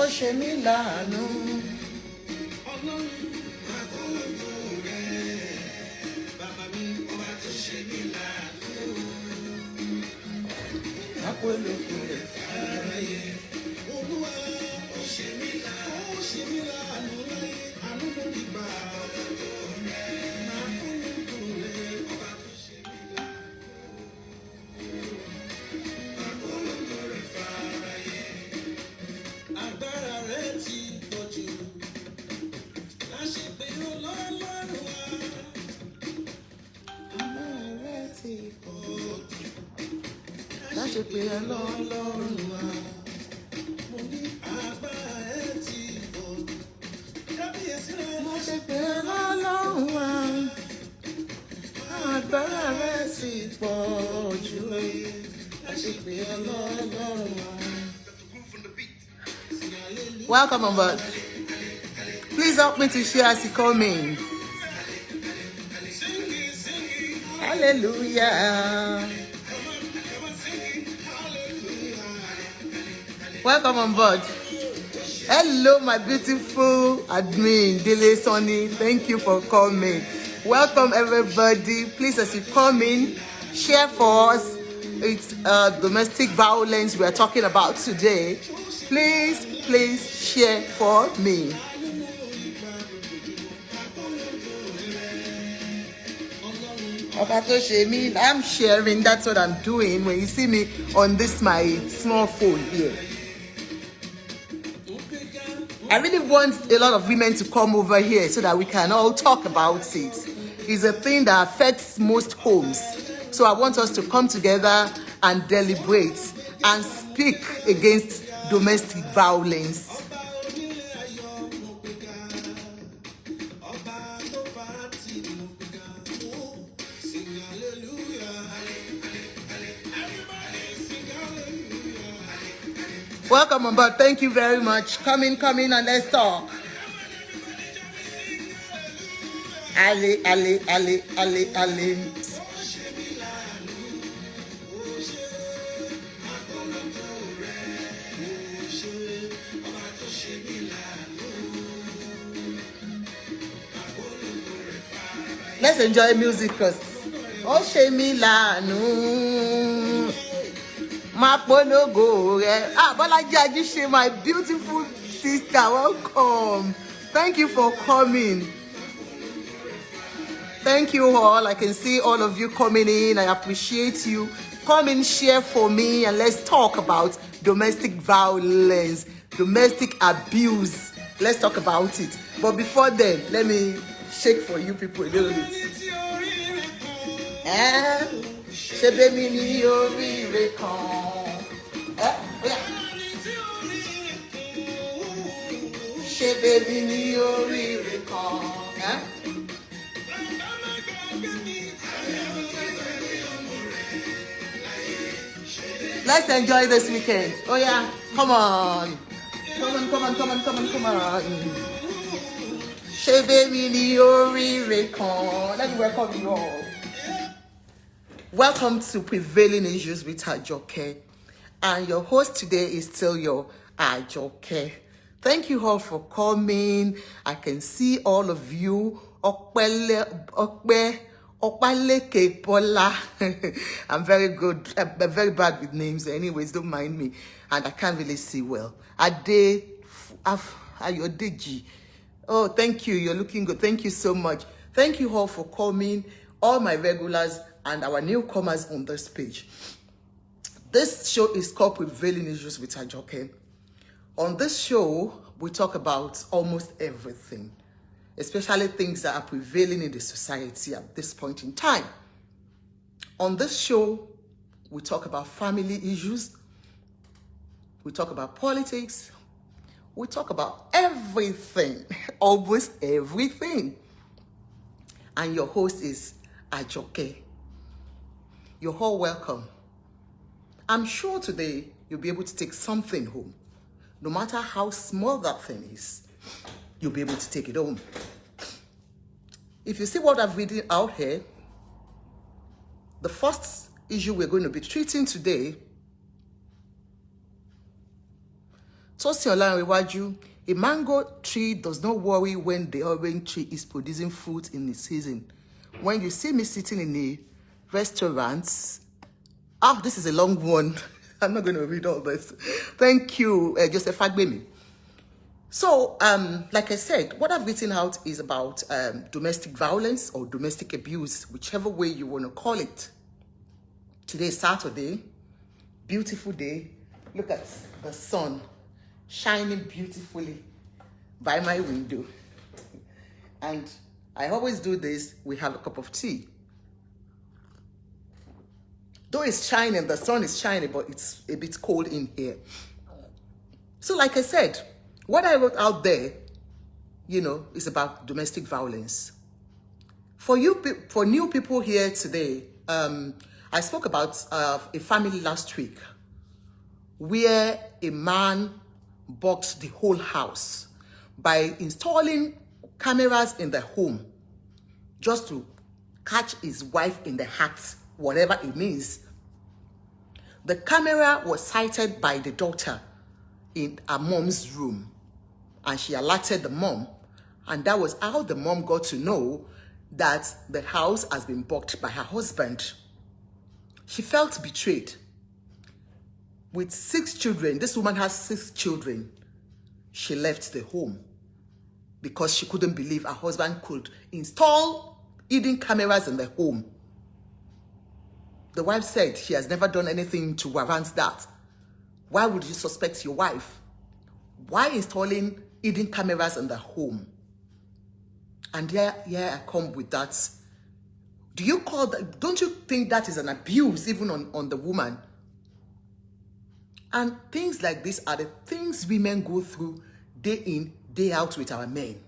tó ṣe mí láàánú. Welcome on board. Please help me to share as you come in. Hallelujah. Welcome on board. Hello, my beautiful admin, Dele Sonny. Thank you for coming. Welcome, everybody. Please, as you come in, share for us. It's domestic violence we are talking about today. Please share for me. I'm sharing. That's what I'm doing when you see me on this my small phone here. I really want a lot of women to come over here so that we can all talk about it. It's a thing that affects most homes. So I want us to come together and deliberate and speak against domestic violence. Welcome on board. Thank you very much. Come in and let's talk. Ali. Let's enjoy music first. Oh, Shemi Lanu. Bolaji Ajishe, my beautiful sister, welcome. Thank you for coming. Thank you all. I can see all of you coming in. I appreciate you. Come and share for me and let's talk about domestic violence, domestic abuse. Let's talk about it. But before then, let me shake for you people a little bit. Let's enjoy this weekend. Oh yeah, come on. Let me welcome you all. Welcome to Prevailing Issues with Ajoke. And your host today is still your Ajoke. Thank you all for coming. I can see all of you. I'm very good. I'm very bad with names. Anyways, don't mind me. And I can't really see well. Ayodeji. Oh, thank you. You're looking good. Thank you so much. Thank you all for coming. All my regulars and our newcomers on this page. This show is called Prevailing Issues with Ajoke. On this show, we talk about almost everything, especially things that are prevailing in the society at this point in time. On this show, we talk about family issues, we talk about politics, we talk about everything, almost everything. And your host is Ajoke. You're all welcome. I'm sure today you'll be able to take something home. No matter how small that thing is, you'll be able to take it home. If you see what I've written out here, the first issue we're going to be treating today Tosin Olanrewaju, a mango tree does not worry when the orange tree is producing fruit in the season. When you see me sitting in a restaurant, this is a long one. I'm not going to read all this. Thank you, Joseph Agbemi. So, like I said, what I've written out is about domestic violence or domestic abuse, whichever way you want to call it. Today is Saturday, beautiful day. Look at the sun shining beautifully by my window. And I always do this, we have a cup of tea. Though it's shining, the sun is shining, but it's a bit cold in here. So like I said, what I wrote out there, is about domestic violence. For new people here today, I spoke about a family last week where a man bugged the whole house by installing cameras in the home just to catch his wife in the act, whatever it means. The camera was sighted by the daughter in her mom's room, and she alerted the mom, and that was how the mom got to know that the house has been bugged by her husband. She felt betrayed. With 6 children, this woman has 6 children. She left the home because she couldn't believe her husband could install hidden cameras in the home. The wife said she has never done anything to warrant that. Why would you suspect your wife? Why installing hidden cameras in the home? And here I come with that. Do you call that? Don't you think that is an abuse even on the woman? And things like this are the things women go through day in, day out with our men.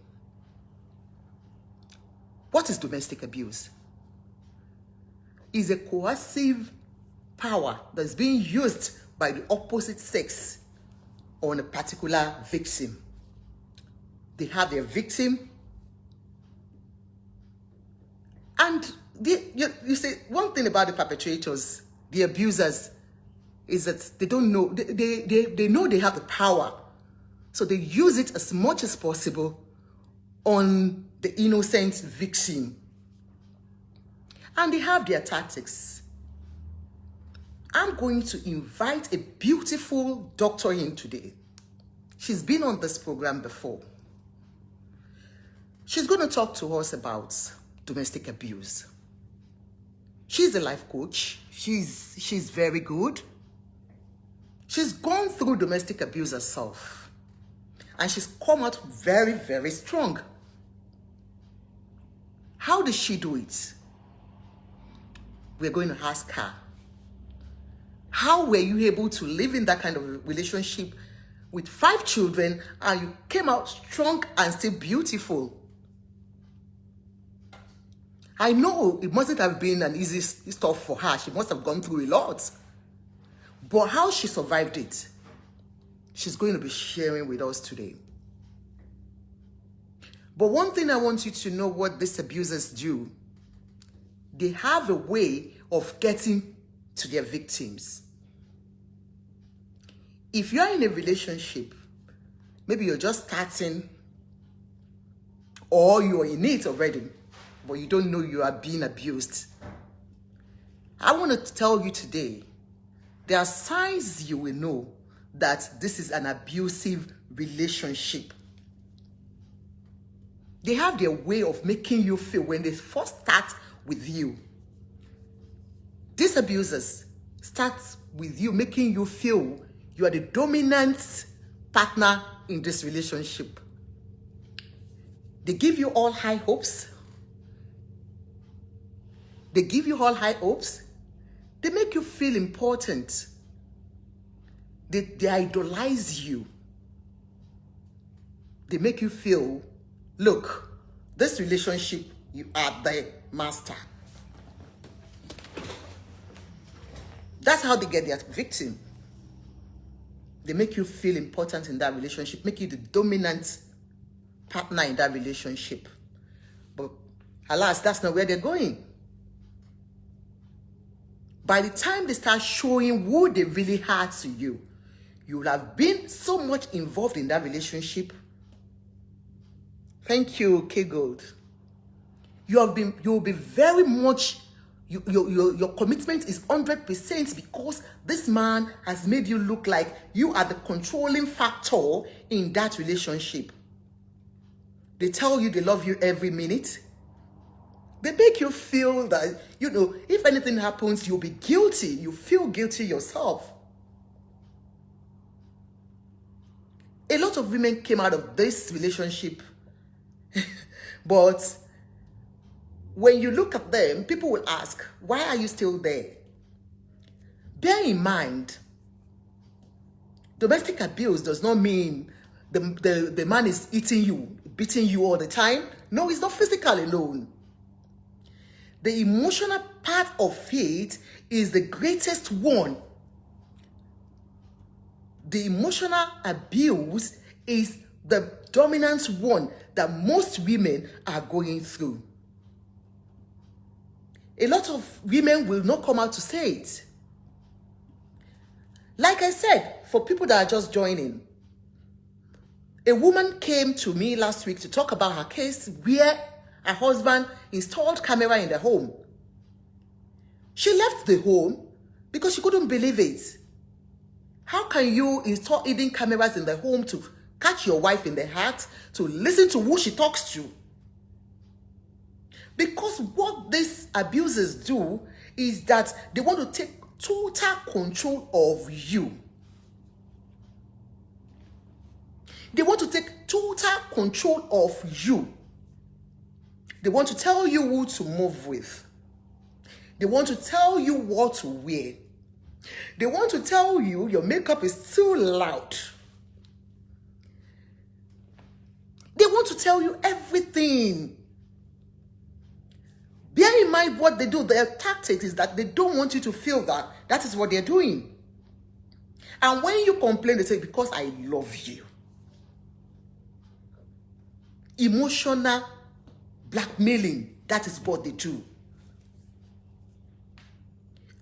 What is domestic abuse? It's a coercive power that's being used by the opposite sex on a particular victim. They have their victim, and you say one thing about the perpetrators, the abusers, is that they don't know, they know they have the power, so they use it as much as possible on the innocent victim. And they have their tactics. I'm going to invite a beautiful doctor in today. She's been on this program before. She's going to talk to us about domestic abuse. She's a life coach. She's very good. She's gone through domestic abuse herself. And she's come out very, very strong. How did she do it? We're going to ask her. How were you able to live in that kind of relationship with 5 children and you came out strong and still beautiful? I know it mustn't have been an easy stuff for her. She must have gone through a lot. But how she survived it, she's going to be sharing with us today. But one thing I want you to know what these abusers do, they have a way of getting to their victims. If you're in a relationship, maybe you're just starting or you're in it already, but you don't know you are being abused. I want to tell you today, there are signs you will know that this is an abusive relationship. They have their way of making you feel when they first start with you. These abusers start with you making you feel you are the dominant partner in this relationship. They give you all high hopes. They give you all high hopes. They make you feel important. They idolize you. They make you feel, look, this relationship, you are the master. That's how they get their victim. They make you feel important in that relationship, make you the dominant partner in that relationship. But alas, that's not where they're going. By the time they start showing who they really are to you, You will have been so much involved in that relationship. Thank you, K Gold. You'll be very much, your commitment is 100% because this man has made you look like you are the controlling factor in that relationship. They tell you they love you every minute. They make you feel that, if anything happens, you'll be guilty. You feel guilty yourself. A lot of women came out of this relationship, but when you look at them, people will ask, why are you still there? Bear in mind, domestic abuse does not mean the man is eating you, beating you all the time. No, it's not physical alone. The emotional part of it is the greatest one. The emotional abuse is the dominant one that most women are going through. A lot of women will not come out to say it. Like I said, for people that are just joining, a woman came to me last week to talk about her case where her husband installed camera in the home. She left the home because she couldn't believe it. How can you install hidden cameras in the home to catch your wife in the act, to listen to who she talks to? Because what these abusers do is that they want to take total control of you. They want to take total control of you. They want to tell you who to move with. They want to tell you what to wear. They want to tell you your makeup is too loud. They want to tell you everything. Bear in mind what they do. Their tactics is that they don't want you to feel that that is what they're doing. And when you complain, they say, because I love you. Emotional blackmailing, that is what they do.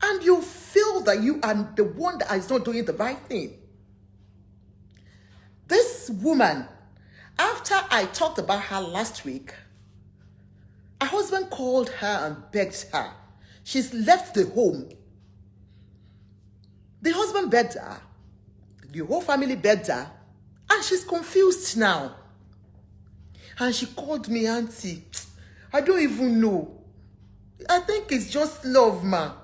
And you feel that you are the one that is not doing the right thing. This woman, after I talked about her last week, her husband called her and begged her. She's left the home. The husband begged her. The whole family begged her. And she's confused now. And she called me, Auntie, I don't even know. I think it's just love, ma.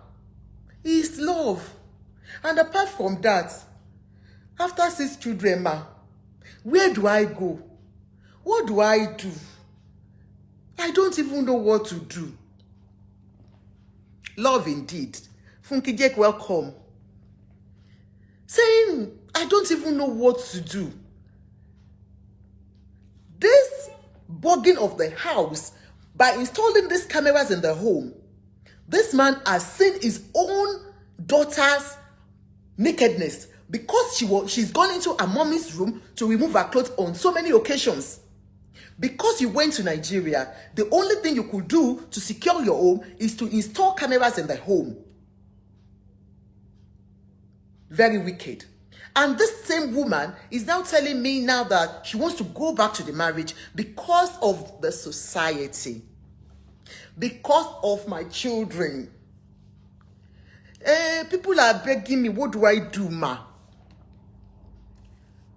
It's love. And apart from that, after 6 children, ma, where do I go? What do I do? I don't even know what to do. Love indeed. Funky Jake, welcome. Saying, I don't even know what to do. This bugging of the house, by installing these cameras in the home, this man has seen his own daughter's nakedness because she's gone into her mommy's room to remove her clothes on so many occasions. Because you went to Nigeria, the only thing you could do to secure your home is to install cameras in the home. Very wicked. And this same woman is now telling me now that she wants to go back to the marriage because of the society. Because of my children. People are begging me, what do I do, ma?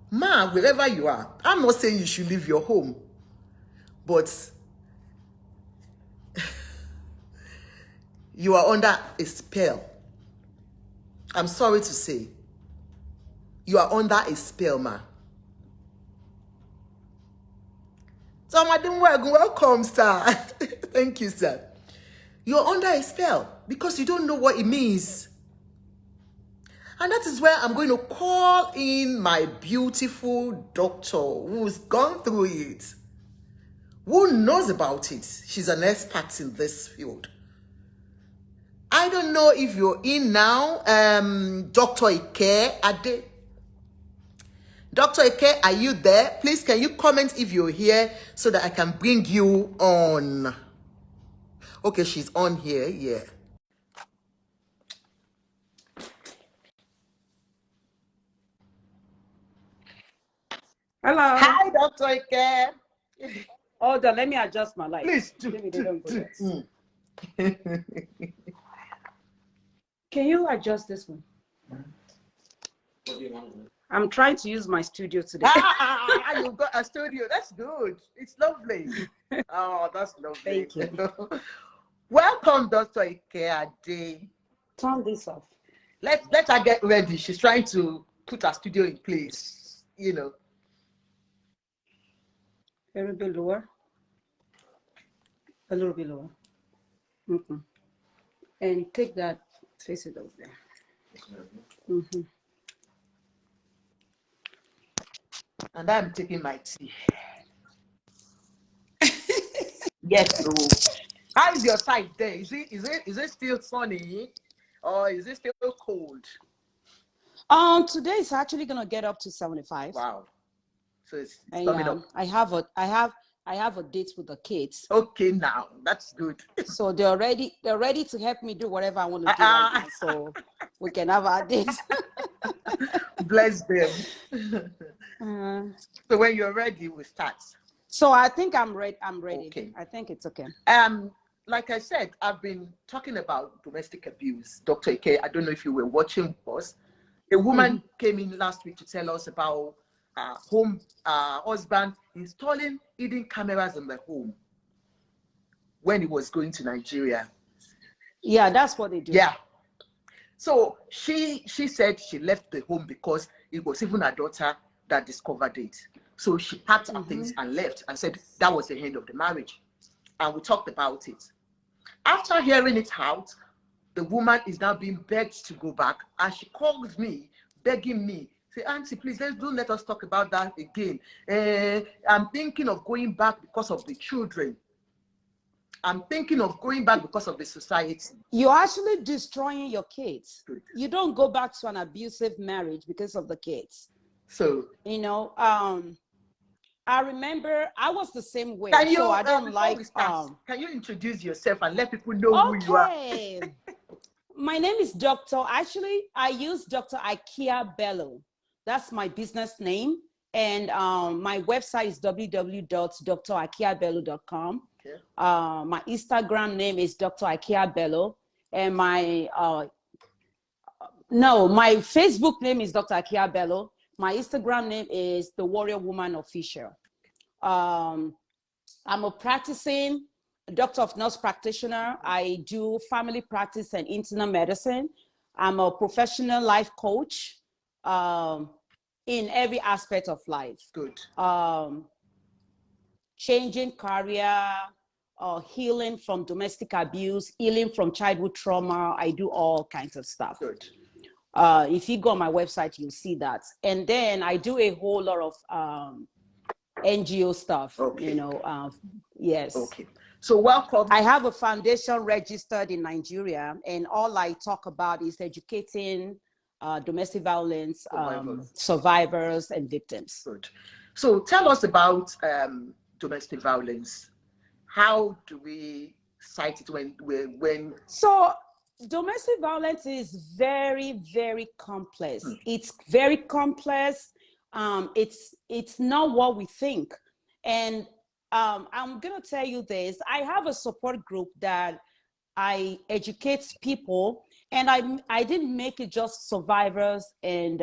Ma, wherever you are, I'm not saying you should leave your home. But you are under a spell. I'm sorry to say. You are under a spell, ma. So, Madam welcome, sir. Thank you, sir. You're under a spell because you don't know what it means. And that is where I'm going to call in my beautiful doctor who's gone through it, who knows about it. She's an expert in this field. I don't know if you're in now, Dr. Ikeade. Dr. Ikeade, are you there? Please, can you comment if you're here so that I can bring you on? Okay, she's on here, yeah. Hello. Hi, Dr. Ikeade. Hold on, let me adjust my light. Please. Can you adjust this one? I'm trying to use my studio today. You've got a studio. That's good. It's lovely. Oh, that's lovely. Thank you. Welcome, Dr. Ikeade. Turn this off. Let her get ready. She's trying to put her studio in place, you know. A little bit lower. A little bit lower. And take that, face it over there. And I'm taking my tea. Yes, bro. How is your side there? Is it still sunny, or is it still cold? Today it's actually gonna get up to 75. Wow. So it's coming up. I have a date with the kids. Okay, now that's good. So they're ready to help me do whatever I want to do right now, so we can have our date. Bless them. So when you're ready, we start. So I think I'm ready. Okay. I think it's okay. Like I said, I've been talking about domestic abuse. Dr. Ikeade, I don't know if you were watching us. A woman came in last week to tell us about husband installing hidden cameras in the home when he was going to Nigeria. Yeah, that's what they do. Yeah. So she said she left the home because it was even her daughter that discovered it. So she packed her things and left and said that was the end of the marriage. And we talked about it. After hearing it out, the woman is now being begged to go back, and she calls me, begging me, say, Auntie, please, don't let us talk about that again. I'm thinking of going back because of the children. I'm thinking of going back because of the society. You're actually destroying your kids. Good. You don't go back to an abusive marriage because of the kids. So, you know, I remember I was the same way. Can you, so I don't like. Can you introduce yourself and let people know who you are? My name is Dr. Actually, I use Dr. Ikeade Bello. That's my business name. And my website is www.drikeadebello.com. Okay. My Instagram name is Dr. Ikeade Bello. And my Facebook name is Dr. Ikeade Bello. My Instagram name is The Warrior Woman Official. I'm a practicing doctor of nurse practitioner. I do family practice and internal medicine. I'm a professional life coach in every aspect of life. Good. Changing career, healing from domestic abuse, healing from childhood trauma. I do all kinds of stuff. Good. If you go on my website, you'll see that. And then I do a whole lot of NGO stuff, okay. Yes. Okay. So welcome. I have a foundation registered in Nigeria, and all I talk about is educating domestic violence survivors and victims. Good. So tell us about domestic violence. How do we cite it when? So domestic violence is very, very complex. It's very complex. It's not what we think. And I'm going to tell you this. I have a support group that I educate people, and I didn't make it just survivors and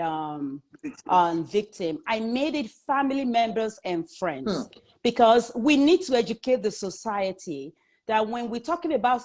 victim. I made it family members and friends, because we need to educate the society that when we're talking about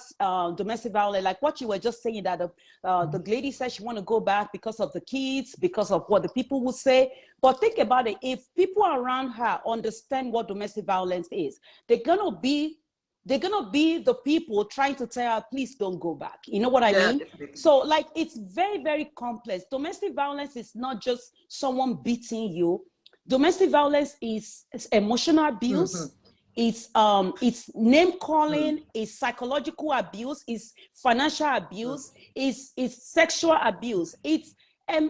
domestic violence, like what you were just saying, that the lady said she want to go back because of the kids, because of what the people will say. But think about it. If people around her understand what domestic violence is, they're gonna be the people trying to tell her, please don't go back. You know what I mean? Definitely. So like, it's very, very complex. Domestic violence is not just someone beating you. Domestic violence is emotional abuse. It's name calling, it's psychological abuse, it's financial abuse, it's sexual abuse. It's let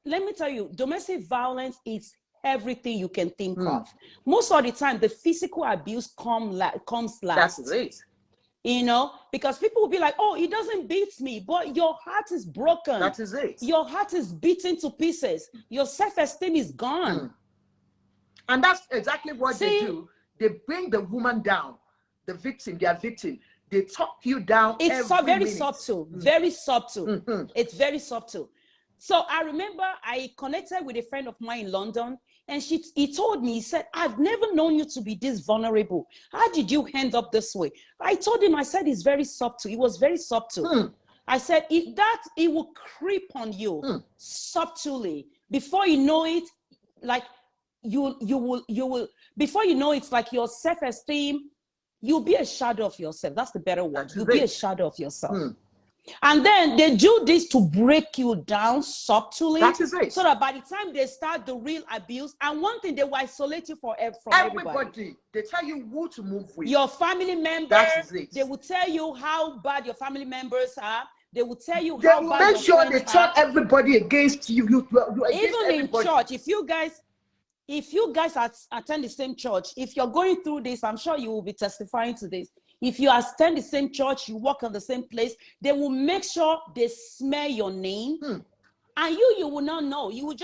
me tell you, domestic violence is everything you can think of. Most of the time, the physical abuse comes last. That's it. You know, because people will be like, oh, he doesn't beat me, but your heart is broken. That is it. Your heart is beaten to pieces. Your self-esteem is gone. And that's exactly what they do. They bring the woman down, the victim, their victim. They talk you down. It's every very minute. subtle, very subtle. It's very subtle. So I remember I connected with a friend of mine in London, and he told me, he said, I've never known you to be this vulnerable. How did you end up this way? I told him, I said, it's very subtle. It was very subtle. I said, it will creep on you subtly. Before you know it, like you will, before you know it's like your self-esteem, you'll be a shadow of yourself. That's the better word. You'll be a shadow of yourself. And then they do this to break you down subtly. That is it. So that by the time they start the real abuse, and one thing, they will isolate you from everybody. They tell you who to move with. Your family members. That is it. They will tell you how bad your family members are. They will tell you how bad make sure they turn everybody against you. You even in church, if you guys attend the same church, if you're going through this, I'm sure you will be testifying to this. If you attend the same church, you work on the same place, they will make sure they smear your name. And you will not know. You will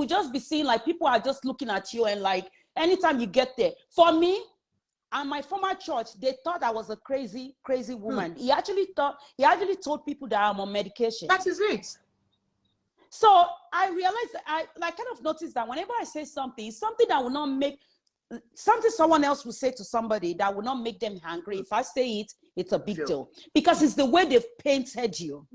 just be seeing like people are just looking at you, and like anytime you get there. For me, and my former church, they thought I was a crazy woman. He actually told people that I'm on medication. That is it. So I realized that I kind of noticed that whenever I say something that will not make something someone else will say to somebody that will not make them angry. If I say it, it's a big deal, because it's the way they've painted you.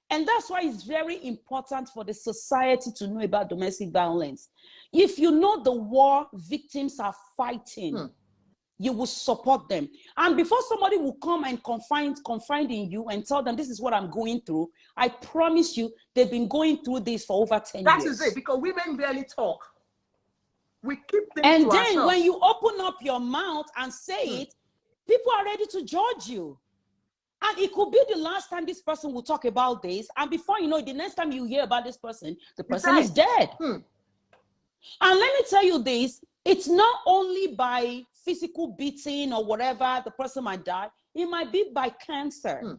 And that's why it's very important for the society to know about domestic violence. If you know the war victims are fighting, you will support them. And before somebody will come and confide in you and tell them, this is what I'm going through, I promise you, they've been going through this for over 10 years. That is it, because women barely talk. We keep things and to then ourselves. When you open up your mouth and say it, people are ready to judge you. And it could be the last time this person will talk about this. And before you know it, the next time you hear about this person, the person is dead. And let me tell you this, it's not only by physical beating or whatever, the person might die. It might be by cancer.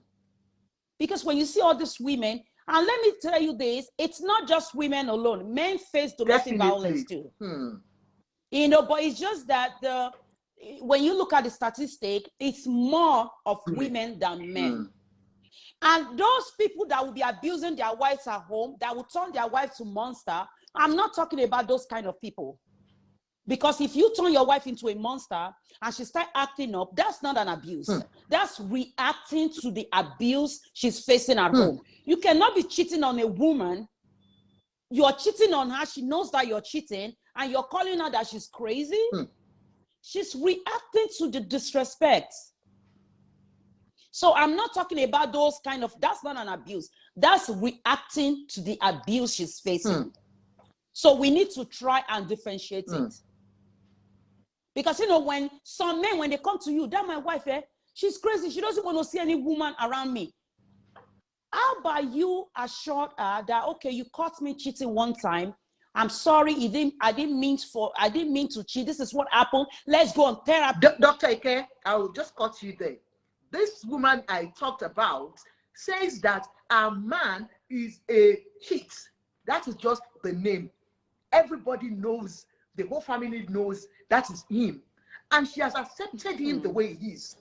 Because when you see all these women, and let me tell you this, it's not just women alone. Men face domestic violence too. You know, but it's just that when you look at the statistic, it's more of women than men. And those people that will be abusing their wives at home, that will turn their wives to monster, I'm not talking about those kind of people. Because if you turn your wife into a monster and she starts acting up, that's not an abuse. That's reacting to the abuse she's facing at home. You cannot be cheating on a woman. You're cheating on her. She knows that you're cheating, and you're calling her that she's crazy. She's reacting to the disrespect. So I'm not talking about those kind of, that's not an abuse. That's reacting to the abuse she's facing. So we need to try and differentiate it. Because, you know, when some men, when they come to you, that my wife, she's crazy. She doesn't want to see any woman around me. How about you assure her that, okay, you caught me cheating one time. I'm sorry, I didn't mean to cheat. This is what happened. Let's go on therapy. Dr. Ike, I will just cut you there. This woman I talked about says that a man is a cheat. That is just the name. Everybody knows, the whole family knows that is him. And she has accepted him the way he is.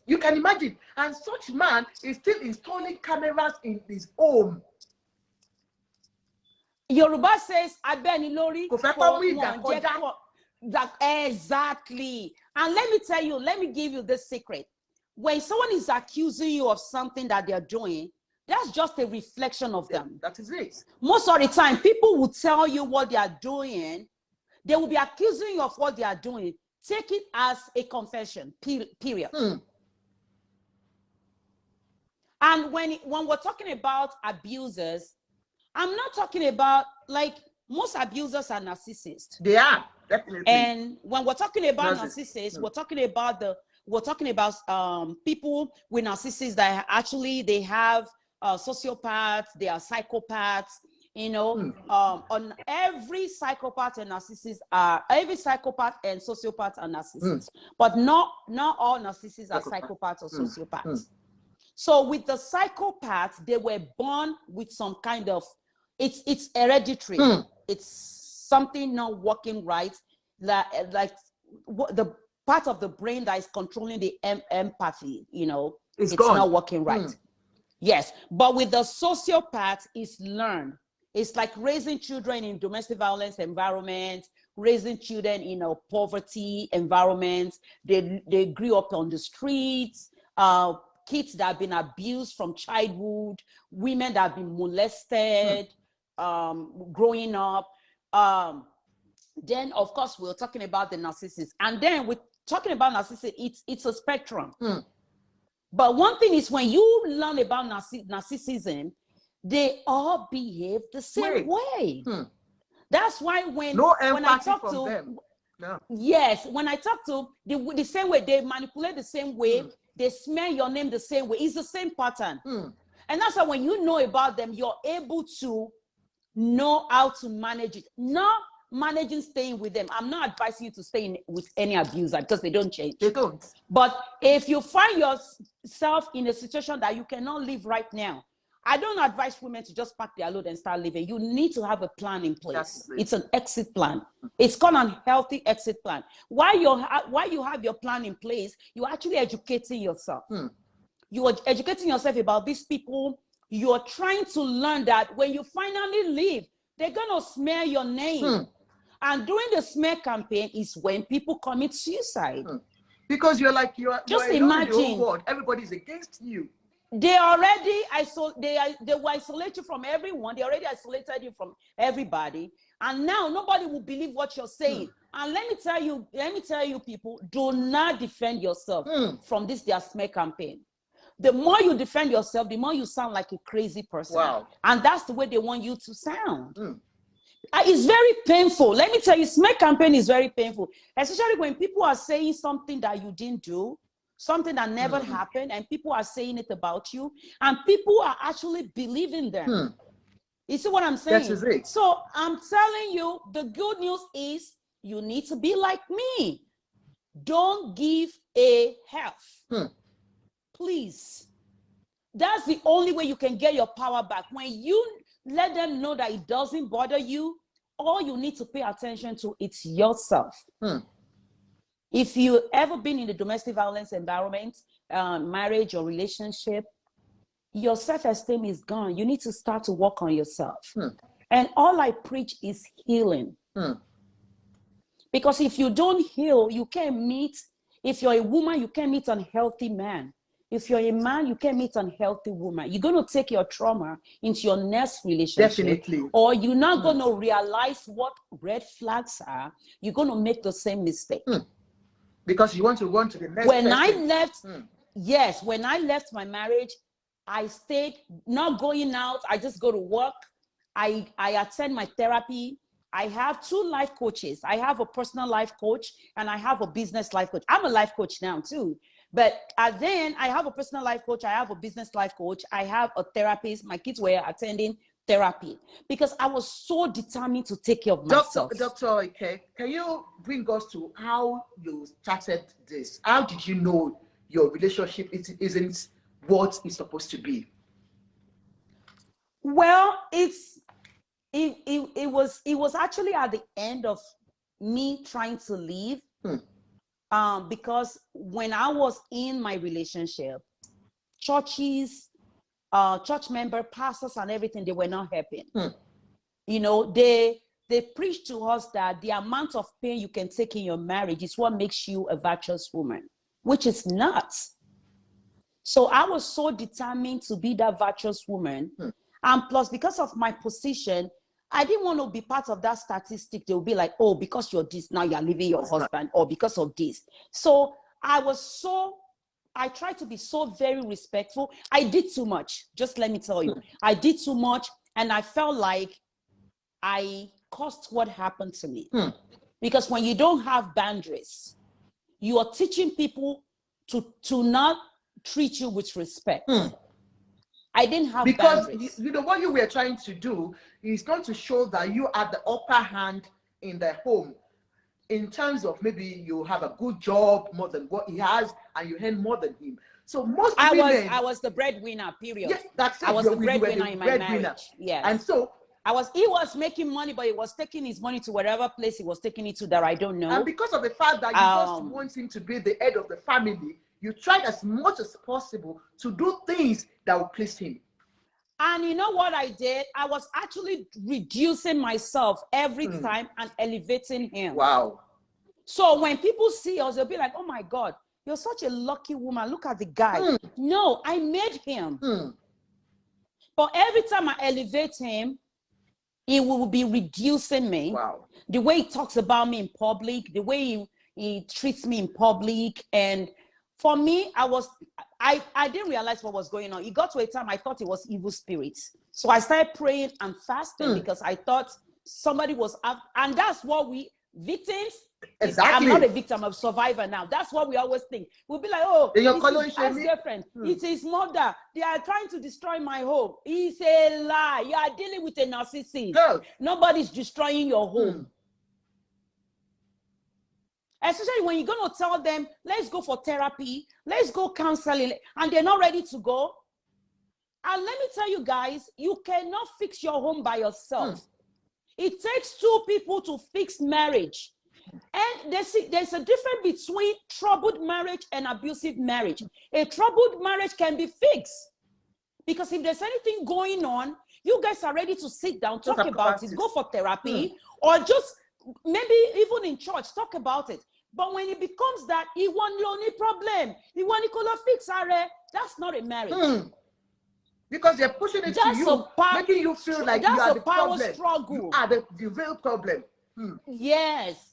You can imagine. And such man is still installing cameras in his home. Yoruba says, Abeni Lori. Exactly. And let me tell you, let me give you this secret. When someone is accusing you of something that they're doing, that's just a reflection of them. That is it. Most of the time, people will tell you what they are doing. They will be accusing you of what they are doing. Take it as a confession, period. And when we're talking about abusers, I'm not talking about, like, most abusers are narcissists. They are, definitely. And when we're talking about narcissists, we're talking about people with narcissists that actually, they have sociopaths, they are psychopaths, you know. On every psychopath and sociopath are narcissists, but not all narcissists are psychopaths or sociopaths. So with the psychopaths, they were born with some kind of, it's hereditary. It's something not working right, like the part of the brain that is controlling the empathy, you know, it's not working right. Yes, but with the sociopath, it's learned. It's like raising children in domestic violence environments, raising children in a poverty environments. They grew up on the streets, kids that have been abused from childhood, women that have been molested, growing up. Then, of course, we're talking about the narcissist. And then we're talking about narcissism, it's a spectrum. But one thing is, when you learn about narcissism, they all behave the same way. That's why when I talk to them. No. Yes, when I talk to the same way, they manipulate the same way, they smear your name the same way. It's the same pattern. And that's why when you know about them, you're able to know how to manage it. Not managing staying with them. I'm not advising you to stay with any abuser, because they don't change. They don't. But if you find yourself in a situation that you cannot live right now, I don't advise women to just pack their load and start living. You need to have a plan in place. It's an exit plan. It's called an healthy exit plan. While you have your plan in place, you're actually educating yourself. You are educating yourself about these people. You're trying to learn that when you finally leave, they're going to smear your name. And during the smear campaign is when people commit suicide. Because you're just imagine, everybody's against you. They already they will isolate you from everyone. They already isolated you from everybody, and now nobody will believe what you're saying. And let me tell you, people, do not defend yourself from their smear campaign. The more you defend yourself, the more you sound like a crazy person. Wow. And that's the way they want you to sound. It's very painful. Let me tell you, smear campaign is very painful, especially when people are saying something that you didn't do, something that never happened, and people are saying it about you, and people are actually believing them. You see what I'm saying? That is it. So I'm telling you, the good news is you need to be like me. Don't give a F. Please. That's the only way you can get your power back. When you let them know that it doesn't bother you, all you need to pay attention to is yourself. If you ever been in a domestic violence environment, marriage or relationship, your self-esteem is gone. You need to start to work on yourself. And all I preach is healing. Because if you don't heal, you can't meet, if you're a woman, you can't meet an unhealthy man. If you're a man, you can't meet an unhealthy woman. You're going to take your trauma into your next relationship. Definitely. Or you're not going to realize what red flags are. You're going to make the same mistake. Because you want to run to the next when person. I left, yes, when I left my marriage, I stayed not going out. I just go to work. I attend my therapy. I have 2 life coaches. I have a personal life coach and I have a business life coach. I'm a life coach now too. But then I have a personal life coach. I have a business life coach. I have a therapist. My kids were attending therapy because I was so determined to take care of myself. Dr. Ikeade, can you bring us to how you started this? How did you know your relationship isn't what it's supposed to be? Well, it was actually at the end of me trying to leave. Because when I was in my relationship, churches, church member, pastors and everything, they were not helping. You know, they preach to us that the amount of pain you can take in your marriage is what makes you a virtuous woman, which is not. So I was so determined to be that virtuous woman. And plus, because of my position, I didn't want to be part of that statistic. They'll be like, oh, because you're this, now you're leaving your husband, or because of this. So I tried to be so very respectful. I did too much. Just let me tell you, I did too much. And I felt like I caused what happened to me. Because when you don't have boundaries, you are teaching people to not treat you with respect. I didn't have boundaries. You know what you were trying to do is going to show that you are the upper hand in the home in terms of maybe you have a good job more than what he has and you earn more than him. So most women, I was the breadwinner, period. Yes, that's it. I was the breadwinner in my marriage. Yes. And so He was making money, but he was taking his money to wherever place he was taking it to that I don't know. And because of the fact that you just want him to be the head of the family, you tried as much as possible to do things that will please him. And you know what I did? I was actually reducing myself every time and elevating him. Wow. So when people see us, they'll be like, oh my God, you're such a lucky woman. Look at the guy. No, I made him. But every time I elevate him, he will be reducing me. Wow. The way he talks about me in public, the way he treats me in public. And for me, I didn't realize what was going on. It got to a time I thought it was evil spirits. So I started praying and fasting because I thought somebody was out. And that's what victims. Exactly. I'm not a victim, I'm a survivor now. That's what we always think. We'll be like, oh, it's his ex-girlfriend, it's his mother. They are trying to destroy my home. It's a lie. You are dealing with a narcissist. Girl. Nobody's destroying your home. Especially when you're going to tell them, let's go for therapy, let's go counseling, and they're not ready to go. And let me tell you guys, you cannot fix your home by yourself. It takes two people to fix marriage. And there's a difference between troubled marriage and abusive marriage. A troubled marriage can be fixed. Because if there's anything going on, you guys are ready to sit down, talk about it, go for therapy, or just maybe even in church, talk about it. But when it becomes that, he want only problem, he want to fix that's not a marriage. Because they're pushing it to you, making you feel like you are the problem. Struggle. You are the real problem. Yes.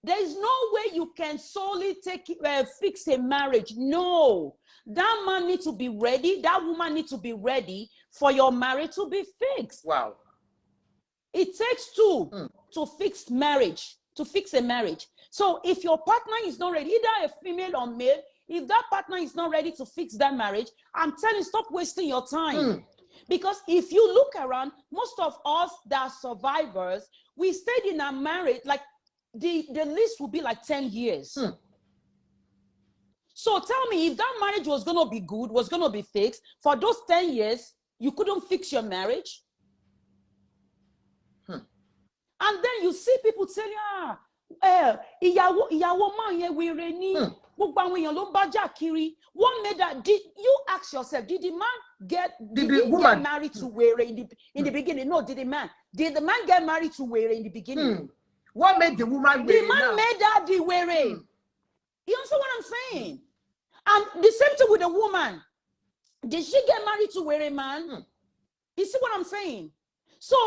There is no way you can solely fix a marriage. No. That man needs to be ready. That woman needs to be ready for your marriage to be fixed. Wow. It takes two to fix marriage, to fix a marriage. So if your partner is not ready, either a female or male, if that partner is not ready to fix that marriage, I'm telling you, stop wasting your time. Because if you look around, most of us that are survivors, we stayed in a marriage, like the list will be like 10 years. So tell me, if that marriage was going to be good, was going to be fixed, for those 10 years, you couldn't fix your marriage? And then you see people telling, ìyàwó man yẹn wèrè ni, gbogbo àwọn èèyàn ló ń bá jà kiri. What made that? Did you ask yourself, did the man get married to wèrè in the beginning? No, did the man get married to wèrè in the beginning? What made the woman wèrè? The man made that the wèrè. You understand what I'm saying? And the same thing with the woman. Did she get married to wèrè man? You see what I'm saying? So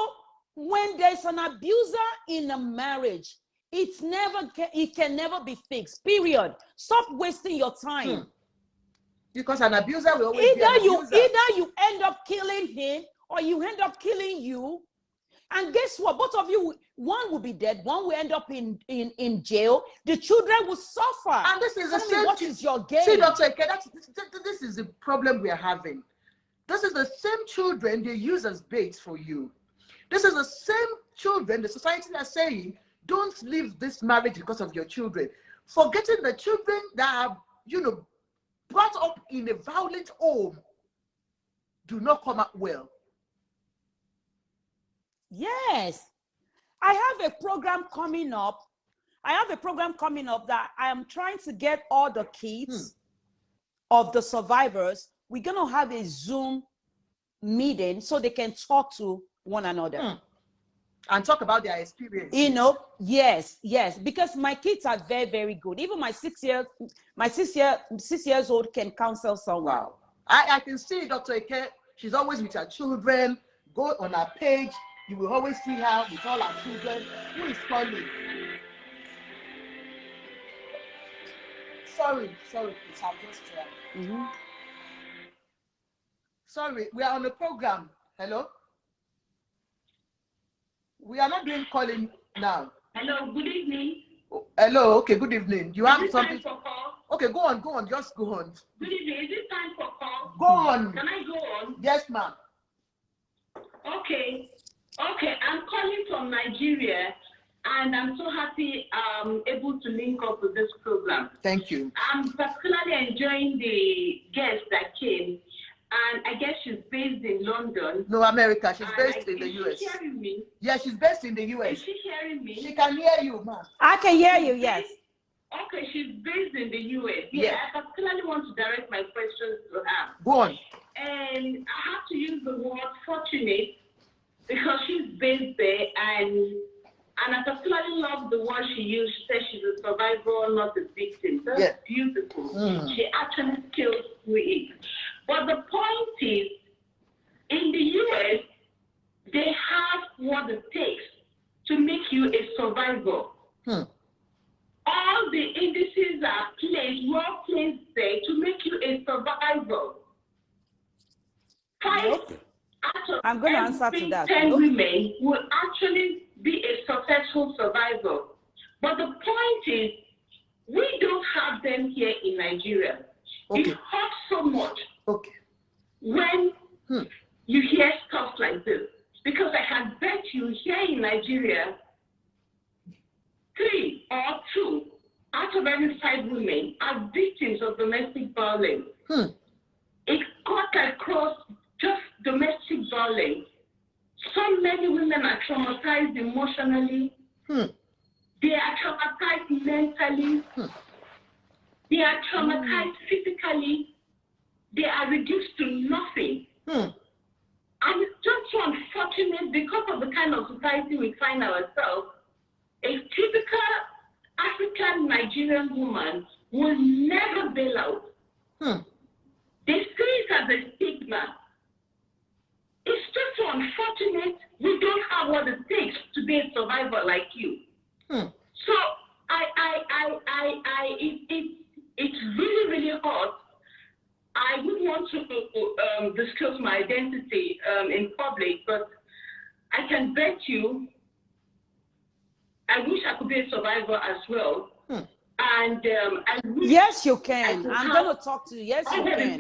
when there's an abuser in a marriage, it can never be fixed. Period. Stop wasting your time. Because an abuser will always be an abuser. Either you end up killing him or you end up killing you. And guess what? Both of you, one will be dead, one will end up in jail. The children will suffer. And this is the same. What is your game? See, Dr. Ikeade, this is the problem we are having. This is the same children they use as bait for you. This is the same children the society are saying, don't leave this marriage because of your children. Forgetting the children that are, brought up in a violent home do not come out well. Yes. I have a program coming up. That I am trying to get all the kids of the survivors. We're going to have a Zoom meeting so they can talk to one another. And talk about their experience. Yes, because my kids are very, very good. Even my 6 years old can counsel someone. Wow. I can see Dr. Ikeade, she's always with her children. Go on her page, you will always see her with all her children. Who is calling? Sorry, please, I'll just try. Sorry, we are on a program. Hello? We are not doing calling now. Hello, good evening. Oh, hello, okay, good evening. You have something? Time for call? Okay, go on, just go on. Good evening, is it time for call? Go on. Can I go on? Yes, ma'am. Okay, I'm calling from Nigeria, and I'm so happy I'm able to link up with this program. Thank you. I'm particularly enjoying the guests that came. and I guess she's based in London. No, America. She's based in the US. US. Is she hearing me? Yeah, she's based in the US. Is she hearing me? She can hear you, ma'am. I can hear you, yes. Okay, she's based in the US. Yeah. I particularly want to direct my questions to her. Go on. And I have to use the word fortunate because she's based there, and I particularly love the word she used. She said she's a survivor, not a victim. That's beautiful. She actually scaled through it. But the point is, in the US, they have what it takes to make you a survivor. All the indices are placed, well placed there to make you a survivor. I'm going to answer to that. 10 women will actually be a successful survivor. But the point is, we don't have them here in Nigeria. It hurts so much when you hear stuff like this. Because I can bet you here in Nigeria, 3 or 2 out of every 5 women are victims of domestic violence. It cut across just domestic violence. So many women are traumatized emotionally. They are traumatized mentally. They are traumatized physically. They are reduced to nothing. And it's just so unfortunate because of the kind of society we find ourselves. A typical African Nigerian woman will never bail out. They see it as a stigma. It's just so unfortunate we don't have what it takes to be a survivor like you. So it's really, really hard. I wouldn't want to disclose my identity in public, but I can bet you I wish I could be a survivor as well. And I wish yes, you can. I'm going to talk to you. Yes, you can.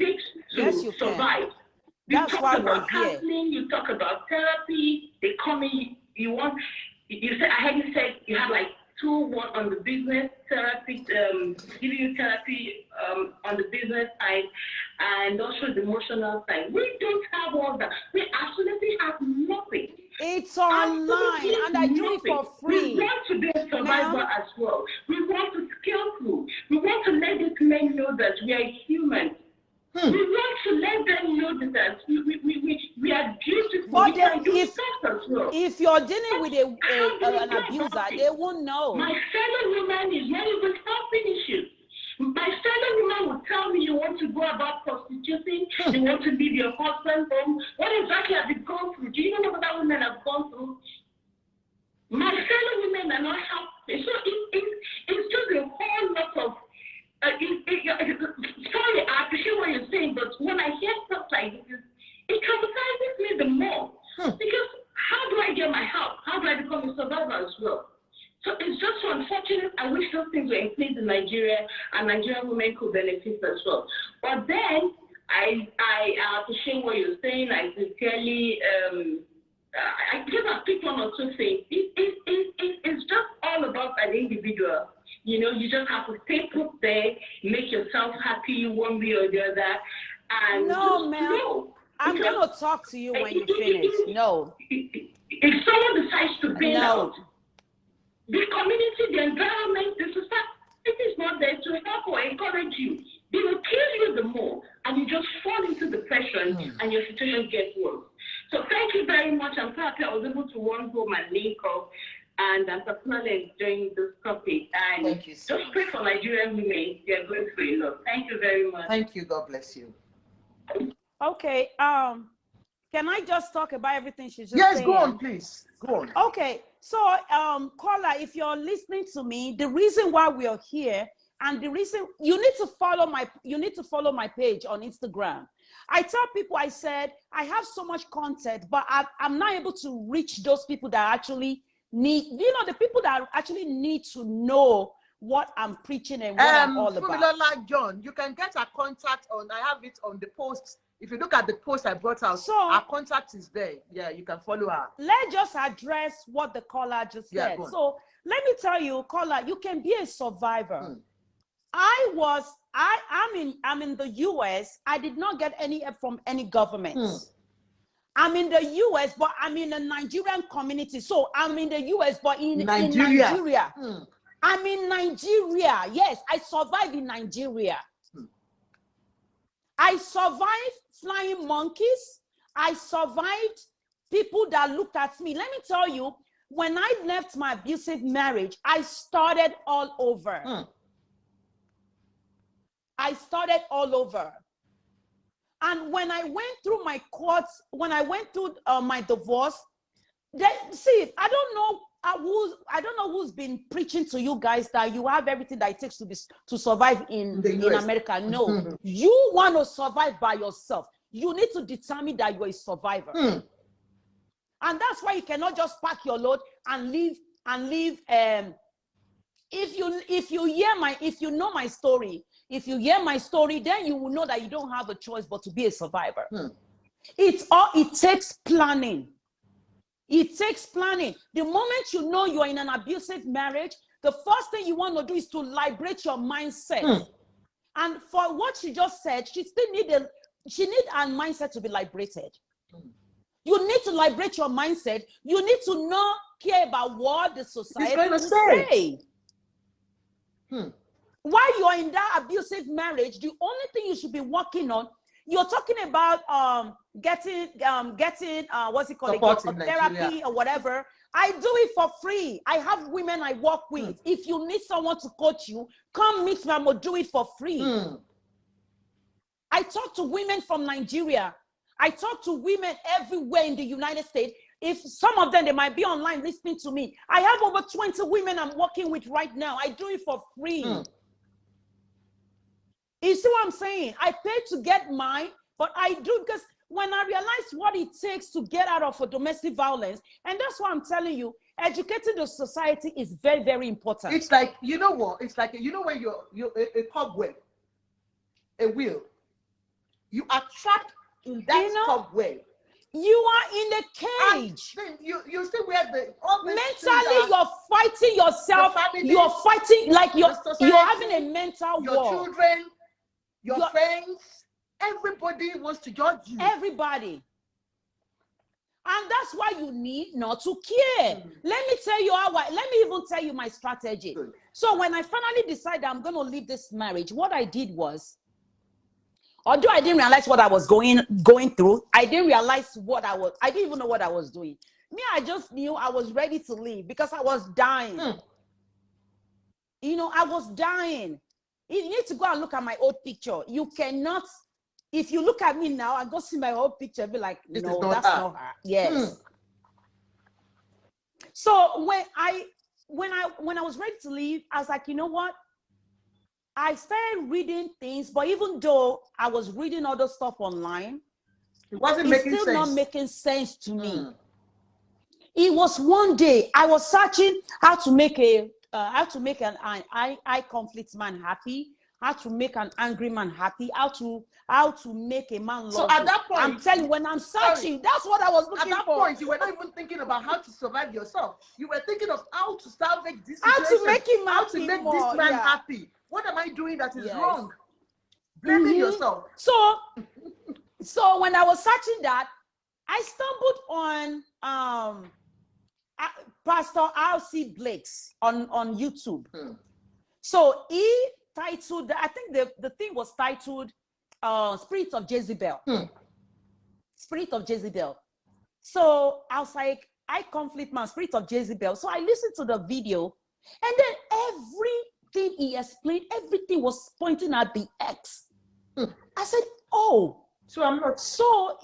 Yes, you survive. Can. That's why we're here. Counseling, you talk about therapy. They come in. You said, I heard you said you have like 2, one on the business therapy, giving you therapy on the business side, and also the emotional side. We don't have all that. We absolutely have nothing. It's online, and I do it for free. We want to be a survivor as well. We want to scale through. We want to let these men know that we are human. We want to let them know that we are beautiful. But if you're dealing with an abuser, they won't know. My fellow woman is not even helping issues. My fellow woman will tell me you want to go about prostituting, you want to leave your husband home. What exactly have you gone through? Do you know what other women have gone through? My fellow women are not helping. So it's just a whole lot of sorry, I appreciate what you're saying, but when I hear stuff like this, it traumatizes me the more. Because how do I get my help? How do I become a survivor as well? So it's just so unfortunate. I wish those things were in place in Nigeria, and Nigerian women could benefit as well. But then I appreciate what you're saying. I sincerely I give a pick one or two things. It's just all about an individual. You know, you just have to stay put there, make yourself happy one way or the other. And no, ma'am. I'm going to talk to you when you finish. No. If someone decides to bail out, the community, the environment, the society is not there to help or encourage you. They will kill you the more, and you just fall into depression, and your situation gets worse. So thank you very much. I'm so happy I was able to run home and link up. And I'm personally enjoying this topic. And thank you so just much. pray for Nigerian women. They are going through a lot. Thank you very much. Thank you. God bless you. Okay. Can I just talk about everything she's just saying? Yes, go on, please. Go on. Okay. So, caller, if you're listening to me, the reason why we are here, and the reason you need to follow my page on Instagram. I tell people, I said I have so much content, but I'm not able to reach those people that actually need, the people that actually need to know what I'm preaching and what I'm all about. Like John, you can get our contact on, I have it on the post. If you look at the post I brought out, so our contact is there. Yeah, you can follow her. Let's just address what the caller just said. So let me tell you, caller, you can be a survivor. I'm in the US. I did not get any help from any government. I'm in the US, but I'm in a Nigerian community. So I'm in the US, but in Nigeria. I'm in Nigeria. Yes, I survived in Nigeria. I survived flying monkeys. I survived people that looked at me. Let me tell you, when I left my abusive marriage, I started all over. I started all over. And when I went through my courts, when I went through my divorce, see, I don't know who's been preaching to you guys that you have everything that it takes to survive in America. No, you want to survive by yourself. You need to determine that you're a survivor. And that's why you cannot just pack your load and leave. If you know my story, if you hear my story, then you will know that you don't have a choice but to be a survivor. It takes planning. It takes planning. The moment you know you're in an abusive marriage, the first thing you want to do is to liberate your mindset. And for what she just said, she need her mindset to be liberated. You need to liberate your mindset. You need to not care about what the society will say. While you're in that abusive marriage, the only thing you should be working on, you're talking about getting what's it called, therapy or whatever. I do it for free. I have women I work with. If you need someone to coach you, come meet me. I'm gonna do it for free. I talk to women from Nigeria. I talk to women everywhere in the United States. If some of them, they might be online listening to me. I have over 20 women I'm working with right now. I do it for free. You see what I'm saying? I pay to get mine, but I do because when I realized what it takes to get out of a domestic violence, and that's why I'm telling you, educating the society is very, very important. It's like, you know what? It's like, you know when you're a cobweb, a wheel, you are trapped in that cobweb. You are in a cage. You see where mentally you're fighting yourself. You're fighting like you're having a mental war. Your children, your friends, everybody wants to judge you. Everybody. And that's why you need not to care. Let me tell you let me even tell you my strategy. So when I finally decided I'm going to leave this marriage, what I did was, although I didn't realize what I was going through, I didn't even know what I was doing. Me, I just knew I was ready to leave because I was dying. You know, I was dying. You need to go and look at my old picture. You cannot, if you look at me now and go see my old picture, be like, no, that's not her. Yes. So when I was ready to leave, I was like, you know what? I started reading things, but even though I was reading other stuff online, it's still not making sense to me. It was one day I was searching how to make an high conflict man happy, how to make an angry man happy, how to make a man love. So at that point, I'm telling you, when I'm searching, that's what I was looking for. At that point, you were not even thinking about how to survive yourself. You were thinking of how to salvage this situation, how to make him happy, how to make this man happy. What am I doing that is wrong? Blaming yourself. So when I was searching that, I stumbled on Pastor R.C. Blake's on YouTube. So he titled, I think the thing was titled Spirit of Jezebel. Spirit of Jezebel. So I was like, I conflict man, Spirit of Jezebel. So I listened to the video, and then everything he explained, everything was pointing at the X. I said, oh, so I'm not. So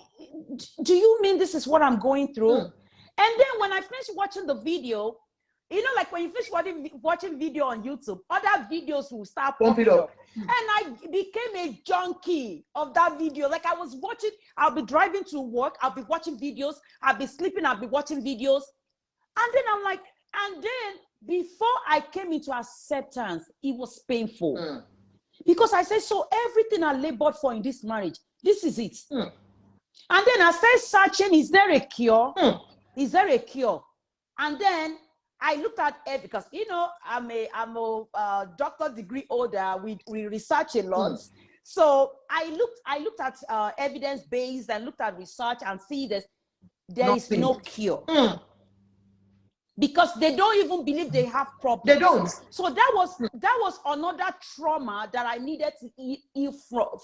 do you mean this is what I'm going through? And then when I finished watching the video, you know, like when you finish watching video on YouTube, other videos will start popping up. And I became a junkie of that video. Like I was watching, I'll be driving to work, I'll be watching videos, I'll be sleeping, I'll be watching videos. And then I'm like, and then before I came into acceptance, it was painful. Because I said, so everything I labored for in this marriage, this is it. And then I started searching, is there a cure? Is there a cure? And then I looked at it because, you know, I'm a doctor degree holder. We research a lot. So I looked at evidence based and looked at research and see there is no cure. Because they don't even believe they have problems. They don't. So that was another trauma that I needed to heal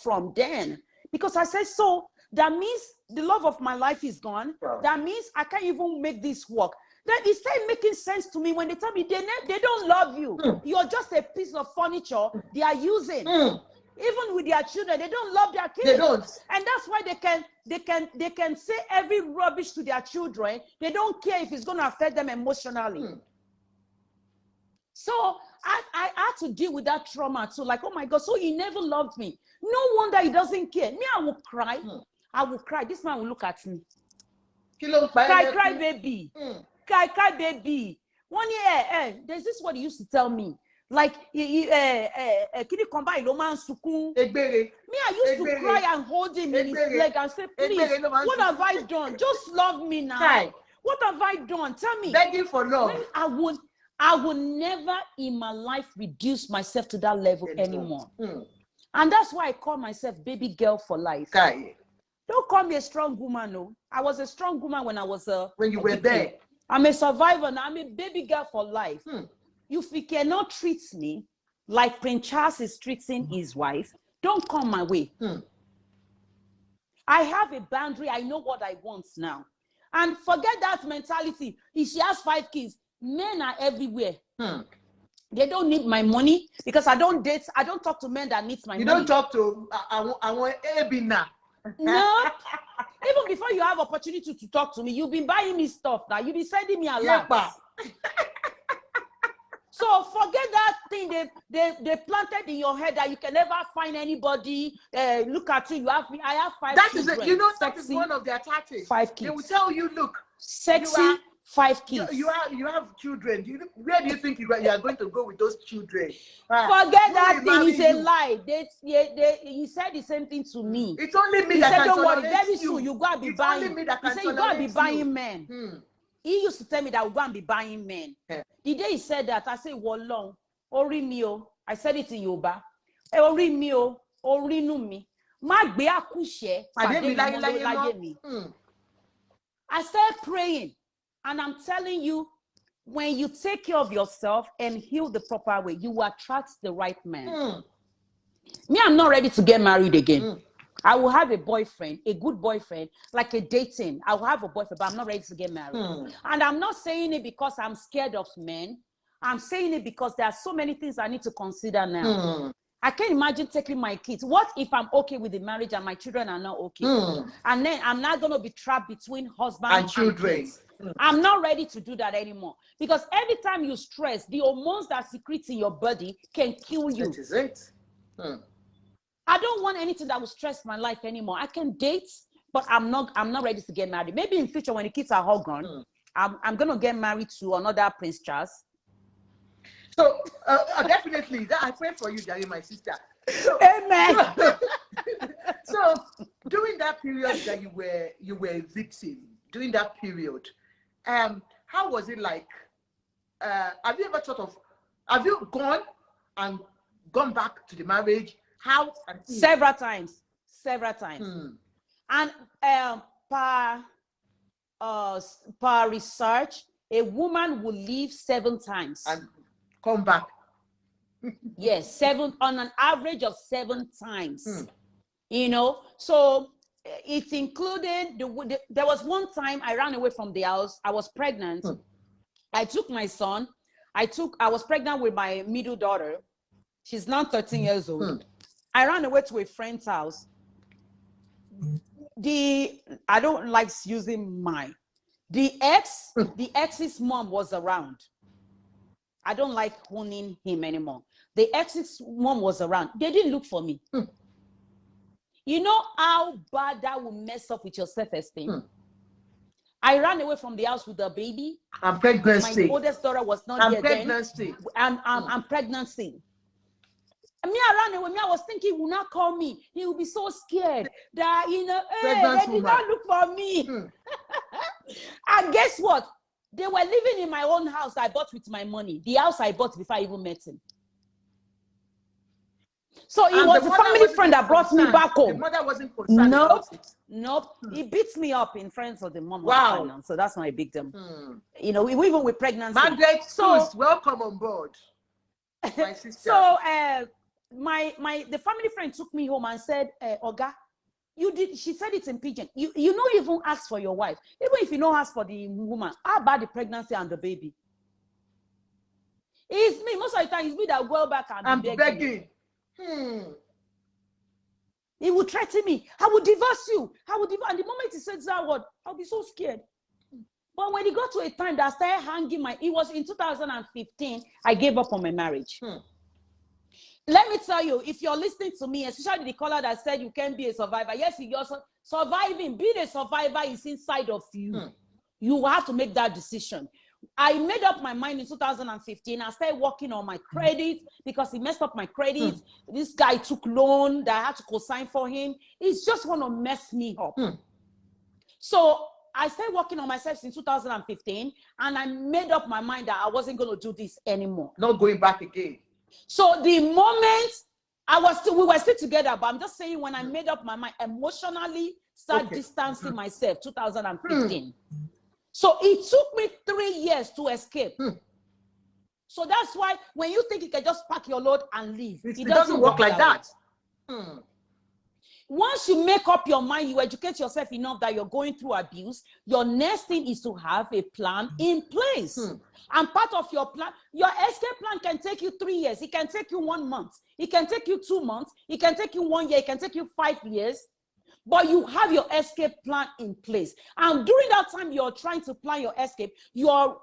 from then. Because I said, so that means the love of my life is gone. Wow. That means I can't even make this work. Then it started making sense to me when they tell me they don't love you. You're just a piece of furniture they are using. Even with their children, they don't love their kids. They don't. And that's why they can say every rubbish to their children. They don't care if it's going to affect them emotionally. So I had to deal with that trauma too. Like, oh my God, so he never loved me. No wonder he doesn't care. Me, I will cry. I will cry. This man will look at me. Cry, baby. Cry, baby. 1 year, there's this what he used to tell me. Like, me, I used to cry and hold him in his leg and say, please, what have I done? Just love me now. What have I done? Tell me. Begging for love. I will never in my life reduce myself to that level anymore. And that's why I call myself baby girl for life. Don't call me a strong woman, no. I was a strong woman when I was when you were there. I'm a survivor now. I'm a baby girl for life. If you cannot treat me like Prince Charles is treating his wife, don't come my way. I have a boundary. I know what I want now. And forget that mentality. If she has 5 kids, men are everywhere. They don't need my money because I don't date. I don't talk to men that need my money. You don't talk to I want Ebina. No. Even before you have opportunity to talk to me, you've been buying me stuff now. You've been sending me a lot. So forget that thing they planted in your head that you can never find anybody. Look at you. I have 5 that children. Is that is one of their tactics. 5 kids. They will tell you, look, sexy 5 kids. You have children. Where do you think you are going to go with those children? Forget that thing. It's a lie. He said the same thing to me. It's only me he that said, can don't worry, tolerate very soon you go and be it's buying. Only me that can he said you go and be buying you. men. He used to tell me that I would go and be buying men. The day he said that, I said, well, long, ori mi o. I said it in Yoruba. Ori mi o, ori nu mi. Ma gbe akushe, I started praying, and I'm telling you, when you take care of yourself and heal the proper way, you will attract the right man. Me, I'm not ready to get married again. I will have a boyfriend, a good boyfriend, like a dating. I will have a boyfriend, but I'm not ready to get married. And I'm not saying it because I'm scared of men. I'm saying it because there are so many things I need to consider now. I can't imagine taking my kids. What if I'm okay with the marriage and my children are not okay? And then I'm not going to be trapped between husband and children. I'm not ready to do that anymore. Because every time you stress, the hormones that secrete in your body can kill you. That is it. I don't want anything that will stress my life anymore. I can date, but I'm not ready to get married. Maybe in future when the kids are all gone, I'm going to get married to another Prince Charles. So definitely, I pray for you, Daddy, my sister. So, amen. So during that period that you were a victim, during that period, how was it like? Have you ever have you gone back to the marriage? How? Several times. And per research, a woman will leave 7 times and come back. Yes, 7 on an average of 7 times. You know, so it's included. There was one time I ran away from the house. I was pregnant. I took my son. I was pregnant with my middle daughter. She's now 13 years old. I ran away to a friend's house. I don't like using mine. The ex's mom was around. I don't like owning him anymore. The ex's mom was around. They didn't look for me. You know how bad that will mess up with your self-esteem? I ran away from the house with the baby. I'm pregnancy. My oldest daughter was not here pregnancy. then. I'm pregnancy. And me, I ran away. Me, I was thinking he will not call me. He will be so scared that, hey, they did not look for me. And guess what? They were living in my own house I bought with my money. The house I bought before I even met him. So it was a family friend that brought me back home. The mother wasn't concerned about it. Nope. He beats me up in front of the mom. Wow. So that's not a big deal. You know, even with pregnancy. Margaret, so welcome on board. My sister. So the family friend took me home and said, Oga, you did, she said it in pidgin. You don't even ask for your wife. Even if you don't ask for the woman, how about the pregnancy and the baby? It's me. Most of the time, it's me that go back and be begging. He would threaten me. I will divorce you. And the moment he said that word, I'll be so scared. But when he got to a time that I started hanging it was in 2015, I gave up on my marriage. Let me tell you, if you're listening to me, especially the caller that said you can't be a survivor, yes, you're surviving. Being a survivor is inside of you. You have to make that decision. I made up my mind in 2015. I started working on my credit because he messed up my credit. This guy took loan that I had to co-sign for him. He's just want to mess me up. So I started working on myself in 2015, and I made up my mind that I wasn't going to do this anymore. Not going back again. So the moment we were still together, but I'm just saying when I made up my mind, emotionally start distancing myself, 2015. So it took me 3 years to escape. So that's why when you think you can just pack your load and leave, it doesn't work like that. Once you make up your mind, you educate yourself enough that you're going through abuse, your next thing is to have a plan in place. And part of your plan, your escape plan can take you 3 years. It can take you 1 month. It can take you 2 months. It can take you 1 year. It can take you 5 years. But you have your escape plan in place. And during that time you're trying to plan your escape, you're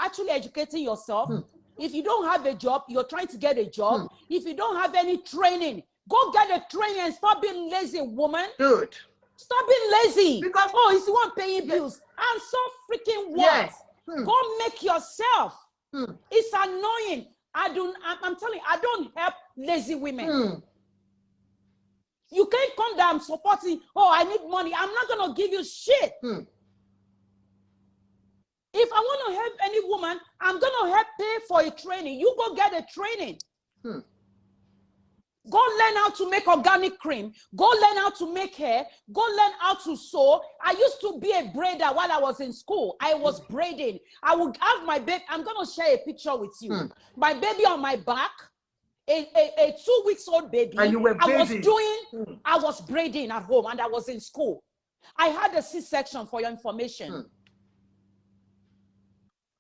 actually educating yourself. If you don't have a job, you're trying to get a job. If you don't have any training, go get a training and stop being lazy, woman. Good. Stop being lazy. Because it's the one paying bills. I'm so freaking what? Yes. Go make yourself. It's annoying. I'm telling you, I don't help lazy women. You can't come down supporting, I need money. I'm not going to give you shit. If I want to help any woman, I'm going to help pay for a training. You go get a training. Go learn how to make organic cream. Go learn how to make hair. Go learn how to sew. I used to be a braider while I was in school. I was braiding. I would have my baby. I'm going to share a picture with you. My baby on my back. A 2 weeks old baby. And you were braiding. I was braiding at home and I was in school. I had a C-section for your information.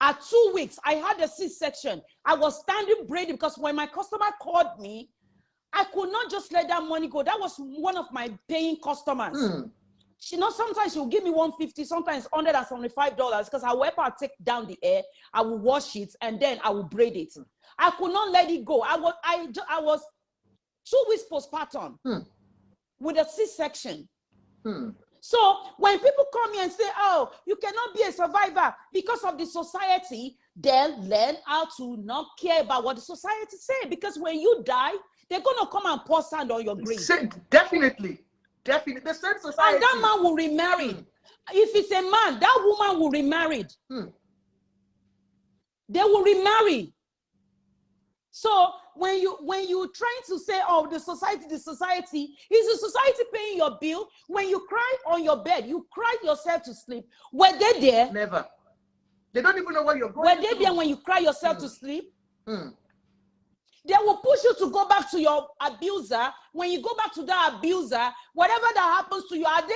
At 2 weeks, I had a C-section. I was standing braiding because when my customer called me, I could not just let that money go. That was one of my paying customers. Sometimes she'll give me $150, sometimes $175 because I will help her take down the hair. I will wash it and then I will braid it. I could not let it go. I was 2 weeks postpartum with a C-section. So when people come here and say, you cannot be a survivor because of the society, then learn how to not care about what the society say. Because when you die, they're going to come and pour sand on your grave. Definitely. Definitely. The same society. And that man will remarry. If it's a man, that woman will remarry. They will remarry. So when you trying to say, the society, is the society paying your bill? When you cry on your bed, you cry yourself to sleep. Were they there? Never. They don't even know what you're going through. Were they there when you cry yourself to sleep? They will push you to go back to your abuser. When you go back to that abuser, whatever that happens to you, let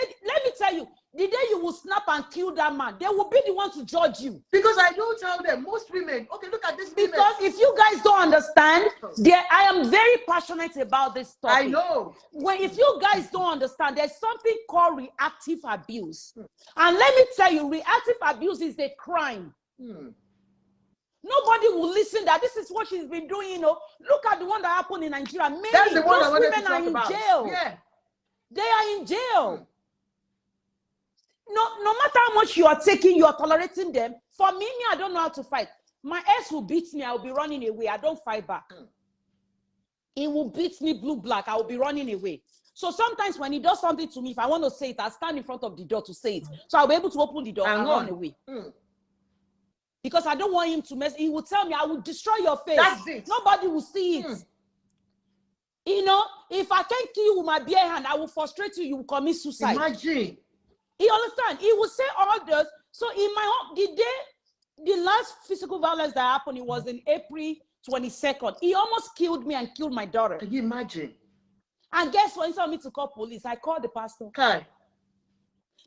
me tell you, the day you will snap and kill that man, they will be the one to judge you. Because I don't tell them, most women, look at this women. Because if you guys don't understand, I am very passionate about this topic. I know. If you guys don't understand, there's something called reactive abuse. And let me tell you, reactive abuse is a crime. Nobody will listen that this is what she's been doing, Look at the one that happened in Nigeria. That's the one those women are in jail. Yeah. They are in jail. No matter how much you are taking, you are tolerating them. For me, I don't know how to fight. My ex will beat me, I will be running away. I don't fight back. He will beat me blue, black, I will be running away. So sometimes when he does something to me, if I want to say it, I stand in front of the door to say it. So I'll be able to open the door and run away. because I don't want him to mess. He will tell me, I will destroy your face. That's it. Nobody will see it. You know, if I can't kill you with my bare hand, I will frustrate you. You will commit suicide. Imagine. You understand? He will say all this. So in my home, the last physical violence that happened, it was in April 22nd. He almost killed me and killed my daughter. Can you imagine? And guess what? Instead of me to call police, I called the pastor. Okay.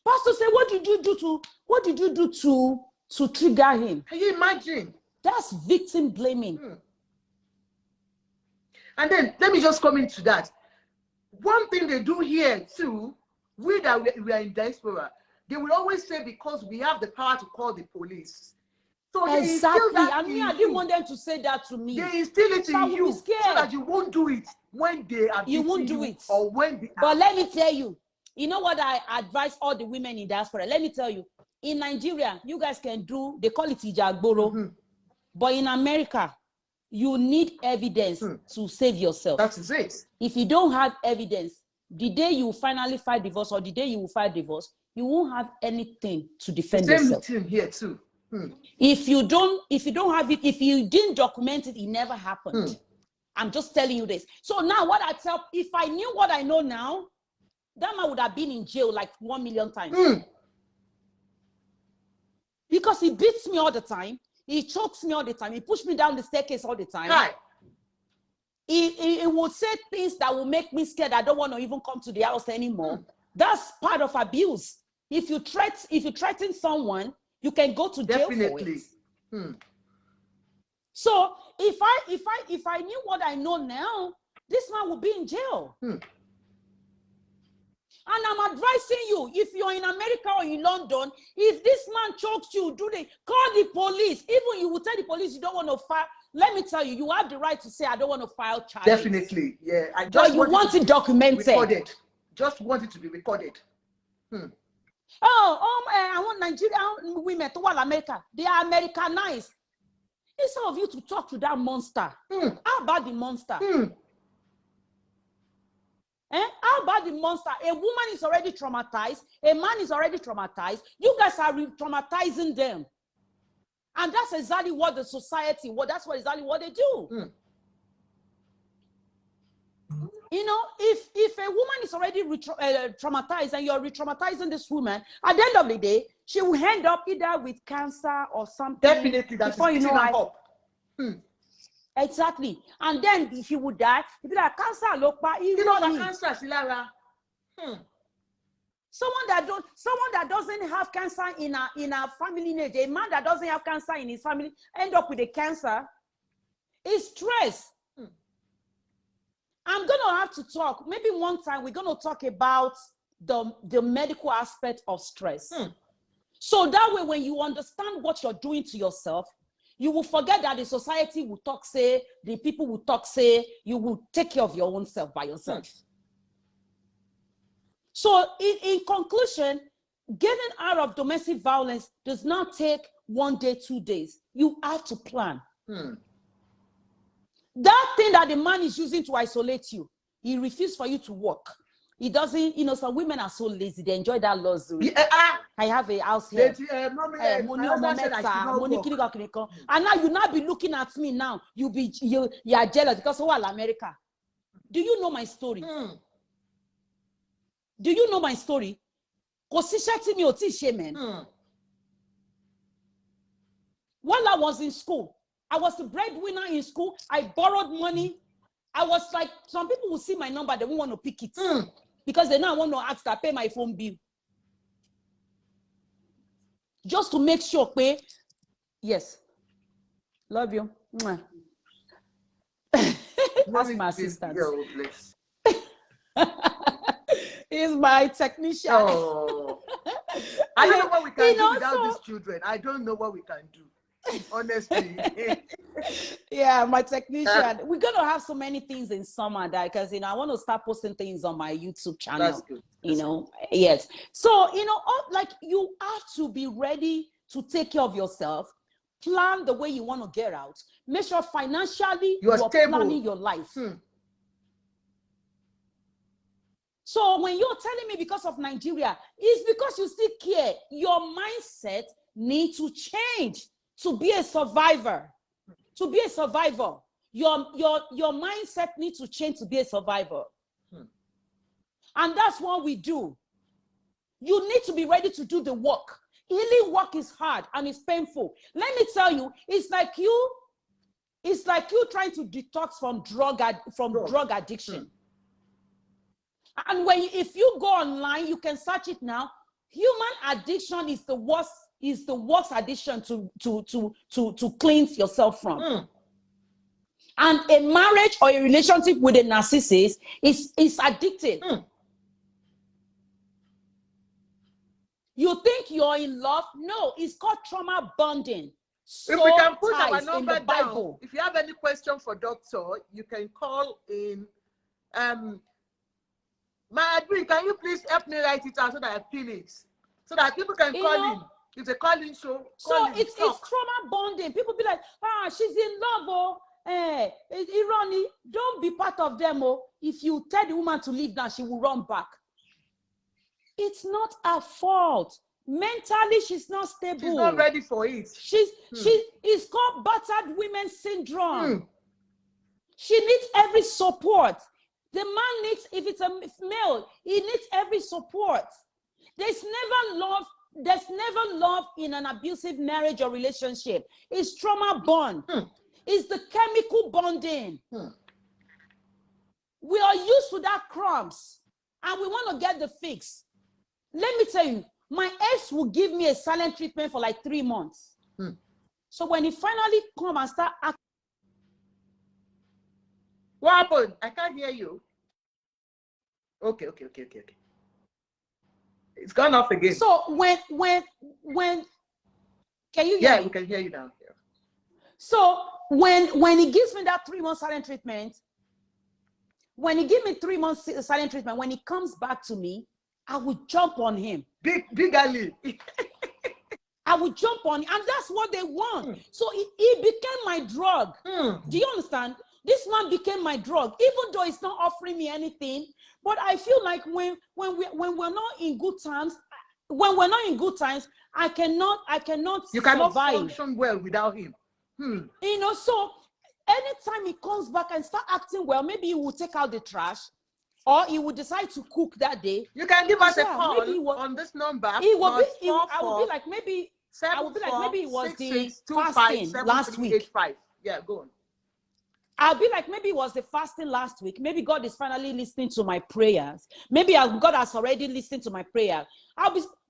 Pastor said, what did you do to trigger him? Can you imagine? That's victim blaming. And then let me just come into that. One thing they do here too, we are in diaspora, they will always say because we have the power to call the police. So exactly. I mean, I didn't want them to say that to me. They instill it in you so that you won't do it when they are you won't do it. Or when they But let me tell you, you know what I advise all the women in diaspora? Let me tell you, in Nigeria, you guys can do, they call it ijagboro. But in America, you need evidence to save yourself. That is it. If you don't have evidence, the day you finally file divorce or the day you will file divorce, you won't have anything to defend yourself. Same thing here too. If you don't have it, if you didn't document it, it never happened. I'm just telling you this. So now what I tell, if I knew what I know now, that man would have been in jail like 1 million times. Because he beats me all the time. He chokes me all the time. He pushes me down the staircase all the time. Right. He will say things that will make me scared. I don't want to even come to the house anymore. That's part of abuse. If you threaten someone, you can go to jail for it. So if I knew what I know now, this man would be in jail. And I'm advising you, if you're in America or in London, if this man chokes you, call the police. Even you will tell the police you don't want to file. Let me tell you, you have the right to say, I don't want to file charges. Definitely, yeah. But you want it documented. Recorded. Just want it to be recorded. I want Nigerian women to America. They are Americanized. Instead of you to talk to that monster, how about the monster? How about the monster? A woman is already traumatized. A man is already traumatized. You guys are re-traumatizing them. And that's exactly what the society, exactly what they do. You know, if a woman is already traumatized and you're re-traumatizing this woman, at the end of the day, she will end up either with cancer or something. Definitely, that's before you know Exactly. And then if he would die, he'd be like, cancer, you know the cancer, Silara. Someone that doesn't have cancer in a family lineage, a man that doesn't have cancer in his family, end up with a cancer, is stress. I'm gonna have to talk. Maybe one time we're gonna talk about the medical aspect of stress. So that way, when you understand what you're doing to yourself, you will forget that the society will talk, say, the people will talk, say, you will take care of your own self by yourself. So in conclusion, getting out of domestic violence does not take 1 day, 2 days. You have to plan. That thing that the man is using to isolate you, he refuses for you to work. He doesn't, you know, some women are so lazy. They enjoy that luxury. I have a house here. And now you not be looking at me now. You are jealous because of America. Do you know my story? Do you know my story? While I was in school, I was the breadwinner in school. I borrowed money. I was like, some people will see my number, they won't want to pick it. Because they now want to ask to pay my phone bill. Just to make sure, pay. Yes. Love you. That's my assistant. He's my technician. Oh. I don't know what we can do without these children. I don't know what we can do. Honestly. Yeah, my technician. We're gonna have so many things in summer that because I want to start posting things on my YouTube channel. That's good. Yes. So like you have to be ready to take care of yourself. Plan the way you want to get out. Make sure financially you're planning your life. So when you're telling me because of Nigeria, it's because you still care. Your mindset needs to change to be a survivor. To be a survivor. Your mindset needs to change to be a survivor. And that's what we do. You need to be ready to do the work. Healing work is hard and it's painful. Let me tell you, it's like you trying to detox from drug addiction. And if you go online, you can search it now. Human addiction is the worst addiction to cleanse yourself from. And a marriage or a relationship with a narcissist is addictive. You think you're in love? No, it's called trauma bonding. If we can put our number down, if you have any question for doctor, you can call in. My admin, can you please help me write it out so that I feel it? So that people can call in. It's a calling show. It's trauma bonding. People be like, she's in love, oh. Irony, don't be part of them, oh. If you tell the woman to leave now, she will run back. It's not her fault. Mentally, she's not stable. She's not ready for it. It's called battered women syndrome. She needs every support. The man needs, if it's a male, he needs every support. There's never love in an abusive marriage or relationship. It's trauma bond. It's the chemical bonding. We are used to that crumbs and we want to get the fix. Let me tell you, my ex will give me a silent treatment for like 3 months. So when he finally come and start acting. What happened? I can't hear you. Okay. It's gone off again. So when can you hear me? Yeah, we can hear you now. Yeah. So when he gives me that 3 months silent treatment, when he gives me 3 months silent treatment, when he comes back to me, I would jump on him. Bigly. I would jump on him, and that's what they want. So he became my drug. Do you understand? This man became my drug, even though it's not offering me anything. But I feel like when we're not in good times, I cannot You cannot survive. function well without him. You know, so anytime he comes back and start acting well, maybe he will take out the trash, or he will decide to cook that day. You can give us a call on this number. I will be like maybe it was the fasting last week. Yeah, go on. I'll be like, maybe it was the fasting last week. Maybe God is finally listening to my prayers. Maybe God has already listened to my prayer.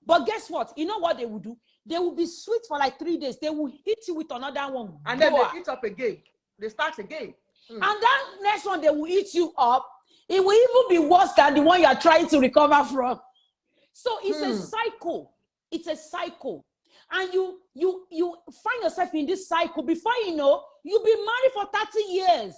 But guess what? You know what they will do? They will be sweet for like 3 days. They will hit you with another one. And then they eat up again. They start again. And that next one, they will eat you up. It will even be worse than the one you are trying to recover from. So it's a cycle. It's a cycle. And you find yourself in this cycle. Before you know, you'll be married for 30 years.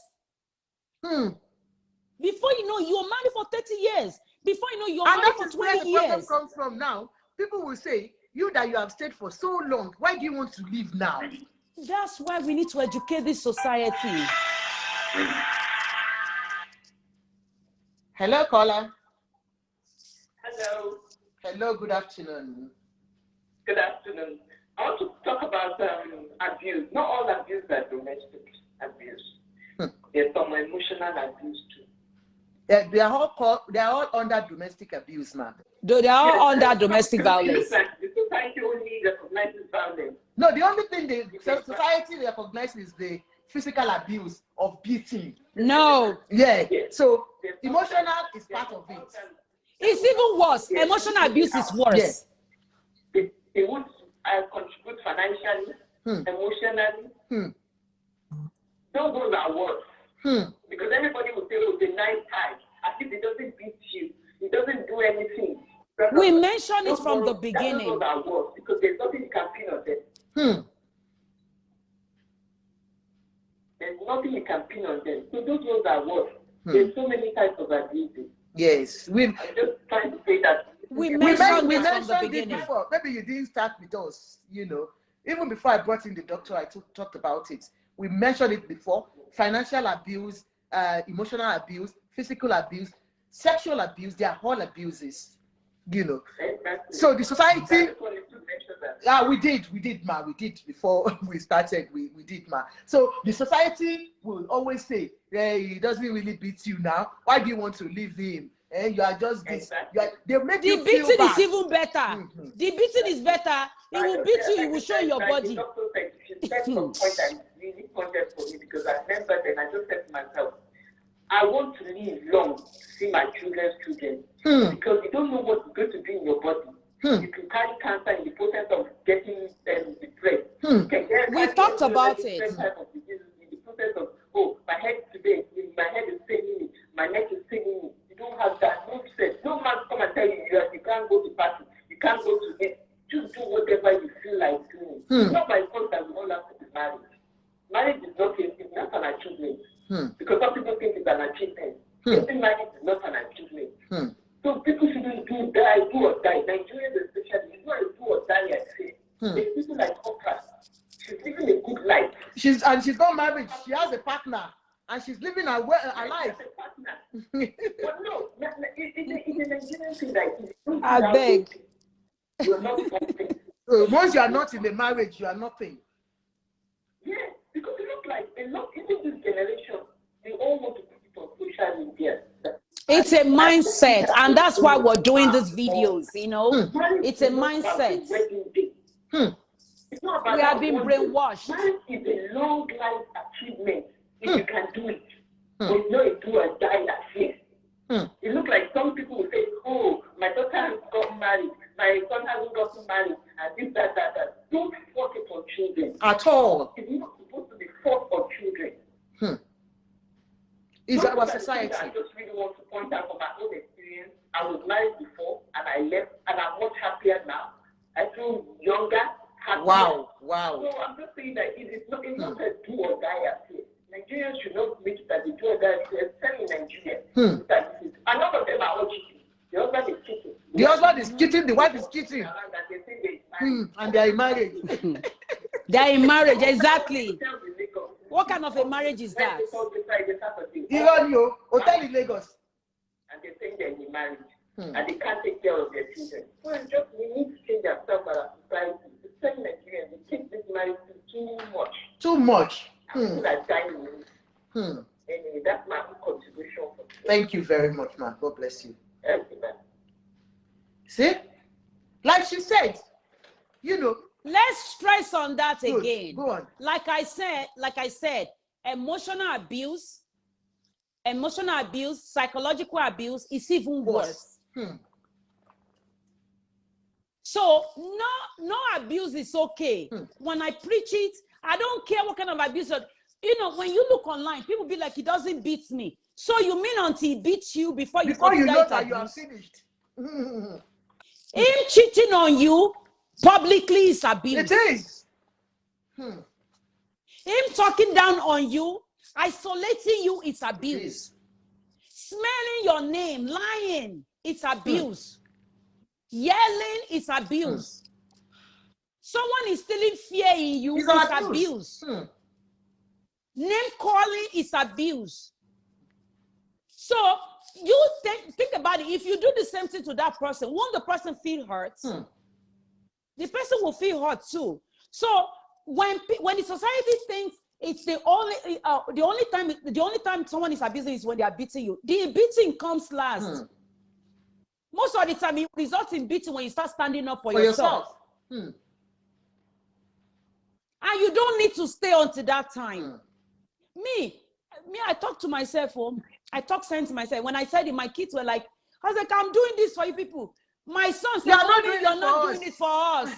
Before you know, you're married for 30 years. Before you know, you're married for 20 years. And that is where the problem comes from now. People will say, you have stayed for so long, why do you want to leave now? That's why we need to educate this society. Hello, caller. Hello. Hello, good afternoon. Good afternoon. I want to talk about abuse. Not all abuse are domestic abuse. There's some emotional abuse too. Yeah, they are all under domestic abuse now. They are all under domestic violence. The society only recognizes violence. No, the only thing the society recognizes is the physical abuse of beating. No. Yeah. So emotional is part of it. It's even worse. Emotional abuse is worse. They would contribute financially, emotionally. Those are worse. Because everybody will say, oh, the nice guy. As if he doesn't beat you. He doesn't do anything. We mentioned it from the beginning. Those are worse because there's nothing you can pin on them. There's nothing you can pin on them. So those ones are worse. There's so many types of abuse. Yes. I'm just trying to say that. We mentioned it from the it before. Maybe you didn't start with us, you know. Even before I brought in the doctor, I talked about it. We mentioned it before. Financial abuse, emotional abuse, physical abuse, sexual abuse, they are all abuses, you know. Exactly. So the society... that. Yeah, we did, ma. We did before we started. We did, ma. So the society will always say, "Hey, he doesn't really beat you now. Why do you want to leave him? And you are just this." Exactly. They make The you feel beating bad. is even better. The beating is better. He will beat you. He will show your body. She said some point that really pointed for me because I remember then I just said to myself, I want to live long to see my children's children because you don't know what is going to be in your body. You can carry cancer in the process of getting depressed. We talked about it. Type of diseases in the process of, oh, my head today, my head is paining me, my neck is paining me. You don't have that. No stress. No man come and tell you you can't go to party, you can't go to this. Just do whatever you feel like doing. It's not by force that we all have to be married. Marriage is not an achievement. Because some people think it's an achievement. Getting married is not an achievement. So people shouldn't do or die. Nigerians especially, it's not a do or die, I say. There's people like Oprah. She's living a good life. She's not married. She has a partner. And she's living her life. But no, it's a Nigerian thing that I beg. You're not something. Once you are not in the marriage, you are nothing. Yeah, because it looks like a lot, even this generation, they all want to put it on social media. It's a mindset, and that's why we're doing these videos, you know. It's a mindset. We have been brainwashed. Marriage is a long life achievement if you can do it. But it's not a do or die affair. It looks like some people will say, oh, my daughter has got married, my son hasn't gotten married, and this, that. Don't force it on children. At all. It's not supposed to be forced on children. It's our society. I just really want to point out from my own experience. I was married before, and I left, and I'm much happier now. I feel younger, happier. Wow. So I'm just saying that it's not a do or die affair. Nigerians should not make it as a do or die affair, especially in Nigeria. And none of them are all cheating. The husband is cheating. The husband is cheating, the wife is cheating. And they are in marriage. They are in marriage, exactly. What kind of a marriage is that? Hotel in Lagos. And they think they're in marriage. And they can't take care of their children. So it's just, we need to change ourselves as a society. Especially Nigerians, we take this marriage too much. Too much. People are dying. Anyway, that's my own contribution. Thank you very much, man. God bless you. Thank you, man. See? Like she said, you know. Let's stress on that again. Go on. Like I said, emotional abuse, psychological abuse is even worse. So no abuse is okay. When I preach it, I don't care what kind of abuse. You know, when you look online, people be like, he doesn't beat me. So you mean until he beats you before you know that you are finished? Him cheating on you publicly is abuse. It is. Him talking down on you, isolating you, it's abuse. Smelling your name, lying, it's abuse. Yelling, it's abuse. Someone is instilling fear in you, it's abuse. Name calling is abuse. So you think about it. If you do the same thing to that person, won't the person feel hurt? The person will feel hurt too. So when the society thinks it's the only time someone is abusing is when they are beating you. The beating comes last. Most of the time, it results in beating when you start standing up for yourself. And you don't need to stay until that time. Me, I talk to myself. I talk sense to myself. When I said it, my kids were like, I was like, I'm doing this for you people. My son said, you're not doing it for us.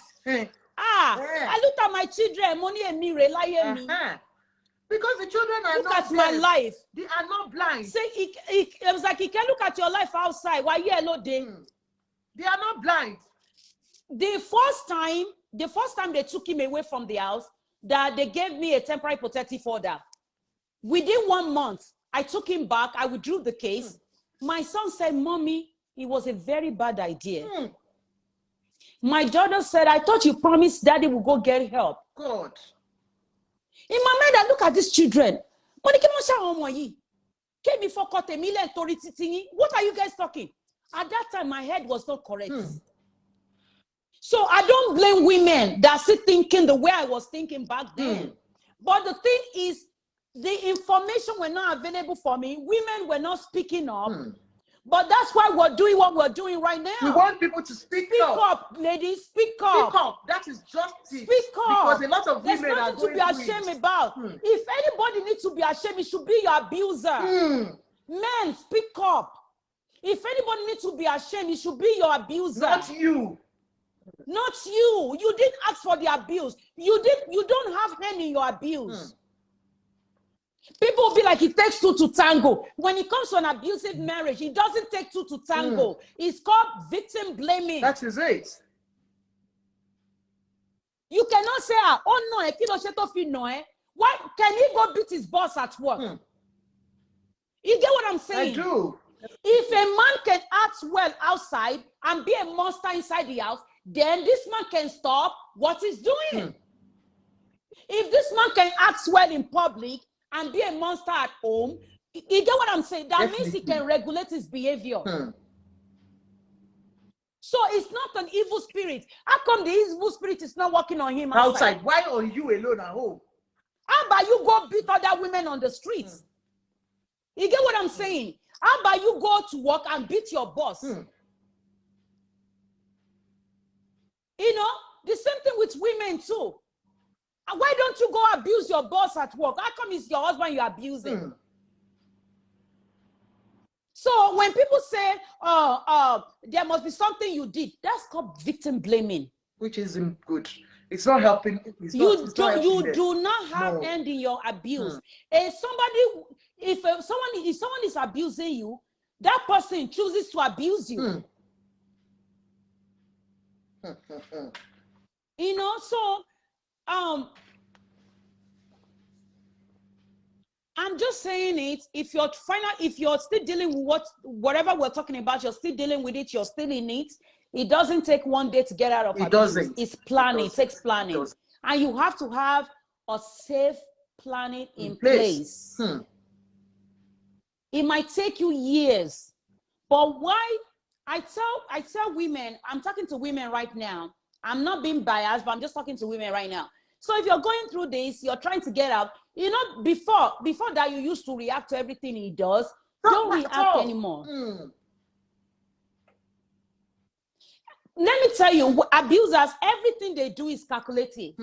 I looked at my children, money and me, relying me. Because the children are look at my life. They are not blind. Say, it was like, you can look at your life outside while you're alone day. They are not blind. The first time they took him away from the house, that they gave me a temporary protective order. Within 1 month, I took him back. I withdrew the case. My son said, Mommy, it was a very bad idea. My daughter said, I thought you promised Daddy would go get help. God. In my mind, I look at these children. What are you guys talking? At that time, my head was not correct. So I don't blame women that still thinking the way I was thinking back then. But the thing is, the information were not available for me. Women were not speaking up. But that's why we're doing what we're doing right now. We want people to speak up. Speak up, ladies. Speak up. Speak up. That is justice. Speak up. Because a lot of women There's are nothing going to be ashamed about. If anybody needs to be ashamed, it should be your abuser. Men, speak up. If anybody needs to be ashamed, it should be your abuser. Not you. Not you. You didn't ask for the abuse. You don't have hand in your abuse. People will be like, it takes two to tango. When it comes to an abusive marriage, it doesn't take two to tango. It's called victim blaming. That is it. You cannot say, oh no, why can he go beat his boss at work? You get what I'm saying? I do. If a man can act well outside and be a monster inside the house, then this man can stop what he's doing. If this man can act well in public and be a monster at home, you get what I'm saying? That means he can regulate his behavior. So it's not an evil spirit. How come the evil spirit is not working on him outside? Why are you alone at home? How about you go beat other women on the streets? You get what I'm saying? How about you go to work and beat your boss? You know, the same thing with women too. Why don't you go abuse your boss at work? How come it's your husband you're abusing? So when people say, there must be something you did, that's called victim blaming. Which isn't good. It's not helping. You do not have hand in your abuse. If someone is abusing you, that person chooses to abuse you. You know, so I'm just saying it. If you're still dealing with whatever we're talking about, you're still dealing with it, you're still in it. It doesn't take one day to get out of it. Doesn't. It's planning. It takes planning. And you have to have a safe planning in place. It might take you years. But why? I tell women, I'm talking to women right now. I'm not being biased, but I'm just talking to women right now. So if you're going through this, you're trying to get out. You know, before that, you used to react to everything he does. Don't react anymore. Let me tell you, abusers, everything they do is calculated.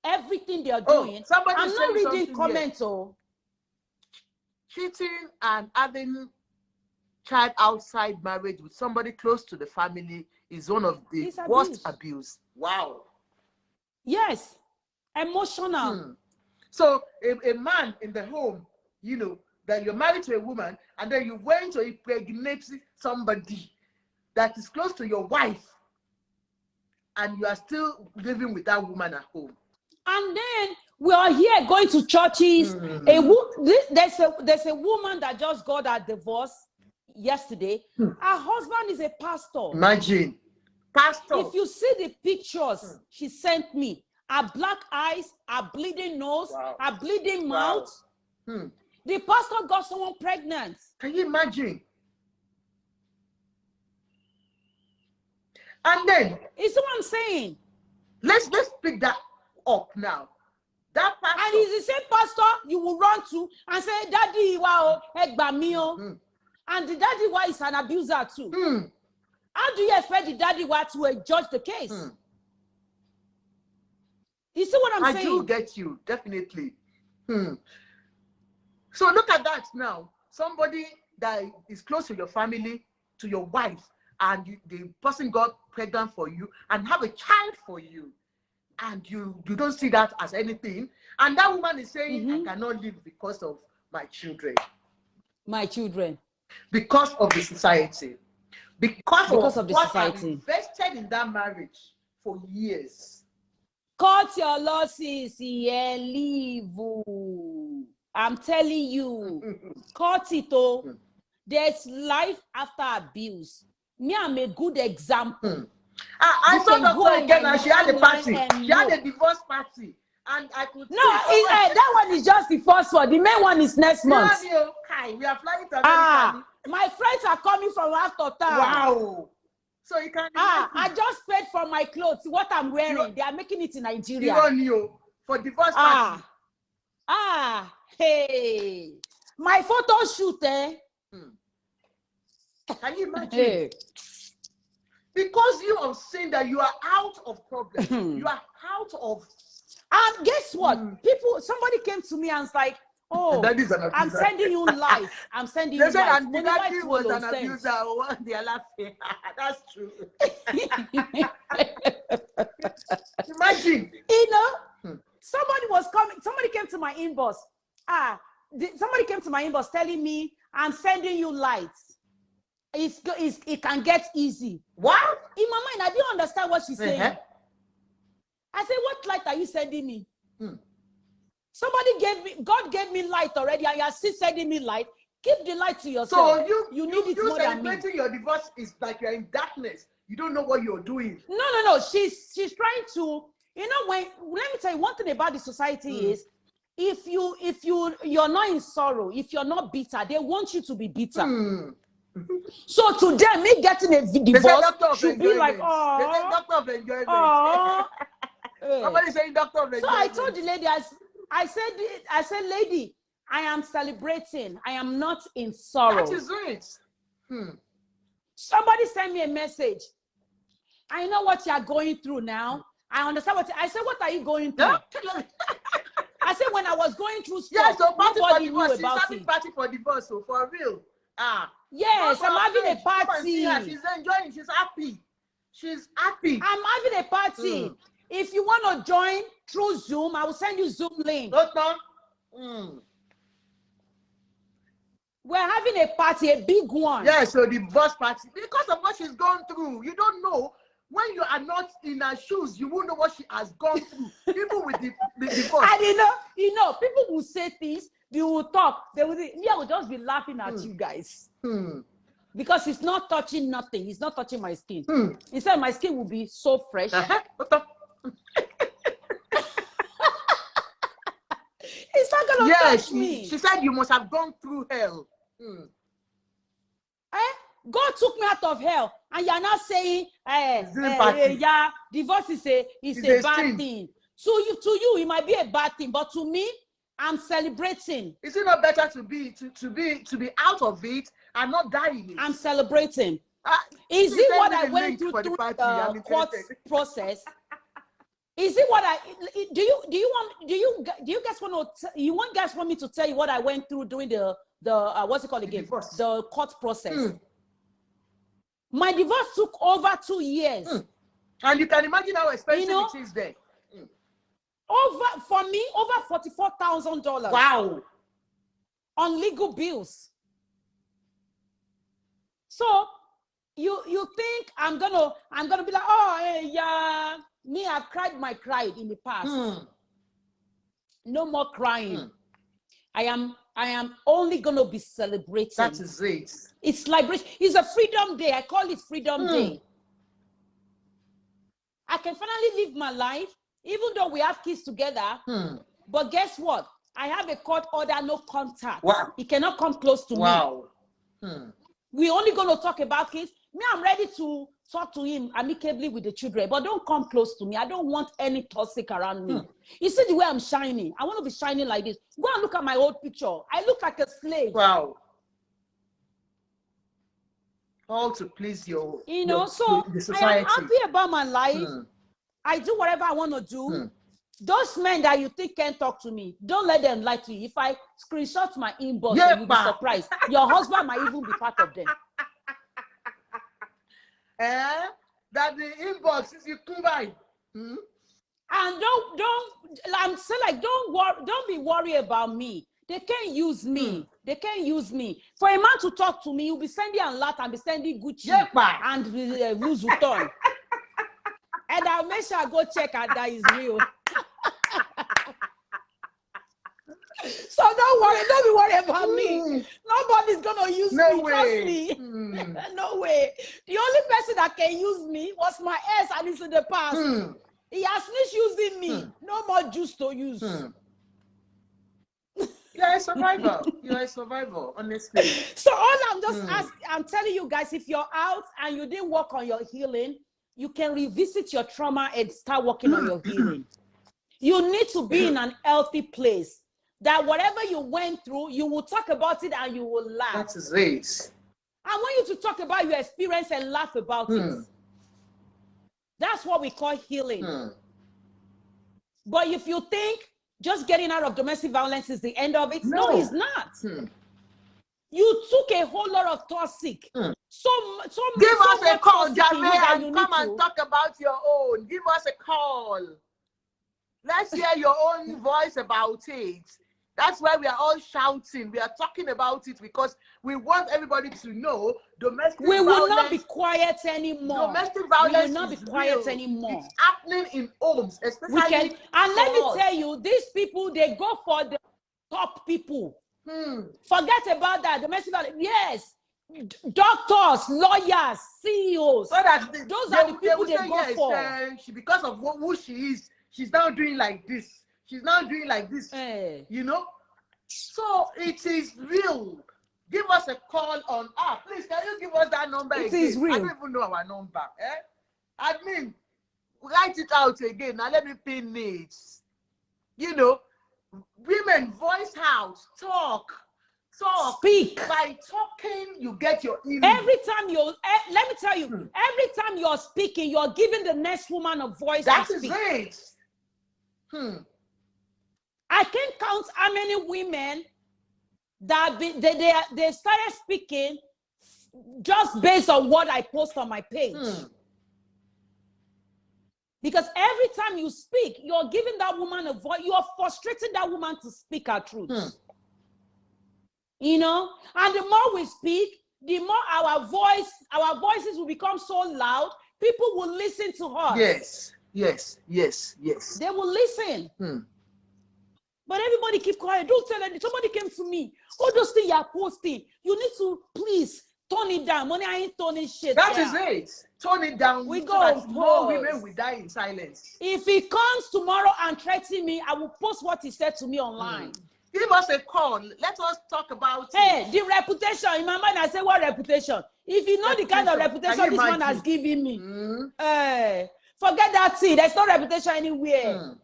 Everything they are doing. I'm not reading comments. Cheating and having child outside marriage with somebody close to the family is one of the worst abuse. Wow. Yes. Emotional. So a man in the home, you know, that you're married to a woman and then you went to impregnate somebody that is close to your wife and you are still living with that woman at home. And then we are here going to churches. There's a woman that just got a divorce yesterday. Her husband is a pastor. Imagine. Pastor. If you see the pictures she sent me, her black eyes, her bleeding nose, her bleeding mouth. The pastor got someone pregnant. Can you imagine? And then, it's what I'm saying. Let's pick that up now. That pastor, and it's the same pastor you will run to and say, "Daddy, wow, egbamio," and the daddy wa is an abuser too. How do you expect the daddy wa to judge the case? You see what I'm saying? I do get you, definitely. So look at that now. Somebody that is close to your family, to your wife, and the person got pregnant for you and have a child for you, and you don't see that as anything, and that woman is saying, I cannot live because of my children. My children. Because of the society. Because of the what society. I've invested in that marriage for years. Cut your losses, yeah, leave. I'm telling you. Cut it, oh. There's life after abuse. Me, I'm a good example. I saw Dr. Ikeade and she had a party. She had a divorce party. And I could that one is just the first one. The main one is next month. We are flying to America. My friends are coming from after town. Wow. So you can I just paid for my clothes. What I'm wearing, they are making it in Nigeria. For divorce party. Hey, my photo shoot, Can you imagine? Hey. Because you are saying that you are out of problem, you are out of. And guess what? Somebody came to me and was like, oh, I'm sending you light. I'm sending you light. And daddy was an abuser. They are laughing. That's true. Imagine. Somebody came to my inbox. Somebody came to my inbox telling me, I'm sending you lights. It can get easy. What? In my mind, I didn't understand what she's saying. I said, what light are you sending me? God gave me light already, and you're still sending me light. Keep the light to yourself. So you need it more than me. Celebrating your divorce is like you're in darkness. You don't know what you're doing. No. She's trying to, let me tell you one thing about the society is, if you're not in sorrow, if you're not bitter, they want you to be bitter. So to them, me getting a divorce should be like, doctor of enjoyment. Somebody saying doctor of enjoyment. So I told the lady, I said, lady, I am celebrating. I am not in sorrow. That is it. Somebody sent me a message. I know what you are going through now. I understand I said, what are you going through? I said, when I was going through stuff, so nobody knew about it. She's having party for divorce, so for real. Yes, I'm having a party. She's enjoying. She's happy. She's happy. I'm having a party. If you want to join through Zoom, I will send you Zoom link. We're having a party, a big one. Yeah, so the divorce party. Because of what she's gone through, you don't know. When you are not in her shoes, you won't know what she has gone through. Even with the divorce. And people will say things, they will talk. I will just be laughing at you guys. Because it's not touching nothing. It's not touching my skin. Instead, my skin will be so fresh. It's not going to touch me. She said you must have gone through hell. God took me out of hell, and you're not saying, divorce is a bad thing. To you, it might be a bad thing, but to me, I'm celebrating. Is it not better to be out of it and not die in it? I'm celebrating. Is it what I went through the court process? Is it what do you guys want me to tell you what I went through during the what's it called again? The court process. My divorce took over 2 years. And you can imagine how expensive it is there. For me, over $44,000. Wow. On legal bills. So you think I'm gonna be like, me, I've cried my cry in the past. No more crying. I am only gonna be celebrating. That is it. It's liberation. It's a freedom day. I call it freedom day. I can finally live my life, even though we have kids together. But guess what? I have a court order, no contact. Wow. He cannot come close to me. We're only going to talk about kids. Me, I'm ready to talk to him amicably with the children, but don't come close to me. I don't want any toxic around me. You see the way I'm shining? I want to be shining like this. Go and look at my old picture. I look like a slave. Wow. All to please the society. I am happy about my life. I do whatever I want to do. Those men that you think can't talk to me, don't let them lie to you. If I screenshot my inbox, you'll be surprised. Your husband might even be part of them. That the inbox is you come by. And I'm saying, like, don't be worried about me. They can't use me. They can't use me. For a man to talk to me, you'll be sending a lot and be sending Gucci and Louis Vuitton. And I'll make sure I go check out that is real. So don't be worried about me. Nobody's gonna use me. Trust me. No way. The only person that can use me was my ex, and it's in the past. He has finished using me. No more juice to use. Yeah, a survivor. You're a survivor, honestly. So all I'm just asking, I'm telling you guys, if you're out and you didn't work on your healing, you can revisit your trauma and start working on your healing. You need to be in an healthy place that whatever you went through, you will talk about it and you will laugh. That is it. I want you to talk about your experience and laugh about it. That's what we call healing. But if you think just getting out of domestic violence is the end of it, no it's not. You took a whole lot of toxic. So give us a call, Javier, Javier, and come and talk about your own. Give us a call. Let's hear your own voice about it. That's why we are all shouting. We are talking about it because we want everybody to know domestic violence. We will not be quiet anymore. Domestic violence we will not be quiet anymore. It's happening in homes, especially. And let me tell you, these people, they go for the top people. Forget about that. Domestic violence, yes. Doctors, lawyers, CEOs. So that those are the people they go for. Because of who she is, she's now doing like this. She's now doing like this, you know? So it is real. Give us a call on, please, can you give us that number again? It is real. I don't even know our number. Admin, write it out again. Now let me pin it. You know, women, voice out, talk. Speak. By talking, you get your healing. Every time let me tell you, every time you're speaking, you're giving the next woman a voice. That is it. I can't count how many women that they started speaking just based on what I post on my page. Because every time you speak, you're giving that woman a voice. You're frustrating that woman to speak her truth. You know, and the more we speak, the more our voices will become so loud. People will listen to us. Yes. They will listen. But everybody keep quiet. Don't tell them. Somebody came to me. All those things you're posting, you need to please tone it down. Money, I ain't turning shit down. That is it. Tone it down. We go more women will die in silence. If he comes tomorrow and threaten me, I will post what he said to me online. Give us a call. Let us talk about it. The reputation. In my mind, I say, what reputation? If you know the kind of reputation this man has given me, forget that thing. There's no reputation anywhere.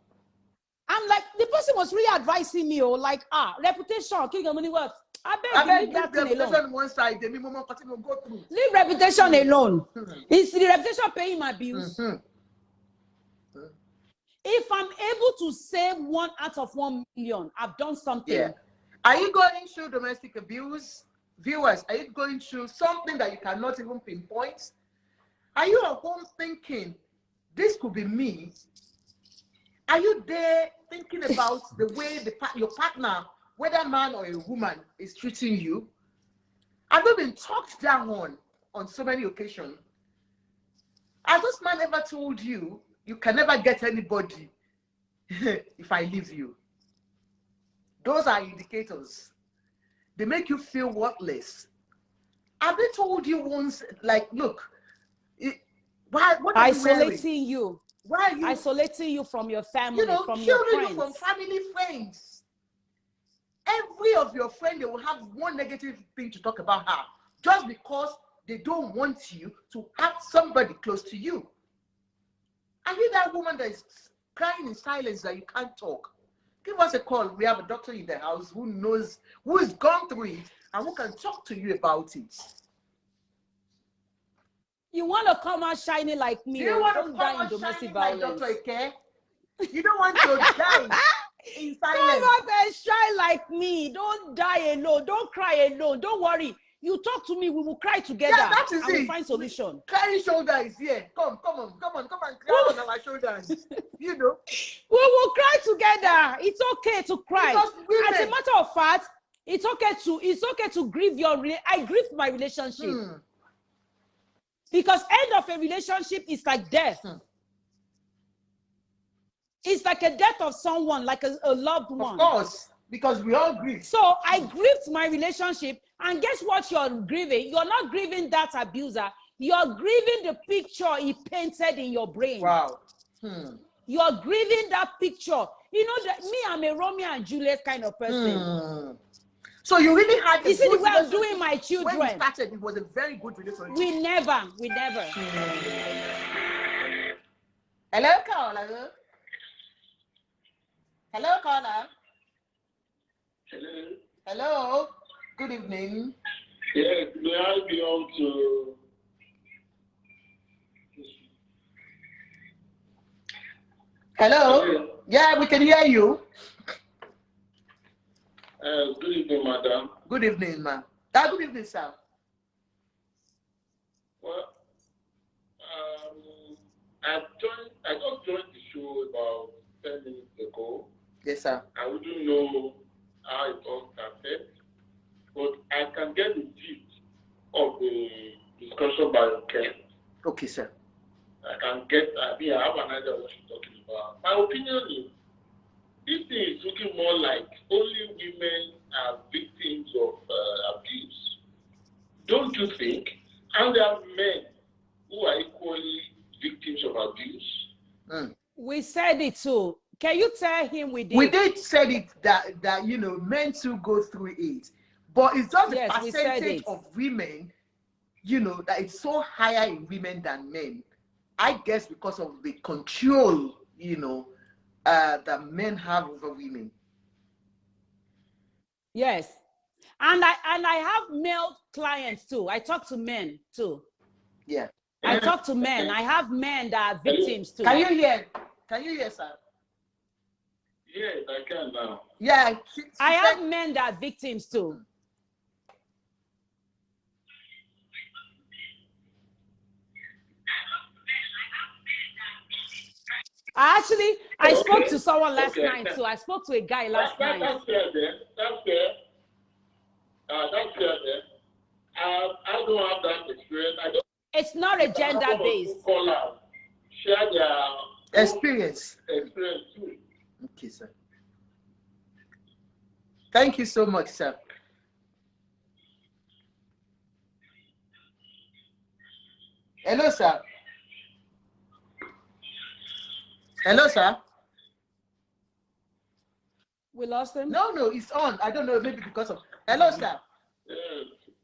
I'm like, the person was really advising me, reputation, king of money worth. I beg leave that thing alone. One side, the minimum continue go through. Leave reputation alone. It's the reputation paying my bills. If I'm able to save 1 out of 1 million, I've done something. Yeah. Are you going through domestic abuse? Viewers, are you going through something that you cannot even pinpoint? Are you at home thinking, this could be me? Are you there thinking about the way your partner, whether man or a woman, is treating you? Have you been talked down on so many occasions? Has this man ever told you, you can never get anybody if I leave you? Those are indicators. They make you feel worthless. Have they told you once, like, look, what are isolating you? Why are you isolating you from your family, from your friends? From family, friends. Every of your friends, they will have one negative thing to talk about her, just because they don't want you to have somebody close to you. Are you that woman that is crying in silence that you can't talk? Give us a call. We have a doctor in the house who knows, who has gone through it, and who can talk to you about it. You want to come out shining like me? You want to come out shining like Dr. Ikeade? You don't want to die in silence. Come up and shine like me. Don't die alone. Don't cry alone. Don't worry. You talk to me, we will cry together. Yeah, that is and it. We'll find solution. Crying shoulder is here. Come and cry on our shoulders. You know. We will cry together. It's okay to cry. As a matter of fact, it's okay to grieve I grieved my relationship. Because end of a relationship is like death. It's like a death of someone, like a loved one. Of course, because we all grieve. So I grieved my relationship, and guess what you're grieving? You're not grieving that abuser. You're grieving the picture he painted in your brain. Wow. You're grieving that picture. You know, that me, I'm a Romeo and Juliet kind of person. So you really had a You see the good way I'm relationship. doing my children. When you started, it was a very good relationship. We never. Hello, caller. Hello, caller. Hello. Hello. Good evening. Yes, may I be on to... Hello. Hello. Yeah, we can hear you. Good evening, madam. Good evening, ma'am. Good evening, sir. Well, I just joined the show about 10 minutes ago. Yes, sir. I wouldn't know how it all started, but I can get the gist of the discussion by your guest. Okay, sir. I have an idea of what she's talking about. My opinion is, this thing is looking more like only women are victims of abuse. Don't you think? And there are men who are equally victims of abuse. We said it too. Can you tell him we did? We did say it that you know, men too go through it, but it's just Yes, the percentage of women, you know, that it's so higher in women than men. I guess because of the control, you know, that men have over women. Yes. And I have male clients too. I talk to men too. Yeah. I talk to men. I have men that are victims too. Can you hear? Can you hear, sir? Yes, I can now. Yeah. I have men that are victims too. I spoke to someone last night too. I spoke to a guy last night. That's fair then. That's fair. That's fair then. I don't have that experience. It's not a gender based. Share their experience too. Okay, sir. Thank you so much, sir. Hello, sir. Hello, sir. We lost him? No, it's on. I don't know, maybe because of... Hello, sir. Yes.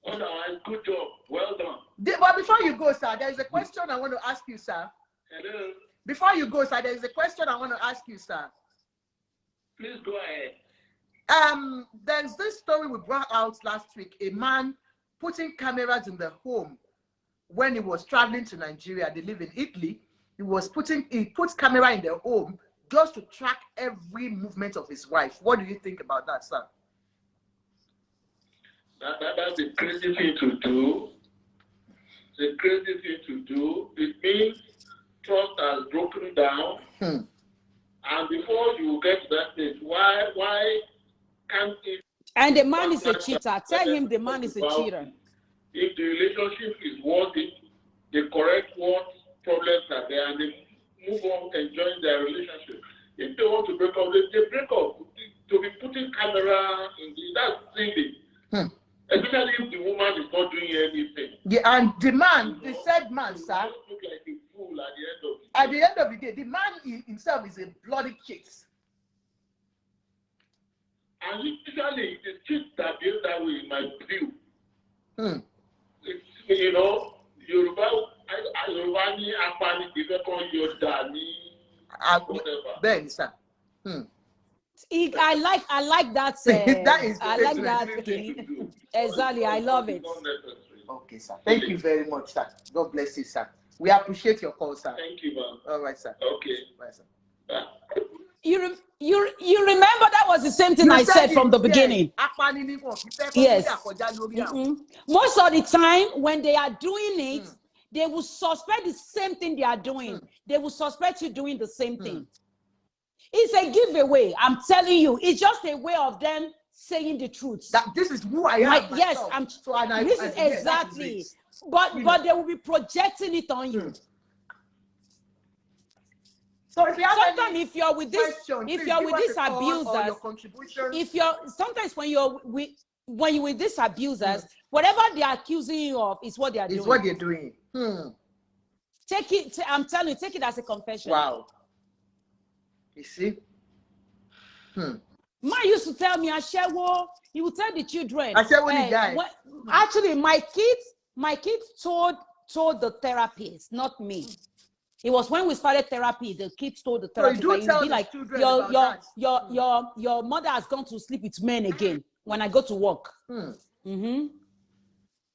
Otherwise, good job. Well done. But before you go, sir, there is a question I want to ask you, sir. Hello. Before you go, sir, there is a question I want to ask you, sir. Please go ahead. There's this story we brought out last week. A man putting cameras in the home when he was traveling to Nigeria. They live in Italy. He puts camera in their home just to track every movement of his wife. What do you think about that, sir? That's a crazy thing to do. It's a crazy thing to do. It means trust has broken down. And before you get to that stage, why can't it? And the man is a cheater. Tell him the man is a cheater. If the relationship is worth it, they correct what problems are there and they move on enjoying their relationship. If they want to break up, they break up. To be putting camera in that's silly. Especially if the woman is not doing anything. Yeah, and the man, the said man, sir, look like a fool at the end of the day. At the end of the day, the man himself is a bloody cheat. And usually it is cheats that behave that way in my view. It's, you know, Yoruba ni apani difficult whatever. Ben, sir. I like that. I like that. Exactly, I love it. Okay, sir. Thank you very much, sir. God bless you, sir. We appreciate your call, sir. Thank you, ma'am. All right, sir. Okay. Bye, sir. You remember that was the same thing I said from the beginning. Yes. Most of the time when they are doing it, they will suspect the same thing they are doing. They will suspect you doing the same thing. It's a giveaway. I'm telling you, it's just a way of them saying the truth. That this is who I am. Yes, this is exactly. But they will be projecting it on you. So if you have sometimes if you're with this abusers, sometimes when you're with these abusers, whatever they are accusing you of is what they are doing. It's what they're doing. Take it. I'm telling you, take it as a confession. Wow. You see? Ma used to tell me, Ashewo, He would tell the children. I said when he died. Actually, my kids told the therapist, not me. It was when we started therapy, the kids told the therapist, so like, be like, your mother has gone to sleep with men again when I go to work.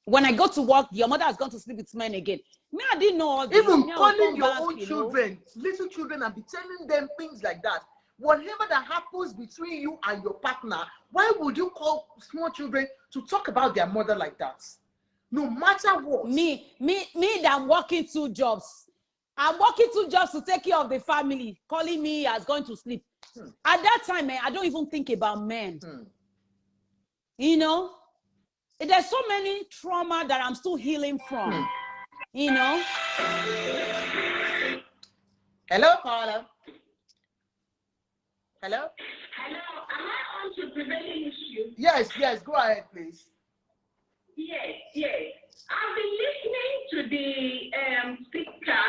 When I go to work, your mother has gone to sleep with men again. Me, I didn't know all this. Even calling your own children, little children, and be telling them things like that. Whatever that happens between you and your partner, why would you call small children to talk about their mother like that? No matter what. Me that I'm working 2 jobs. I'm working 2 jobs to take care of the family, calling me as going to sleep. At that time, man, I don't even think about men. You know, there's so many trauma that I'm still healing from. You know. Hello, caller. Hello? Hello, am I on to prevailing issue? Yes, go ahead, please. Yes. I've been listening to the speaker,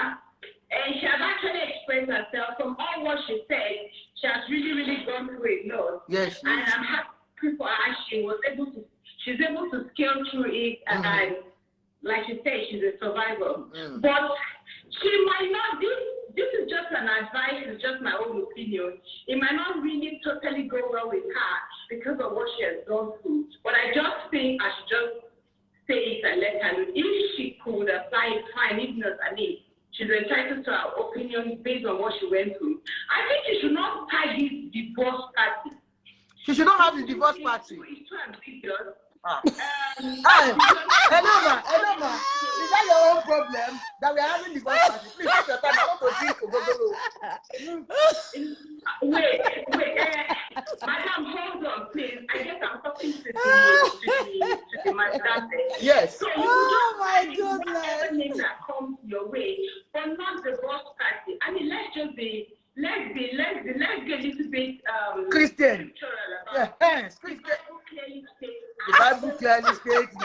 and she has actually expressed herself. From all what she said, she has really gone through a lot. Yes, and I'm happy for her. She's able to scale through it, and like she said, she's a survivor. But she might not. This is just an advice. It's just my own opinion. It might not really totally go well with her because of what she has gone through. But I just think I should just say it and let her know. If she could apply it, fine. If not, I mean, she's entitled to her opinion based on what she went through. I think she should not tie this divorce party. She should not have the divorce party. It's too ambiguous. Hello, ma. Is that your own problem that we are having divorce party? Please take your time. I want to drink. Wait. Madam, hold on, please. I guess I'm talking to the madam. Yes. So my goodness. Everything that comes your way, but not the divorce party. I mean, let's get a little bit Christian. Yes, Christian. The Bible clearly states.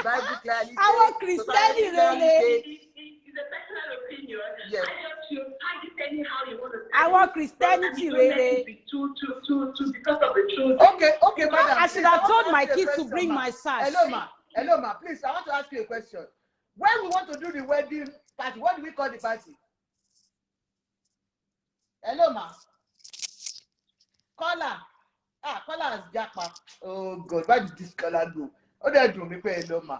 I want Christianity, really. It's a personal opinion. Yes. I want Christianity, really. Because of the truth. Okay, madam. I should have told my kids to bring my sash. Hello, ma. Please, I want to ask you a question. When we want to do the wedding party, what do we call the party? Hello, ma. Caller. Caller has japa. Oh God, where did this caller go? Oh, they do me pay hello, ma.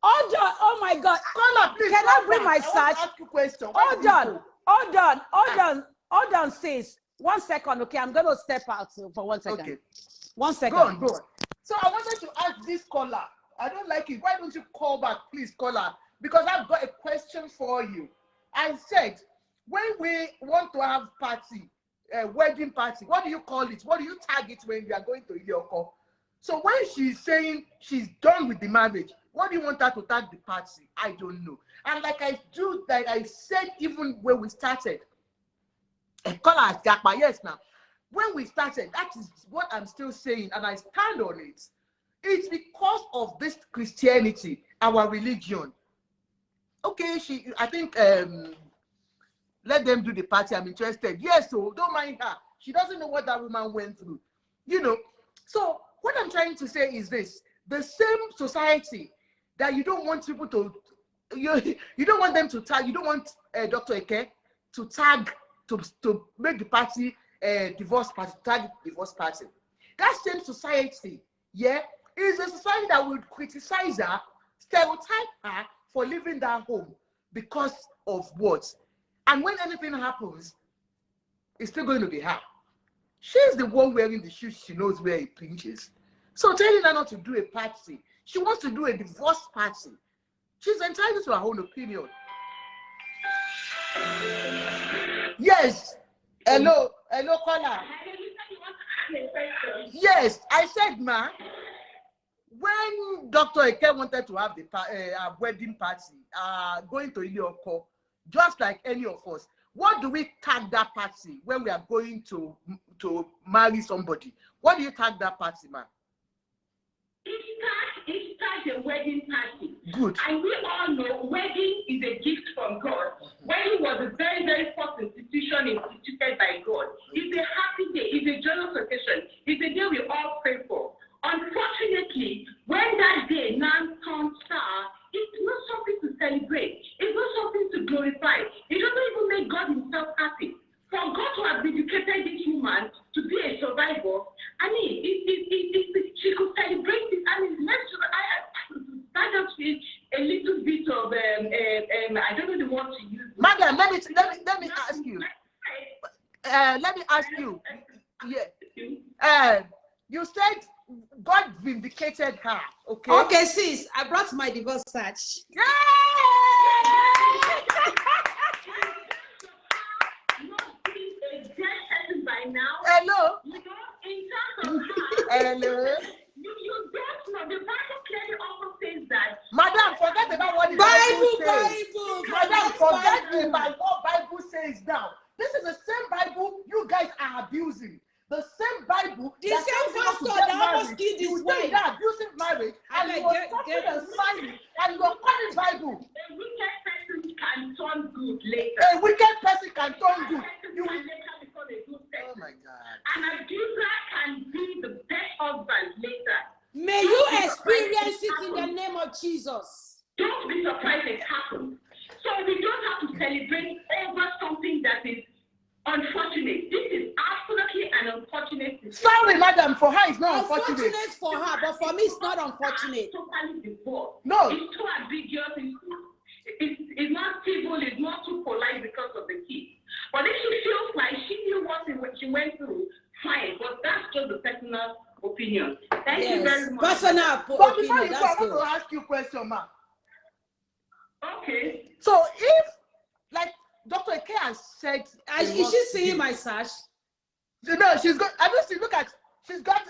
Oh my God. Caller, please. Can I bring my sash? I want to ask you a question. Hold on, sis. 1 second, okay? I'm going to step out for 1 second. Okay. 1 second. Go on. So I wanted to ask this caller. I don't like it. Why don't you call back, please, caller? Because I've got a question for you. I said, when we want to have party, wedding party, what do you call it? What do you tag it when we are going to Idioko? So when she's saying she's done with the marriage, what do you want her to tag the party? I don't know. And like I said even when we started, a caller has Japa, yes now. When we started, that is what I'm still saying, and I stand on it. It's because of this Christianity, our religion. Okay, I think let them do the party. I'm interested. Yes, so don't mind her. She doesn't know what that woman went through. You know. So what I'm trying to say is this: the same society that you don't want people to, you don't want them to tag. You don't want Dr. Ikeade to tag to make the party divorce party, tag divorce party. That same society, is a society that would criticize her, stereotype her for leaving that home because of what? And when anything happens, it's still going to be her. She's the one wearing the shoes. She knows where it pinches. So telling her not to do a party, she wants to do a divorce party. She's entitled to her own opinion. Yes. Hello, caller. Yes, I said, ma. When Dr. Ikeade wanted to have the wedding party, going to Ilioko, just like any of us, what do we tag that party when we are going to marry somebody? What do you tag that party, ma? It's a wedding party. Good. And we all know wedding is a gift from God. Wedding was a very, very first institution instituted by God. It's a happy day. It's a joyous occasion. It's a day we all pray for. unfortunately, when that day now turns star, it's not something to celebrate. It's not something to glorify. It doesn't even make God himself happy. For God to have dedicated this woman to be a survivor, I mean, if she could celebrate it, I mean, that just feels a little bit of, I don't know the word to use. Madam, let me ask you. Let me ask you. Yeah. You said God vindicated her, okay? Okay, sis, I brought my divorce search. Yeah! By now, hello. You know, in terms of her, hello. You don't know. The Bible clearly also says that. Madam, forget about what the Bible says. Madam, forget about what Bible says now. This is the same Bible you guys are abusing. The same Bible. The same pastor that almost killed his wife. You are abusing marriage, and you are talking and signing, and you are calling Bible. A wicked person can turn good later. A wicked person can turn good. You will later become a good person. Oh my God. An abuser can be the best husband later. May you experience it in the name of Jesus. Don't be surprised it happens. So we don't have to celebrate over something that is unfortunate. This is absolutely an unfortunate situation. Sorry, madam, for her it's not unfortunate. Unfortunate for her, but for me it's not unfortunate. Totally divorced. No. It's too ambiguous. It's not civil. It's not too polite because of the kids. But if she feels like she knew what she went through, fine. But that's just a personal opinion. Thank you very much. Personal but before opinion. you go, I want to ask you a question, ma. Okay. So if, like Dr. Ikeade has said, is she seeing my sash? No, she's got. I mean, look at. She's got.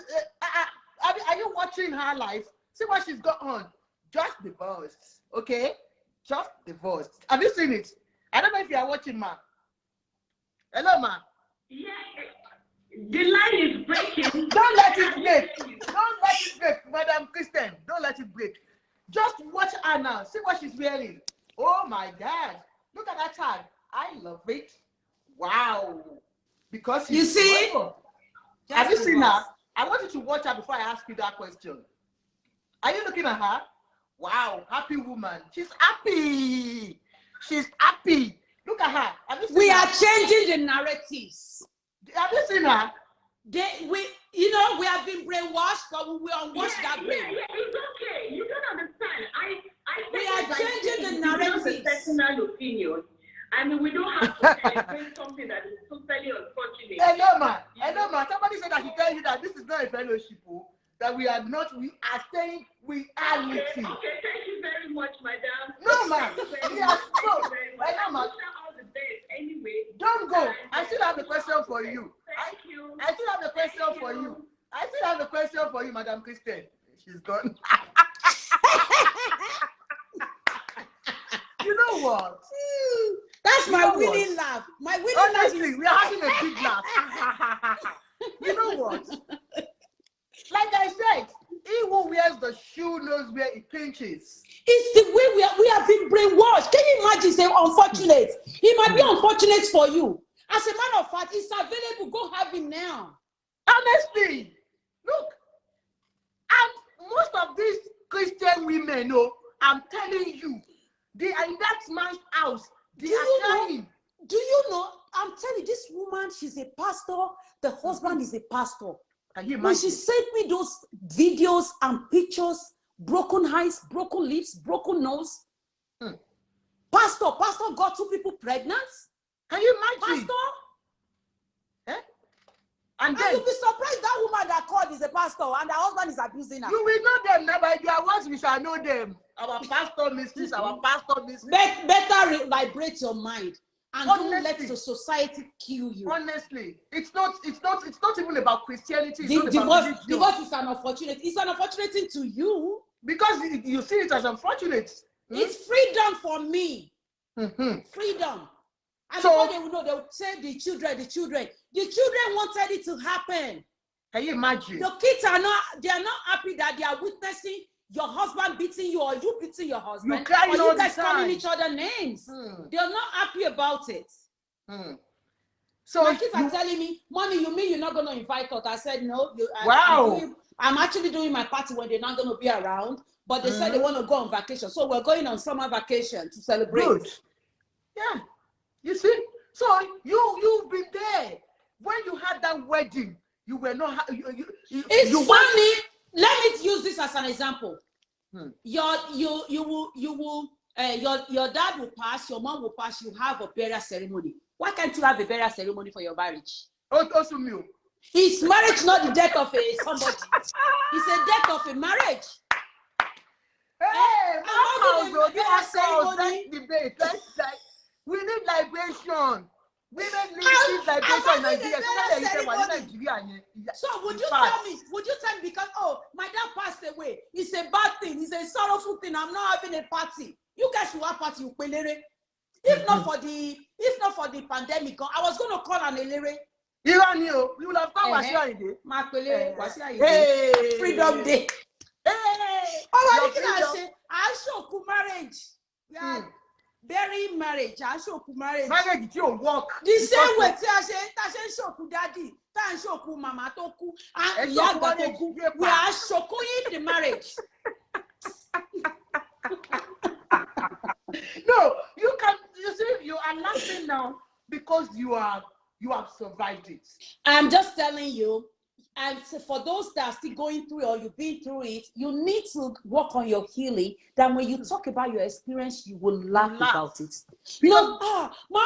Are you watching her life? See what she's got on. Just divorced, okay? Just divorced. Have you seen it? I don't know if you are watching, ma. Hello, ma. Yeah. The line is breaking. Don't let it break. Don't let it break, Madam Christian. Don't let it break. Just watch her now. See what she's wearing. Oh my God. Look at that tag. I love it. Wow. Because you see? Have you seen her? I want you to watch her before I ask you that question. Are you looking at her? Wow. Happy woman. She's happy. She's happy. Look at her. Have you seen we her? are changing the narratives. Have you seen her? We have been brainwashed, but we will unwash that brain. Yeah, it's okay. You don't understand. We are changing the narrative. Personal opinion. I mean, we don't have to celebrate something that is totally unfortunate. Hello, ma. Hello, ma. Somebody said I should tell you that this is not a fellowship. That we are not. We are saying reality. Okay, thank you very much, madam. No, ma. Yes, no. Hello, ma. All the best. Anyway. Don't go. I still have a question for you. Thank you. I still have a question for you. I still have a question for you, Madam Christian. She's gone. You know what? That's my winning laugh. My winning laugh. Honestly, we are having a big laugh. You know what? Like I said, he who wears the shoe knows where it pinches. It's the way we have been brainwashed. Can you imagine saying unfortunate? He might be unfortunate for you. As a matter of fact, it's available. Go have him now. Honestly, look, and most of these Christian women, I'm telling you, they are in that man's house. They are crying. Do you know? I'm telling you, this woman, she's a pastor. The husband is a pastor. Can you imagine? When she sent me those videos and pictures, broken eyes, broken lips, broken nose. Pastor got 2 people pregnant. Can you imagine? Pastor? And then you'll be surprised that woman that called is a pastor and her husband is abusing her. You will know them now, by their words we shall know them. Our pastor mistress, our pastor mistress. Better liberate your mind and don't let the society kill you. Honestly, it's not even about Christianity. Divorce is an unfortunate. It's an unfortunate thing to you. Because you see it as unfortunate. It's freedom for me. Freedom. And before they will know, they will say the children. The children wanted it to happen. Can you imagine? The kids are not happy that they are witnessing your husband beating you or you beating your husband. You crying or all you guys the time. calling each other names. They're not happy about it. So my kids are telling me, Mommy, you mean you're not going to invite us? I said, no. I'm actually doing my party when they're not going to be around, but they said they want to go on vacation. So we're going on summer vacation to celebrate. Good. Yeah. You see? So you've been there. When you had that wedding, you were not... It's funny. Let me use this as an example. Your dad will pass, your mom will pass, you have a burial ceremony. Why can't you have a burial ceremony for your marriage? Also me. Is marriage not the death of a somebody? It's a death of a marriage. Hey, debate. We need liberation. Women need liberation in Nigeria. So would you tell me, because my dad passed away, it's a bad thing, it's a sorrowful thing, I'm not having a party. You guys should have party. If not for the pandemic, I was going to call an elere. You will have come Freedom Day. Hey, I show marriage. Yeah. Bury marriage. I show marriage. Marriage you work. The same way I show daddy, I show mama toku, and we are showing the marriage. No, you see, you are laughing now because you have survived it. I'm just telling you, and for those that are still going through or you've been through it, you need to work on your healing. That when you talk about your experience, you will laugh about it. No, no, you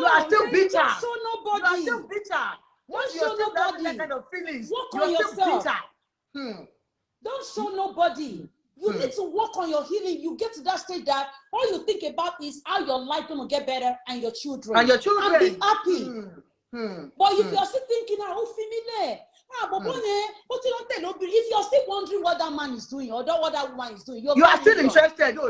are still bitter. Don't show nobody. You are still bitter. Don't show nobody. That kind of feelings. Work you on are yourself. Still bitter. Don't show nobody. You need to work on your healing. You get to that stage that all you think about is how your life gonna get better and your children. And your children. And be happy. But if you're still thinking, if you're still wondering what that man is doing or what that woman is doing, you are still interested. You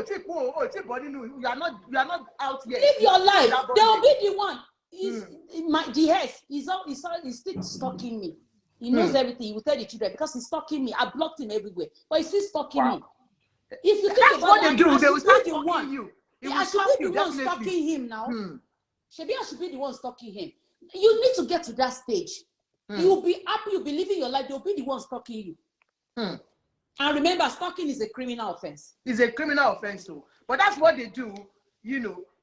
are not out yet. Live your life. They will be the one. He's still stalking me. He knows everything. He will tell the children because he's stalking me. I blocked him everywhere, but he's still stalking me. If you think about what they do, they will start stalking you. I should be the one stalking him now. Maybe I should be the one stalking him. You need to get to that stage. You'll be happy, you'll be living your life, they'll be the ones stalking you. And remember, stalking is a criminal offense. It's a criminal offense, too. But that's what they do,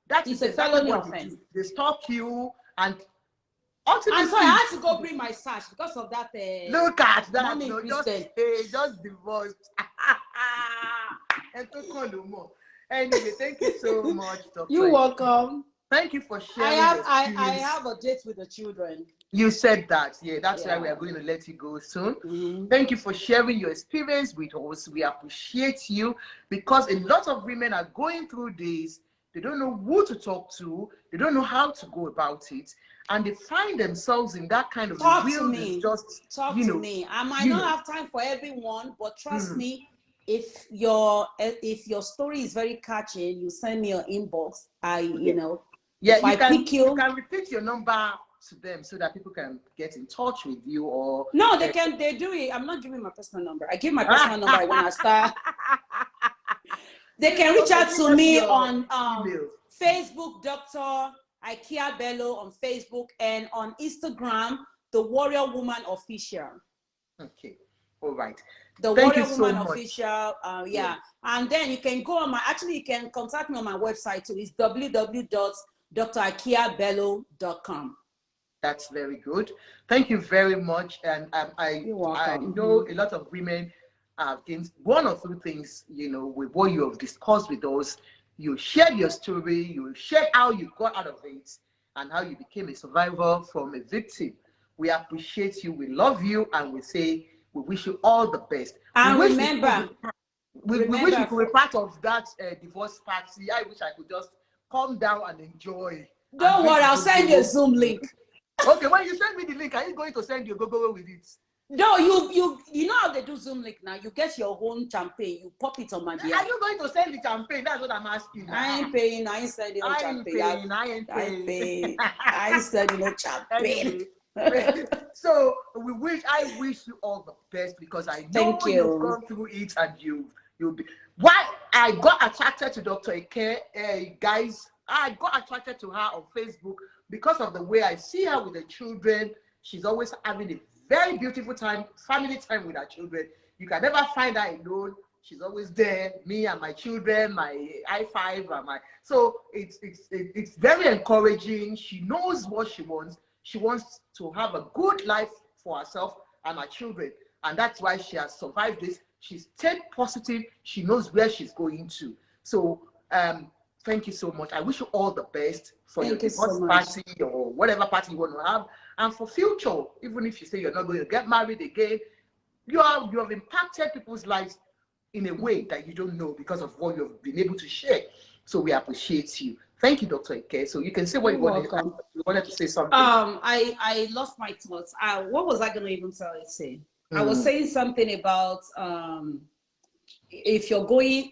that is a felony offense. They stalk you and ultimately. I'm sorry, I had to go bring my sash because of that. Look at that. Just divorced. Anyway, thank you so much, Dr. You're welcome. Thank you for sharing. I have a date with the children. You said that. Yeah, that's why we are going to let you go soon. Thank you for sharing your experience with us. We appreciate you because a lot of women are going through this. They don't know who to talk to. They don't know how to go about it. And they find themselves in that kind of Talk to me. I might not have time for everyone, but trust me, if your story is very catchy, you send me your inbox. You can repeat your number to them so that people can get in touch with you. Or no, they do it. I'm not giving my personal number. I give my personal number when I start. They can reach out to me on Facebook, Dr. Ikeade Bello on Facebook, and on Instagram, The Warrior Woman Official. Okay, all right. The Warrior Woman Official, and then you can go on you can contact me on my website too. It's www.drikeadebello.com. That's very good. Thank you very much. And I know a lot of women have gained one or two things, with what you have discussed with us. You shared your story, you shared how you got out of it and how you became a survivor from a victim. We appreciate you, we love you, and we say we wish you all the best. And we wish we could be part of that divorce party. I wish I could just calm down and enjoy. Don't worry, I'll send you a Zoom link. Okay, when you send me the link, are you going to send your go with it? No, you know how they do Zoom link now. You get your own champagne, you pop it on my beer. Are you going to send the champagne? That's what I'm asking. I ain't paying. I ain't sending no champagne. I ain't paying. I ain't sending no champagne. So I wish you all the best because I know you've gone through it and you'll be. Why I got attracted to Dr. Ikeade, guys, I got attracted to her on Facebook because of the way I see her with the children. She's always having a very beautiful time, family time with our children. You can never find her alone. She's always there, me and my children, my I5 and my, so it's very encouraging. She knows what she wants. She wants to have a good life for herself and her children. And that's why she has survived this. She's stayed positive. She knows where she's going to. So thank you so much. I wish you all the best for your divorce party or whatever party you want to have. And for future, even if you say you're not going to get married again, you have impacted people's lives in a way that you don't know because of what you've been able to share. So we appreciate you. Thank you, Dr. Ikeade. So you can say what you wanted. You wanted to say something. I lost my thoughts. What was I going to even say? I was saying something about if you're going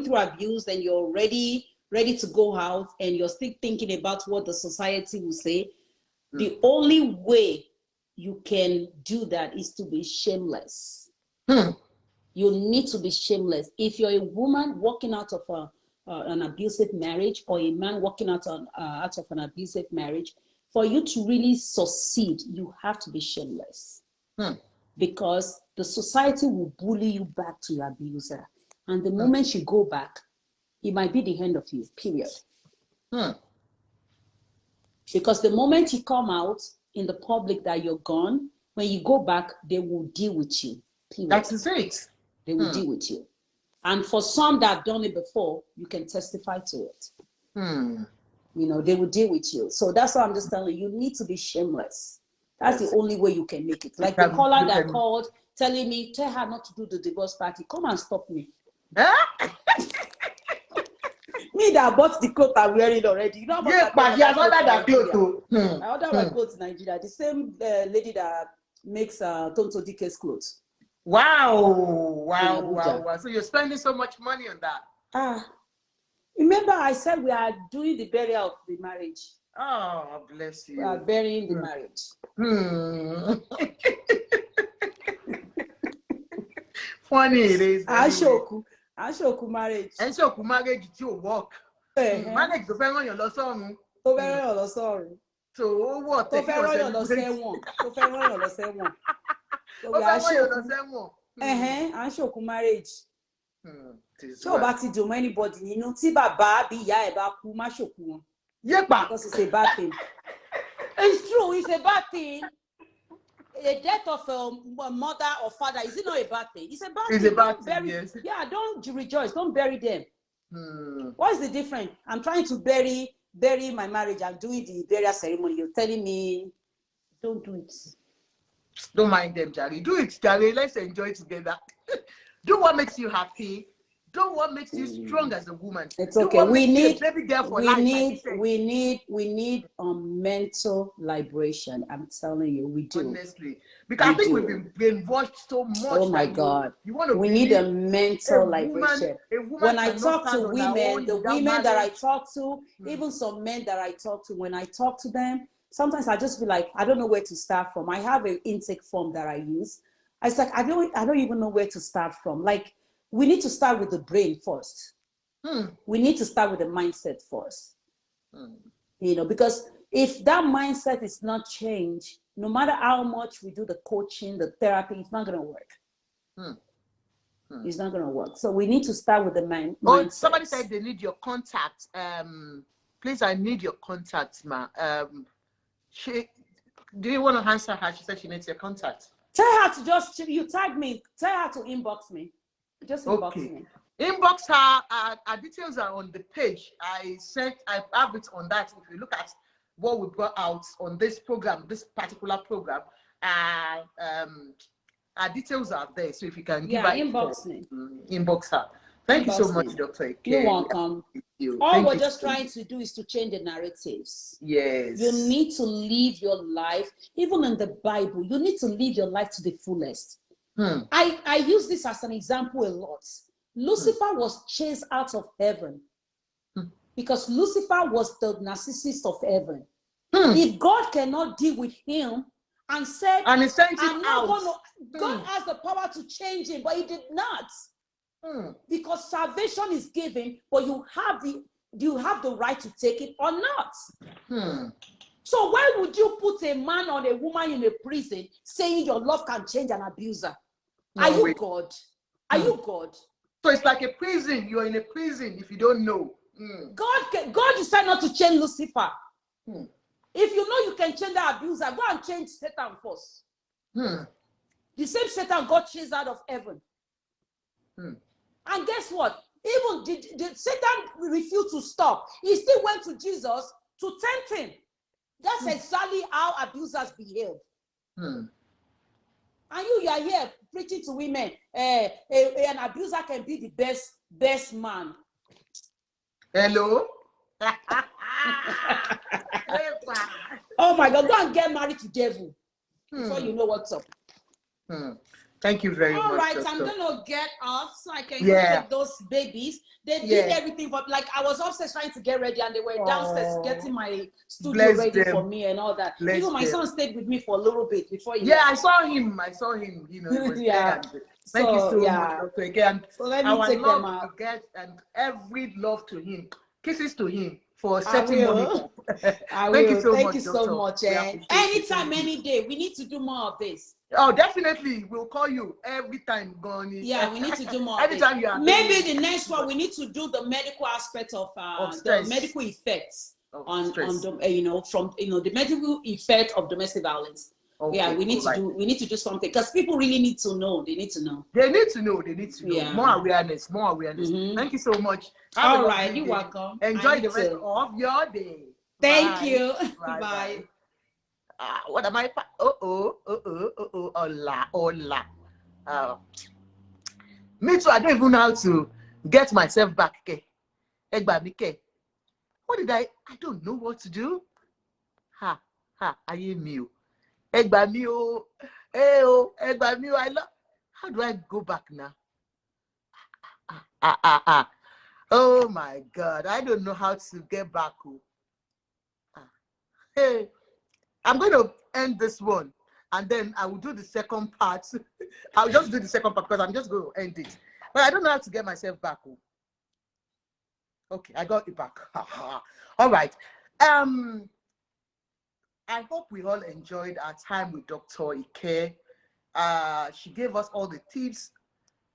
through abuse and you're ready to go out and you're still thinking about what the society will say, the only way you can do that is to be shameless. You need to be shameless. If you're a woman walking out of an abusive marriage, or a man walking out of an abusive marriage, for you to really succeed, you have to be shameless. Because the society will bully you back to your abuser. And the moment you go back, it might be the end of you, period. Because the moment you come out in the public that you're gone, when you go back, they will deal with you, period. That's it. They will deal with you. And for some that have done it before, you can testify to it. You know, they will deal with you. So that's what I'm just telling you. You need to be shameless. That's the only way you can make it. Like the caller that called telling me, tell her not to do the divorce party. Come and stop me. Me that bought the clothes I'm wearing already. You know about but he has ordered that clothes. I ordered my clothes in Nigeria. The same lady that makes Tonto Dike's clothes. Wow. So you're spending so much money on that. Remember I said we are doing the burial of the marriage. Oh, bless you. We are burying the marriage. Funny it is. Ashoku marriage. Ashoku marriage to work. Marriage to fẹ́ rán yàn lọ sọ́run. Tó fẹ́ rán yàn lọ sọ́run. So what? Tó fẹ́ rán yàn lọ sẹ́wọ̀n. Tó fẹ́ rán yàn lọ sẹ́wọ̀n. Ashoku marriage. Tí o bá ti dùn mọ́ anybody nínú, tí bàbá àbí ìyá ẹ̀ bá kú, má ṣòkú wọn. Because it's a bad thing. It's true, it's a bad thing. The death of a mother or father, is it not a bad thing? It's a bad thing. It's a bad thing, yes. Yeah, don't rejoice. Don't bury them. What is the difference? I'm trying to bury my marriage. I'm doing the burial ceremony. You're telling me, don't do it. Don't mind them, Jerry. Do it, Jerry. Let's enjoy together. Do what makes you happy. Do what makes you strong as a woman. It's okay. We need mental liberation. I'm telling you, we do. Honestly, because I think we've been brainwashed so much. Oh my God! We need a mental liberation. When I talk to women, the women that I talk to, even some men that I talk to, when I talk to them, sometimes I just be like, I don't know where to start from. I have an intake form that I use. It's like I don't even know where to start from. Like, we need to start with the brain first. We need to start with the mindset first. You know, because if that mindset is not changed, no matter how much we do the coaching, the therapy, it's not going to work. It's not going to work. So we need to start with the mindset. Somebody said they need your contact. Please, I need your contact, ma. Do you want to answer her? She said she needs your contact. Tell her to you tag me. Tell her to inbox me. Just inbox me. Inbox her. Our details are on the page. I have it on that. If you look at what we brought out on this program, this particular program, our details are there. So if you can give her inbox me. Inbox her. Thank you so much, Dr. Ikeade. You're welcome. All we're just trying to do is to change the narratives. Yes. You need to live your life, even in the Bible, you need to live your life to the fullest. I use this as an example a lot. Lucifer was chased out of heaven because Lucifer was the narcissist of heaven. If God cannot deal with him and said, and he sent him out. God has the power to change him, but he did not. Because salvation is given, but you have the right to take it or not. So why would you put a man or a woman in a prison saying your love can change an abuser? No, Are you wait. God? Are you God? So it's like a prison. You're in a prison if you don't know. God decided not to change Lucifer. Hmm. If you know you can change the abuser, go and change Satan first. The same Satan God chased out of heaven. And guess what? Even did Satan refused to stop. He still went to Jesus to tempt him. That's exactly how abusers behave. And you are here preaching to women, an abuser can be the best man. Hello? Oh my God, go and get married to devil before you know what's up. Thank you very much. All right, Doctor. I'm gonna get off so I can go take those babies. They did everything, but like I was upstairs trying to get ready, and they were downstairs getting my studio ready for me and all that. Even my son stayed with me for a little bit before he left. I saw him. You know, he was there. And thank you so much, Dr. Ikeade. So let me take them out. And every love to him, kisses to him for setting money up. Thank you so much. Anytime, any day, we need to do more of this. Oh, definitely. We'll call you every time, Goni. Yeah, we need to do more. Anytime you are. Maybe the next one, we need to do the medical aspect of the medical effects on the medical effect of domestic violence. Okay, we need to do something because people really need to know. They need to know. They need to know. Yeah. More awareness. Thank you so much. All right, you're welcome. Enjoy the rest of your day. Thank you. Bye. What am I? Hola. Me too. I don't even know how to get myself back. What did I don't know what to do. I am you. How do I go back now? Oh my God. I don't know how to get back. Hey. I'm going to end this one and then I will do the second part. I'll just do the second part because I'm just going to end it. But I don't know how to get myself back. Okay, I got it back. All right. I hope we all enjoyed our time with Dr. Ikeade. She gave us all the tips.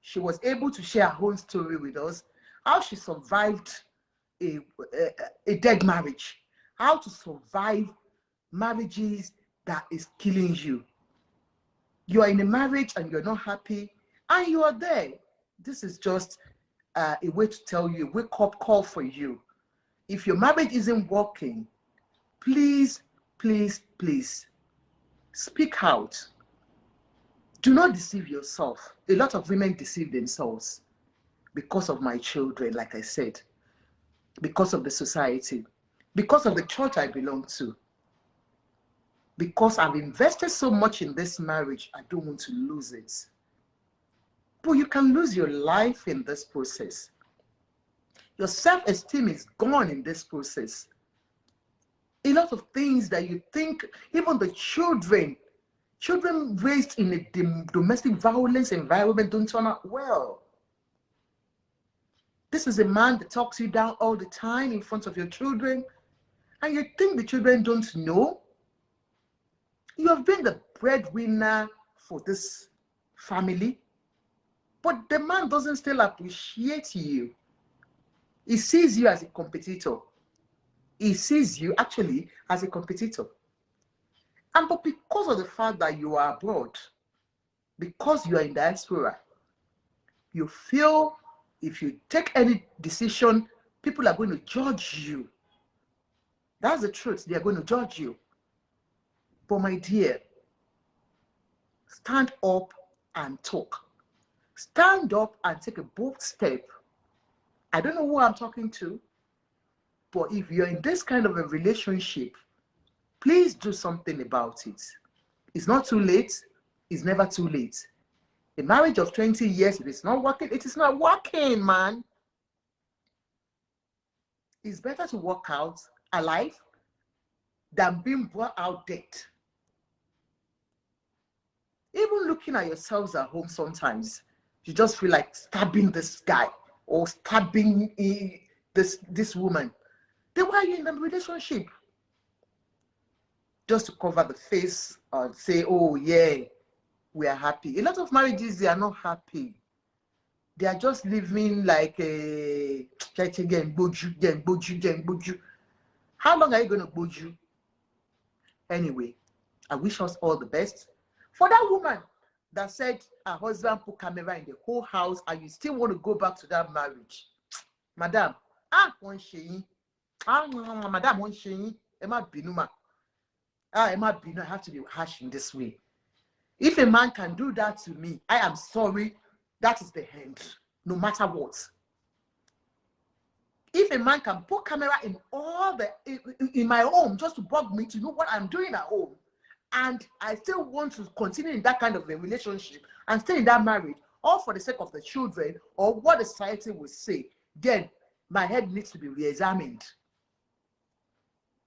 She was able to share her own story with us. How she survived a dead marriage. How to survive marriages that is killing you. You are in a marriage and you're not happy and you are there. This is just a way to tell you, wake up call for you. If your marriage isn't working, please speak out. Do not deceive yourself. A lot of women deceive themselves because of my children, like I said, because of the society, because of the church I belong to. Because I've invested so much in this marriage, I don't want to lose it. But you can lose your life in this process. Your self-esteem is gone in this process. A lot of things that you think, even the children raised in a domestic violence environment don't turn out well. This is a man that talks you down all the time in front of your children, and you think the children don't know. You have been the breadwinner for this family, but the man doesn't still appreciate you. He sees you as a competitor. He sees you actually as a competitor. But because of the fact that you are abroad, because you are in diaspora, you feel if you take any decision, people are going to judge you. That's the truth. They are going to judge you. But my dear, stand up and talk. Stand up and take a bold step. I don't know who I'm talking to, but if you're in this kind of a relationship, please do something about it. It's not too late. It's never too late. A marriage of 20 years, if it's not working, it is not working, man. It's better to walk out alive than being brought out dead. Even looking at yourselves at home sometimes, you just feel like stabbing this guy or stabbing this woman. Then why are you in the relationship? just to cover the face and say, oh yeah, we are happy. A lot of marriages, they are not happy. They are just living like a how long are you going to boju? Anyway, I wish us all the best. For that woman that said her husband put camera in the whole house and you still want to go back to that marriage, madam, madam, Emma Binuma. Emma Binu, I have to be harsh in this way. If a man can do that to me, I am sorry, that is the end, no matter what. If a man can put camera in in my home just to bug me to know what I'm doing at home, and I still want to continue in that kind of a relationship and stay in that marriage, all for the sake of the children or what the society will say, then my head needs to be re-examined.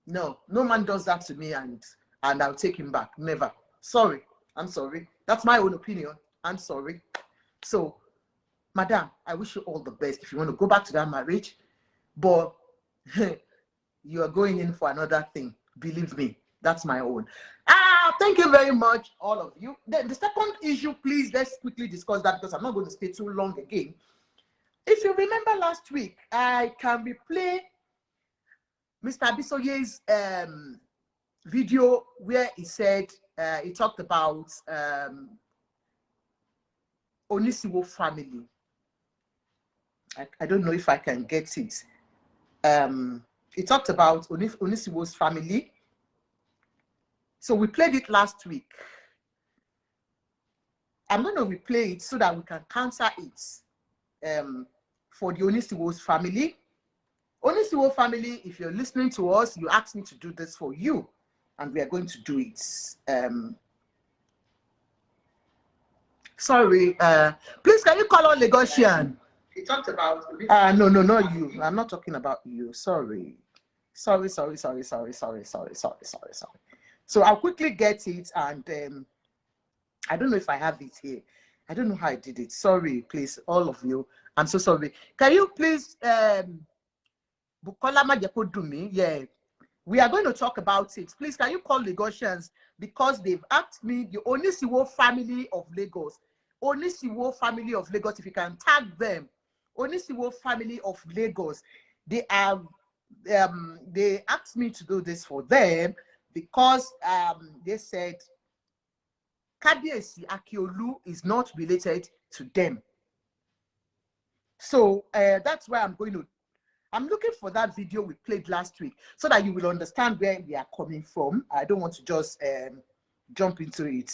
No man does that to me and I'll take him back. Never. Sorry. I'm sorry. That's my own opinion. I'm sorry. So, madam, I wish you all the best if you want to go back to that marriage, but you are going in for another thing. Believe me, that's my own. Thank you very much, all of you. The second issue, please, let's quickly discuss that because I'm not going to stay too long again. If you remember last week, I can replay Mr. Abisoye's video where he said, he talked about Onisiwo family. I don't know if I can get it. He talked about Onisiwo's family. So we played it last week. I'm going to replay it so that we can counter it for the Onisiwo's family. Onisiwo family, if you're listening to us, you asked me to do this for you, and we are going to do it. Sorry, please, can you call on Lagosian? He talked about... no, not you. I'm not talking about you. Sorry. Sorry. So I'll quickly get it, and I don't know if I have it here. I don't know how I did it. Sorry, please, all of you. I'm so sorry. Can you please... Bukola Majepodumi, yeah. We are going to talk about it. Please, can you call Lagosians? Because they've asked me, the Onisiwo family of Lagos. Onisiwo family of Lagos, if you can tag them. Onisiwo family of Lagos. They have, they asked me to do this for them because they said Oba Akiolu is not related to them. So that's why I'm looking for that video we played last week so that you will understand where we are coming from. I don't want to just jump into it.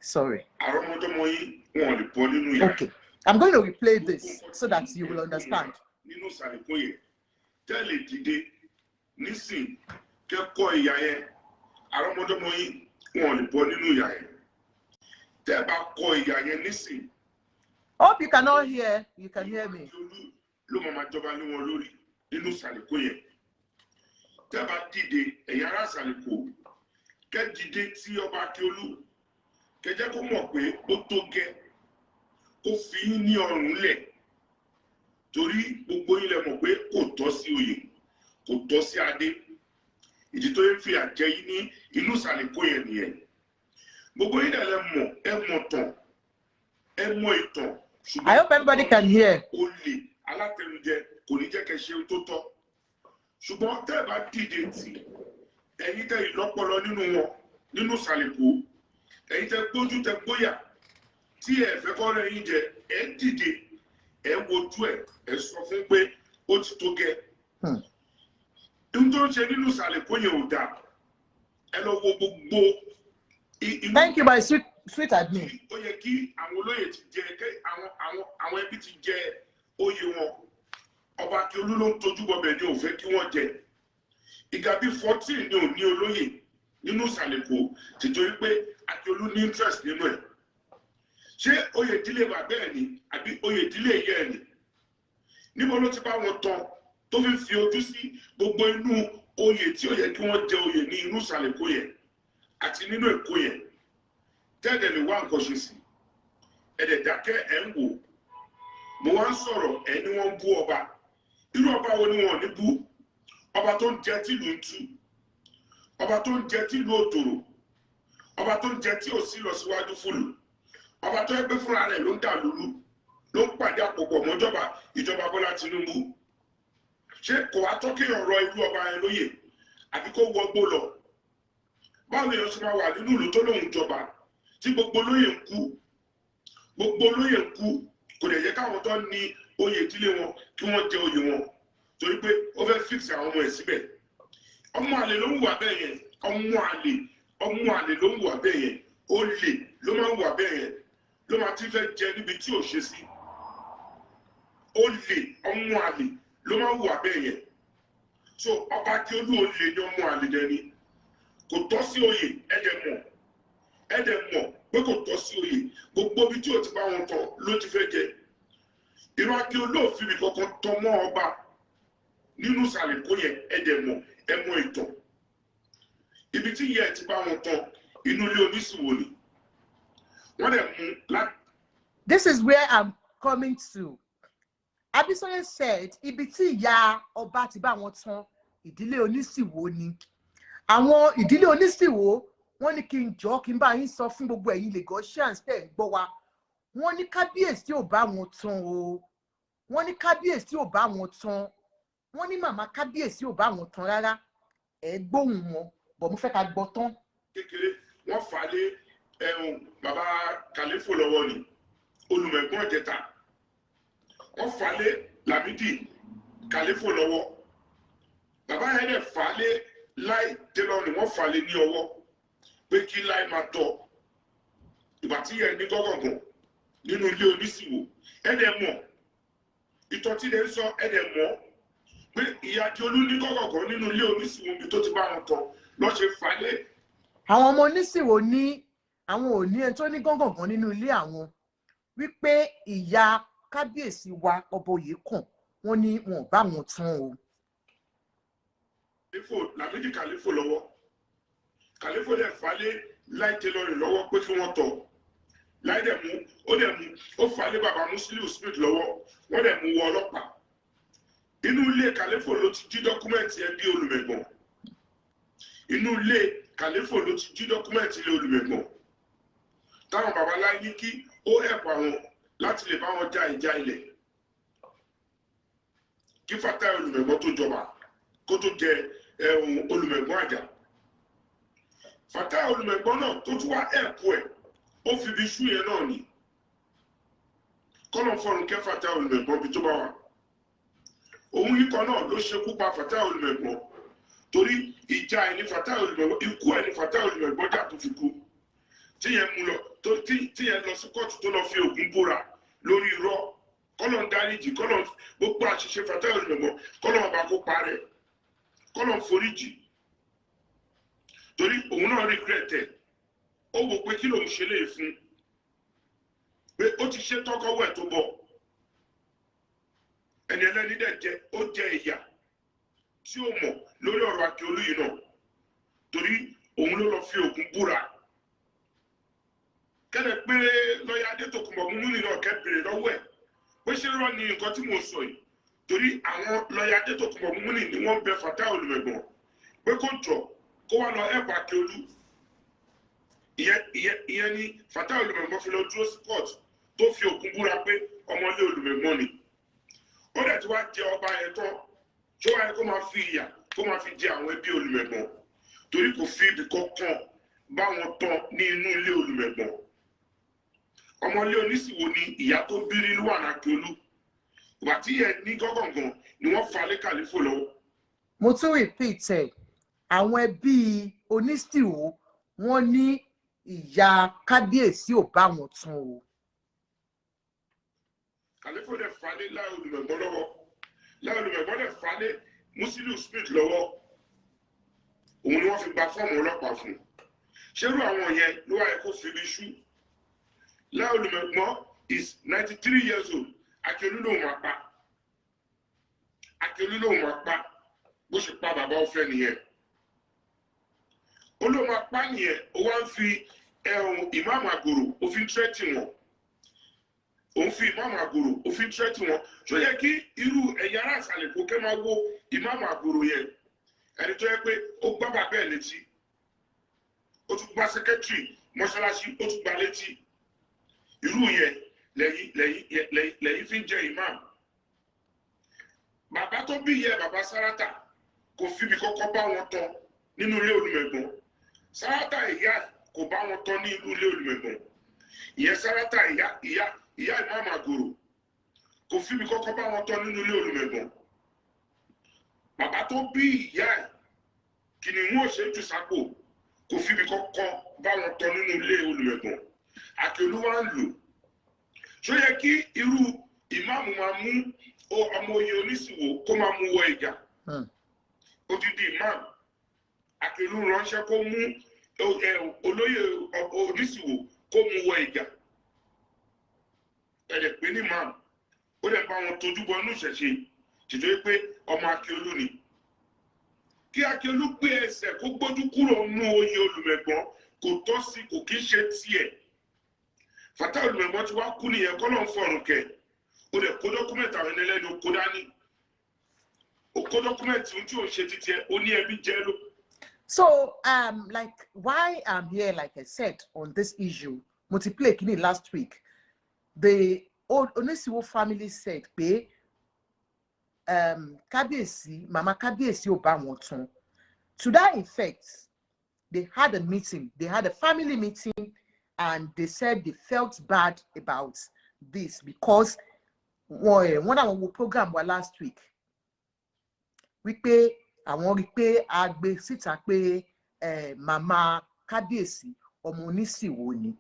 Sorry. Okay. I'm going to replay this so that you will understand. Hope you cannot hear. You can hear me. Ló máa jọba ní wọn lórí nínú Sàlẹ̀kó yẹn tẹ́ bá dìde ẹ̀yin ará Sàlẹ̀kó kẹ́ dìde tí Ọba Akiolu kẹ́ jẹ́ kó mọ̀ pé ó tó gẹ́ kó fi yín ní ọrùn lẹ̀ torí gbogbo yín lẹ mọ̀ pé kò tọ́ sí oyè kò tọ́ sí adé ìdí tó yẹ fi àjẹ yín ní ìlú Sàlẹ̀kó yẹn nìyẹn gbogbo yín dẹ̀ lẹ mọ̀ ẹ mọ̀ tán ẹ mọ̀ ìtàn. I hope everybody can hear. Olè alátẹnujẹ kò ní jẹ́ kẹ́ ṣe tó tọ́ ṣùgbọ́n tẹ́ bá dìde tì ẹ̀yin tẹ́ ìlọ́pọlọ nínú wọn nínú Sàlẹ̀kó ẹ̀yin tẹ́ gbójú tẹ́ gbóyà tí ẹ fẹ́ kọ́ rẹ̀ yín jẹ ẹ dìde ẹ wojú ẹ sọ fún pé ó ti tó gẹ́ ohun tó ń ṣe nínú Sàlẹ̀kó yẹn ò dáa ẹ lọ wo gbogbo. Thank you, my sweet admin. Ó yẹ kí àwọn olóyè ti jẹ àwọn ẹbí ti jẹ oyè wọn Ọba Akiolu ló ń tojú bọbẹ ní ó fẹ́ kí wọ́n jẹ ìgbà bí 14 ní òní olóyè nínú Sàlẹ̀kó títorí pé Akiolu ní interest nínú ẹ̀ ṣé oyè ìdílé bàbá ẹ̀ ni àbí oyè ìdílé ìyá ẹ̀ ni níbo ló ti bá wọn tán tó fi ojú sí gbogbo inú oyè tí ó yẹ kí wọ́n jẹ oyè ní inú Sàlẹ̀kó yẹn àti nínú Èkó yẹn tẹ́ẹ̀dẹ̀ lè wá nǹkan ṣe sí ẹ̀dẹ̀ dákẹ́ ẹ̀ ń wò mo wá ń sọ̀rọ̀ ẹ̀ ni wọ́n ń bú ọba irú ọba wo ni wọ́n ní bú ọba tó ń jẹ tìlú ń tú ọba tó ń jẹ tí ìlú òtòrò, ọba tó ń jẹ tí ò sí lọ síwájú fúlù, ọba tó ẹgbẹ́ fúnra rẹ̀ ló ń dà lúlú, ló ń pàdé àpòpọ̀ mọ́jọba ìjọba Bọ́lá Tinubu. Ṣé kò wá tó kéèyàn rọ irú ọba yẹn lóyè àbí kó wọgbó lọ? Báwo lèèyàn ṣe máa wà nínú ìlú tó lóun jọba tí gbogbo olóyè ń kú, gbogbo olóyè ń kú, kò dẹ̀ yẹ káwọn tó ní oyè ìdílé wọn kí wọ́n jẹ oyè wọn torí pé ó fẹ́ fix àwọn ọmọ ẹ̀ síbẹ̀. Ọmọ àlè ló ń wà bẹ́ẹ̀ yẹn, ọmọ àlè ló ń wà bẹ́ẹ̀ yẹn, olè ló máa ń wà bẹ́ẹ̀ yẹn, ló máa ti fẹ́ jẹ níbi tí ò ṣe sí. Olè, ọmọ àlè ló máa ń wà bẹ́ẹ̀ yẹn. So Ọba Akiolu olè ní ọmọ àlè dẹni, kò tọ́ sí oyè, ẹ̀dẹ̀ mọ̀ pé kò tọ́ sí oyè, gbogbo ibi tí ò ti bá wọn tán ló ti fẹ́ jẹ. Irú Akiolu òfin mi kankan tọ́ mọ́ ọba nínú ìsàlẹ̀ kó yẹ, ẹ̀dẹ̀ mọ̀, ẹ̀mọ ìtàn. Ibi tí yẹ ti bá wọn tán inú ilé Onisiwo ni. Wọ́n dẹ̀ mú láti. This is where I'm coming to. Abisoye said, ibi tí ìyá ọba ti bá wọn tán ìdílé Onisiwo ni. Àwọn ìdílé Onisiwo wọ́n ní kí n jọ kí n bá yín sọ fún gbogbo ẹ̀yin Lagosians tẹ́ ń gbọ́ wa. Wọ́n ní kábíyèsí ò bá wọn tán o. Wọ́n ní kábíyèsí ò bá wọn tán. Wọ́n ní màmá kábíyèsí ò bá wọn tán rárá. Ẹ gbóhùn wọn, bọ̀ mo fẹ́ ká gbọ́ tán. Kékeré wọ́n fà lé bàbá Kàlífò lọ́wọ́ ni, olùmẹ̀gbọ́n ìjẹta. Wọ́n fà lé Lámídì Kàlífò lọ́wọ́. Bàbá yẹn dẹ̀ fà lé Láì Télọ̀ ni wọ́n fà lé ní ọwọ́ pé kí Láì máa tọ̀. Ìgbà tí yẹn ní gọ́gọ̀gàn nínú ilé Onisiwo, ẹ̀dẹ̀ mọ̀, ìtọ́ tí lè ń sọ ẹ̀dẹ̀ mọ̀ pé ìyá Akiolu ní gọ́gọ̀gàn nínú ilé Onisiwo bí tó ti bá wọn tọ̀ lọ́ ṣe fà lé. Àwọn ọmọ Onisiwo ní àwọn ò ní ẹni tó ní gọ́gọ̀gàn nínú ilé àwọn wípé ìyá kábíyèsí wa ọba Oyèkàn wọ́n ní wọn ò bá wọn tán o. Lámídì Kàlífò lọ́wọ́, Kàlífò dẹ̀ fà lé Láì Télọ̀ lọ́wọ́ pé kí wọ́n tọ̀. Láì dẹ̀ mú, ó fà lé bàbá Musiliu Smith lọ́wọ́, wọ́n dẹ̀ mú wọ ọlọ́pàá. Inú ilé Kàlífò ló ti jí dọ́kúmẹ́ǹtì ẹbí olùmẹ̀gbọ́n. Inú ilé Kàlífò ló ti jí dọ́kúmẹ́ǹtì ilé olùmẹ̀gbọ́n. Táwọn bàbá Láì ní kí ó ẹ̀pọ̀ àwọn láti lè bá wọn já ìjà ilẹ̀. Kí Fatai olùmẹ̀gbọ́n tó jọba, kó tó jẹ olùmẹ̀gbọ́n àjà. Fatai olùmẹ̀gbọ́n náà tó tún wá ẹ̀pọ̀ ẹ̀, ó fi ibi ṣú yẹn náà ni. Kọ́lọ̀ fọ́run kẹ́ Fatai olùmẹ̀gbọ́n bí tó bá wà. Òun yìí kan náà ló ṣekú pa Fatai olùmẹ̀gbọ́n. Torí ìjà ẹni Fatai olùmẹ̀gbọ́n, ikú ẹni Fatai olùmẹ̀gbọ́n jà tó fi kú. Tíyẹn mú lọ, tíyẹn lọ sí kóòtù tó lọ fi Ògún búra lórí irọ́. Kọ́lọ̀ ń dáríjì, kọ́lọ̀ gbogbo àṣìṣe Fatai olùmẹ̀gbọ́n, kọ́lọ̀ ọba kó parẹ́, kọ́lọ̀ ń foríjì. Torí òun náà regret ẹ̀, ó wò pé kí lòun ṣe lè fún, pé ó ti ṣe tọ́kọ́wọ́ ẹ̀ tó bọ̀. Ẹni ẹlẹ́ni dẹ̀ jẹ́, ó jẹ ìyà tí ó mọ̀ lórí ọ̀rọ̀ Akiolu yìí náà. Torí òun ló lọ fi Ògún búra. Kẹ́lẹ̀ pé lọ́yà Adétòkunbọ̀ Múmúnì náà kẹ́ bèrè lọ́wọ́ ẹ̀ pé ṣé rọ́ ni nǹkan tí mo sọ yìí. Torí àwọn lọ́yà Adétòkunbọ̀ Múmúnì ni wọ́n bẹ Fatai olùmẹ̀gbọ́n pé kó jọ kó wá lọ ẹ̀pà Akiolu. Ìyẹn ni Fatai olùmẹ̀gbọ́n fi lọ dúró sí court tó fi Ògún búra pé ọmọlé olùmẹ̀gbọ́n ni. Ó dẹ̀ ti wá jẹ ọba yẹn tán, ṣé wáyé kó máa fi ìyà kó máa fi jẹ àwọn ẹbí olùmẹ̀gbọ́n torí kò fi ibì kankan bá wọn tán ní inú ilé olùmẹ̀gbọ́n. Ọmọlé Onisiwo ni ìyá tó bí Rilwan Akiolu. Ìgbà tí yẹn ní gọ́gọ̀gàn ni wọ́n fà lé Kàlífò lọ́wọ́. Mo tún repeat ẹ̀, àwọn ẹbí Onisiwo wọ́n ní ìyá kábíyèsí ò bá wọn tán o. Kàlífò dẹ̀ fà lé Láì olùmẹ̀gbọ́n lọ́wọ́. Láì olùmẹ̀gbọ́n dẹ̀ fà lé Musiliu Smith lọ́wọ́. Òun ni wọ́n fi gba fọ́ọ̀mù ọlọ́pàá fún. Ṣérú àwọn yẹn ló wáyé kó fi ibi ṣú. Láì olùmẹ̀gbọ́n is 93 years old. Akiolu lòun máa pa. Akiolu lòun máa pa. Bó ṣe pa bàbá ọ̀fẹ́ nìyẹn. Ó ló máa pa nìyẹn. Ó wá ń fi ìmáàmù àgòrò òfin tírẹ́tì wọn. Òun fi ìmáàmù àgòrò òfin tírẹ́tì wọn. Ṣó yẹ kí irú ẹ̀yà ara àṣàlẹ̀ kó kẹ́ máa wo ìmáàmù àgòrò yẹn. Ẹni tó yẹ pé ó gbá bàbá ẹ̀ létí. ó tún gba secretary mọ́ṣáláṣí ó tún gba létí irú yẹn lẹ́yìn fi ń jẹ imam bàbá tó bí yẹ bàbá Sárátà kò fi bí kọ́kọ́ bá wọn tọ́ nínú ilé Olùmẹ̀gbọ́n Sárátà ìyá kò bá wọn tọ́ ní inú ilé Olùmẹ̀gbọ́n ìyẹn Sárátà ìyá Imam Àgòrò kò fi bí kọ́kọ́ bá wọn tọ́ nínú ilé Olùmẹ̀gbọ́n bàbá tó bí ìyá ẹ̀ kìnìún òṣèjú sápò kò fi bí kọ́kọ́ bá wọn tọ́ nínú ilé Olùmẹ̀gbọ́n Akiolu wa ń lò ṣó yẹ kí irú ìmáàmù máa mú ọmọ oyè Onisiwo kó máa mú wọ ìjà odidi ìmáàmù Akiolu ránṣẹ́ kó mú olóyè Onisiwo kó mú wọ ìjà ẹ̀rẹ̀ pé ní ìmáàmù ó dẹ̀ bá wọn tójú bọ inú ìṣẹ̀ṣe ṣètò pé ọmọ Akiolu ni kí Akiolu gbé ẹsẹ̀ kó gbójú kúrò nínú oyè Olùmẹ̀gbọ́n kò tọ́ sí kò kí ń ṣe tiẹ̀ Fata Olùmẹ̀gbọ́n ti wá kú nìyẹn kọ́ ló ń fọ̀rùn kẹ̀ ó dẹ̀ kó dọ́kúmẹ̀tì àwọn ẹlẹ́ni ó kó dání ó kó dọ́kúmẹ̀tì tí ò ń ṣe títí ẹ ó ní ẹbí jẹ́ ló. So like why I'm here, like I said, on this issue, multiplay kini last week, the old Onisiwo family said pé Kábíyèsí, Mama Kábíyèsí ò bá wọn tán. To that effect, they had a meeting, they had a family meeting, and they said they felt bad about this because one of our program was last week. We pay àwọn rí pé a gbé síta pé Mama Kábíyèsí ọmọ Onisiwo ni.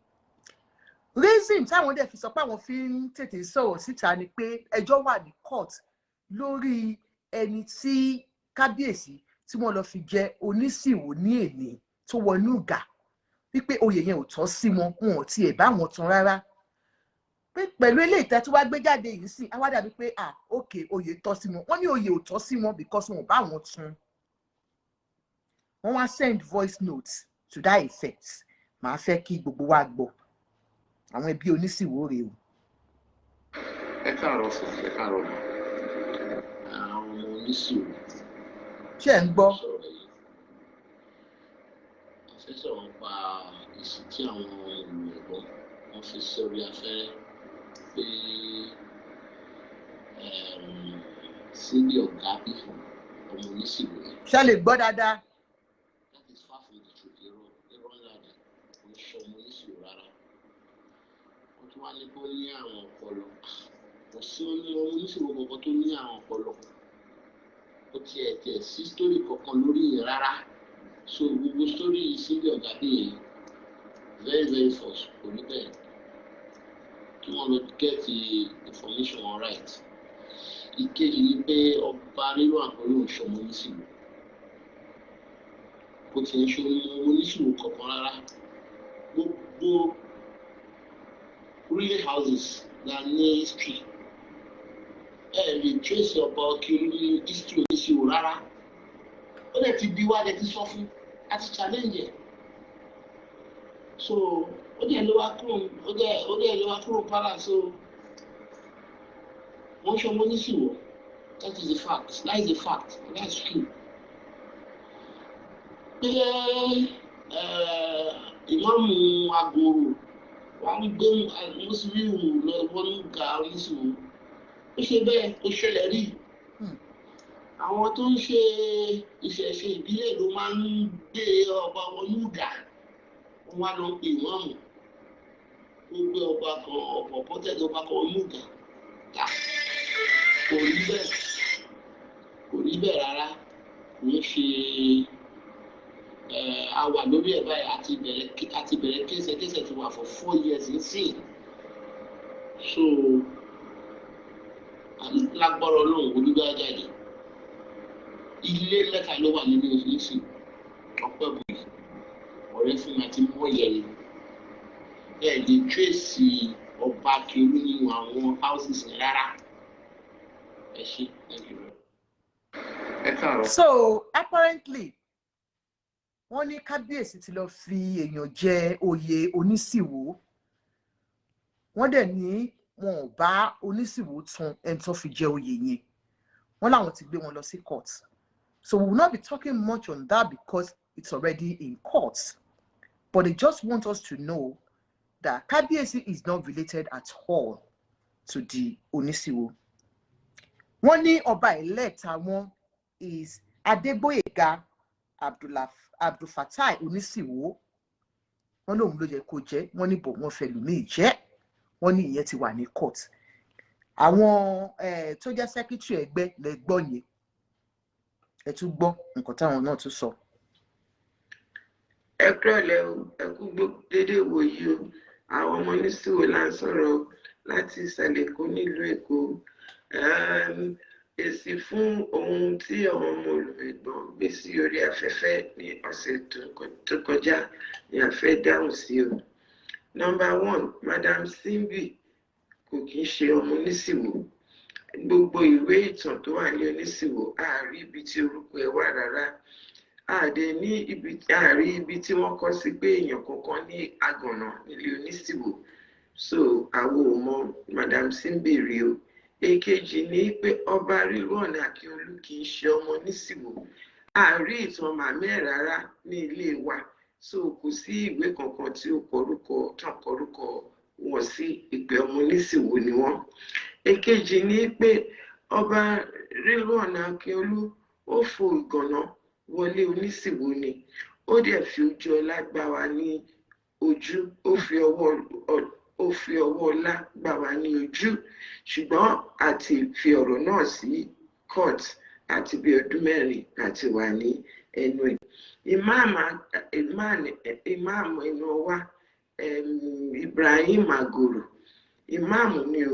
Reason táwọn dẹ̀ fi sọ pé àwọn fi ń tètè sọ̀rọ̀ síta ni pé ẹjọ́ wà ní court lórí ẹni tí Kábíyèsí tí wọ́n lọ fi jẹ Onisiwo ní èní tó wọnú ìgà wípé oyè yẹn ò tọ́ sí wọn ò tiẹ̀ bá wọn tán rárá. Pẹ̀lú ilé ìtẹ́ tí wá gbé jáde yìí sí àwa dàbí pé okay oyè tọ́ sí wọn wọ́n ní oyè ò tọ́ sí wọn because wọn ò bá wọn tún wọ́n wá send voice notes to that effect màá fẹ́ kí gbogbo wa gbọ́ àwọn ẹbí Onisiwo rèé o. Ẹ káàárọ̀ fún ẹ káàárọ̀ mọ́ àwọn Onisiwo. Ṣé ẹ ń gbọ́? Àfẹ́ sọ̀rọ̀ pa ìsìn tí àwọn Olùmẹ̀gbọ́n wọ́n fi sórí afẹ́rẹ́ pé síbi ọ̀gá bí ọmọ Onisiwo. Ṣé lè gbọ́ dáadáa? That is far from the truth. Irọ́ ńlá ni kò ń ṣe ọmọ Onisiwo rárá. Wọ́n tún wá ní kó ní àwọn ọpọlọ. Kò sí ọmọ Onisiwo kankan tó ní àwọn ọpọlọ. Ó tiẹ̀ sí sítórì kankan lórí yẹn rárá. So gbogbo sítórì síbi ọ̀gá bí yẹn very very false kò ní bẹ́ẹ̀. Kí wọ́n lọ get the information on right. Ìkejì ni pé ọba nínú àpẹẹrẹ òṣèlú Onisiwo. Kò tí ń ṣe Onisiwo kankan rárá. Gbogbo ruling houses na ní history. Lè trace ọba Akiolu nínú history Onisiwo rárá. Ó dẹ̀ ti bí wá dẹ̀ ti sọ fún àti challenge ẹ̀. So ó dẹ̀ ló wá kúrò palace so wọ́n ṣe ọmọ Onisiwo. That is the fact. That is the fact. That's true. Pé ìmáàmù Àgòrò wà ń gbé Mùsùlùmí lọ wọnú ga Onisiwo. Ó ṣe bẹ́ẹ̀ ó ṣẹlẹ̀ rí. Àwọn tó ń ṣe ìṣẹ̀ṣe ìbílẹ̀ ló máa ń gbé ọba wọnú ga. Wọ́n wá lọ pè ìmáàmù. Ó gbé ọba kan ọ̀pọ̀ pọ́tẹ́ẹ̀dì ọba kan wọnú ga. Kò rí bẹ́ẹ̀ rárá. Kò ń ṣe a wà lórí ẹ̀ báyìí àti bẹ̀rẹ̀ kéṣẹ̀ ti wà for 4 years nísìnyí. So lágbára Ọlọ́run olúgbàjáde ilé mẹ́ta ló wà nínú ìsìn ọpẹ́ bùi ọ̀rẹ́ fún mi àti mọ́yẹ̀lì lè trace Ọba Akiolu nínú àwọn houses rárá. Ẹ ṣé, thank you. Ẹ káàárọ̀. So apparently wọ́n ní Kábíyèsí ti lọ fi èèyàn jẹ oyè Onisiwo. Wọ́n dẹ̀ ní wọn ò bá Onisiwo tún ẹni tó fi jẹ oyè yẹn. Wọ́n láwọn ti gbé wọn lọ sí court. So we will not be talking much on that because it's already in court. but they just want us to know that Kábíyèsí is not related at all to the Onisiwo. Wọ́n ní ọba elect àwọn is Adegboyega Abdulfatai Onisiwo. Wọ́n lóun ló yẹ kó jẹ́, wọ́n ní bò wọ́n fẹ́ lùmí jẹ́, wọ́n ní ìyẹn ti wà ní court. Àwọn tó jẹ́ secretary ẹgbẹ́ lẹ gbọ́ yẹn, ẹ tún gbọ́ nǹkan táwọn náà tún sọ. Ẹ kúrọ̀lẹ́ o, ẹ kú dédé wòyí o, àwọn ọmọ Onisiwo là ń sọ̀rọ̀ láti ìsàlẹ̀ Èkó nílùú Èkó. Èsì fún ohun tí àwọn ọmọ olùgbẹ̀gbọ́n gbé sí orí afẹ́fẹ́ ní ọ̀sẹ̀ tó kọjá ni a fẹ́ dáhùn sí o. Number 1, Madam Simbi kò kí ń ṣe ọmọ Onisiwo. Gbogbo ìwé ìtàn tó wà ní Onisiwo àárí ibi tí orúkọ ẹ̀ wà rárá. Àárí ibi tí wọ́n kọ sí pé èèyàn kankan ní Àgànná nílé Onisiwo. So àwọn ò mọ Madam Simbi rí o. Èkejì ni pé ọba Rilwan Akiolu kì í ṣe ọmọ Onisiwo. Àárí ìtàn màmá ẹ̀ rárá ní ilé wa. So kò sí ìwé kankan tí ó kọrúkọ wọn sí ìpè ọmọ Onisiwo ni wọ́n. Èkejì ni pé ọba Rilwan Akiolu ó fo ìgànná wọlé Onisiwo ni. Ó dẹ̀ fi ojú ọlá gbá wa ní ojú, ó fi ọwọ́ ọlá gbá wa ní ojú. Ṣùgbọ́n àti fi ọ̀rọ̀ náà sí court àti bí ọdún 4 àti wà ní ẹnu ẹ̀. Ìmáàmù ẹnu wa Ibrahim Agoro, ìmáàmù ni o.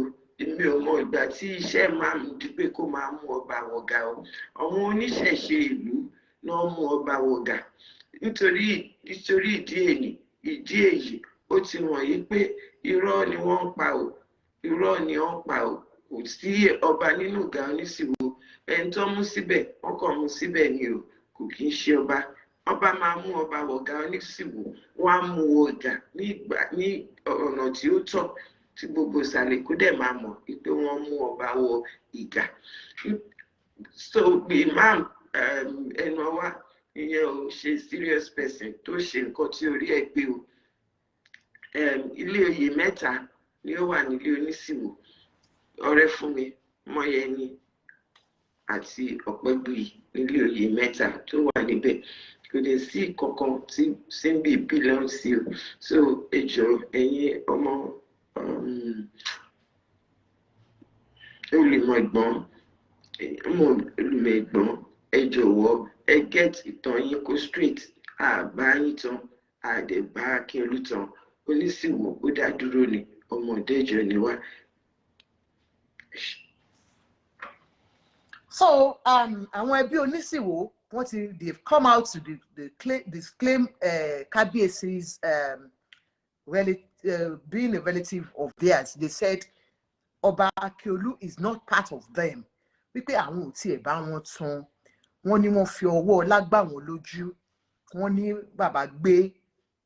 Èmi ò mọ ìgbà tí iṣẹ́ ìmáàmù di pé kó máa mú ọba wọ̀gà o. Àwọn oníṣẹ̀ṣe ìlú náà mú ọba wọ̀gà. Nítorí ìdí èyí ó ti wọ̀nyí pé irọ́ ni wọ́n ń pa o. Irọ́ ni wọ́n ń pa o. Kò sí ọba nínú ìgà Onisiwo. Ẹni tó mú síbẹ̀, wọ́n kàn mú síbẹ̀ ni o. Kò kí ń ṣe ọba. Ọba máa mú ọba wọ̀gà Onisiwo. Wọ́n á mú wọ̀gà ní ọ̀nà tí ó tọ́, tí gbogbo ìsàlẹ̀ Èkó dẹ̀ máa mọ̀ pé wọ́n mú ọba wọ ìgà. So imam ẹnu wa ìyẹn ò ṣe serious person tó ṣe nǹkan tí orí ẹ̀ gbé o. Ilé oyè 3 ni ó wà nílé Onisiwo. Ọrẹ́fúnmi, Mọ́yẹni àti Ọ̀pẹ́bùyì nílé oyè 3 tó wà níbẹ̀. Kò lè sí kankan tí Simbi belong sí o. So ẹ jọ̀ọ́ ẹ̀yin ọmọ olùmọ̀ ẹ̀gbọ́n, ẹ jọ̀wọ́ ẹ get ìtàn yín kó straight. Àbá yín tán, àdẹ̀bá Akiolu tán. Onisiwo ó dá dúró ni, ọmọdé ìjọ ni wá. So àwọn ẹbí Onisiwo they've come out to disclaim Kábíyèsí's being a relative of theirs. They said Oba Akiolu is not part of them. Wípé àwọn ò tiẹ̀ bá wọn tán. Wọ́n ní wọ́n fi ọwọ́ ọlá gbá wọn lójú. Wọ́n ní bàbá gbé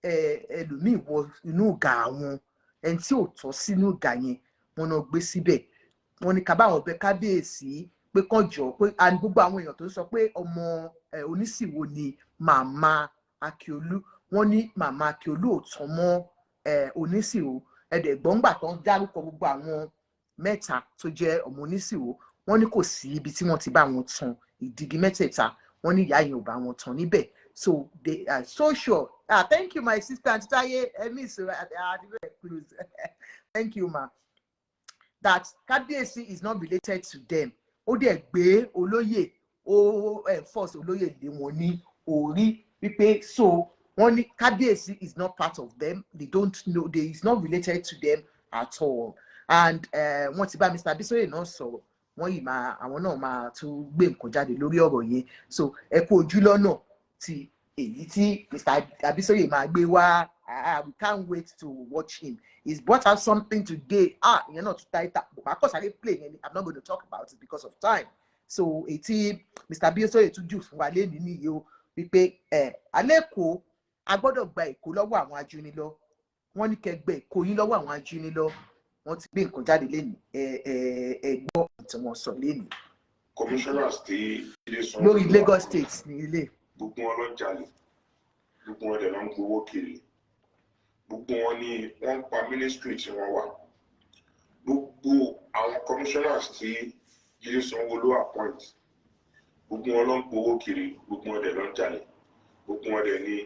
ẹlòmíì wọ inú ìgà àwọn. Ẹni tí ò tọ́ sínú ìgà yẹn, wọ́n náà gbé síbẹ̀. Wọ́n ní kábàáwọn bẹ̀ Kábíyèsí pé kàn jọ pé gbogbo àwọn èèyàn tó sọ pé ọmọ Onisiwo ni màmá Akiolu. Wọ́n ní màmá Akiolu ò tán mọ́ Onisiwo. Ẹ̀dẹ̀gbọ́ngbà tó ń dárúkọ gbogbo àwọn 3 tó jẹ́ ọmọ Onisiwo. Wọ́n ní kò sí ibi tí wọ́n ti bá wọn tan ìdígi 3. Wọ́n ní ìyá yẹn ò bá wọn tan níbẹ̀. So they are so sure. Thank you, my sister Antitaye. Thank you, ma. That Kábíyèsí is not related to them. Ó dẹ̀ gbé olóyè, ó enforce olóyè lé wọn ní orí wípé so wọ́n ní Kábíyèsí is not part of them. They don't know, they is not related to them at all. And wọ́n ti bá Mr. Abisoye náà sọ̀rọ̀. Wọ́n yìí àwọn náà máa tún gbé nǹkan jáde lórí ọ̀rọ̀ yẹn. So ẹ kú ojú lọ́nà tí èyí tí Mr. Abisoye máa gbé wá. We can't wait to watch him. He's brought out something today. You're not too tight up. Of course, I didn't play and I'm not going to talk about it because of time. So, Mr. Abisoye to do fún wa lẹ́ni ní yìí o wípé alẹ́kọ̀ọ́ agbọ́dọ̀ gba Èkó lọ́wọ́ àwọn ajúnilọ́. Wọ́n ní kẹ́ gbé Èkó yín lọ́wọ́ àwọn ajúnilọ́. Wọ́n ti gbé nǹkan jáde lẹ́ni ẹgbọ́ tí wọ́n sọ lẹ́ni. Commissioners tí ilé sọ lórí Lagos State ní ilé. Gbogbo wọn ló ń jalè. Gbogbo wọn dẹ̀ ló ń gbowó kiri. gbogbo wọn ni wọ́n ń pa ministry tí wọ́n wà. Gbogbo àwọn commissioners tí Jídé Sanwó-Olú appoint, gbogbo wọn ló ń gbowó kiri, gbogbo wọn dẹ̀ ló ń jalè, gbogbo wọn dẹ̀ ni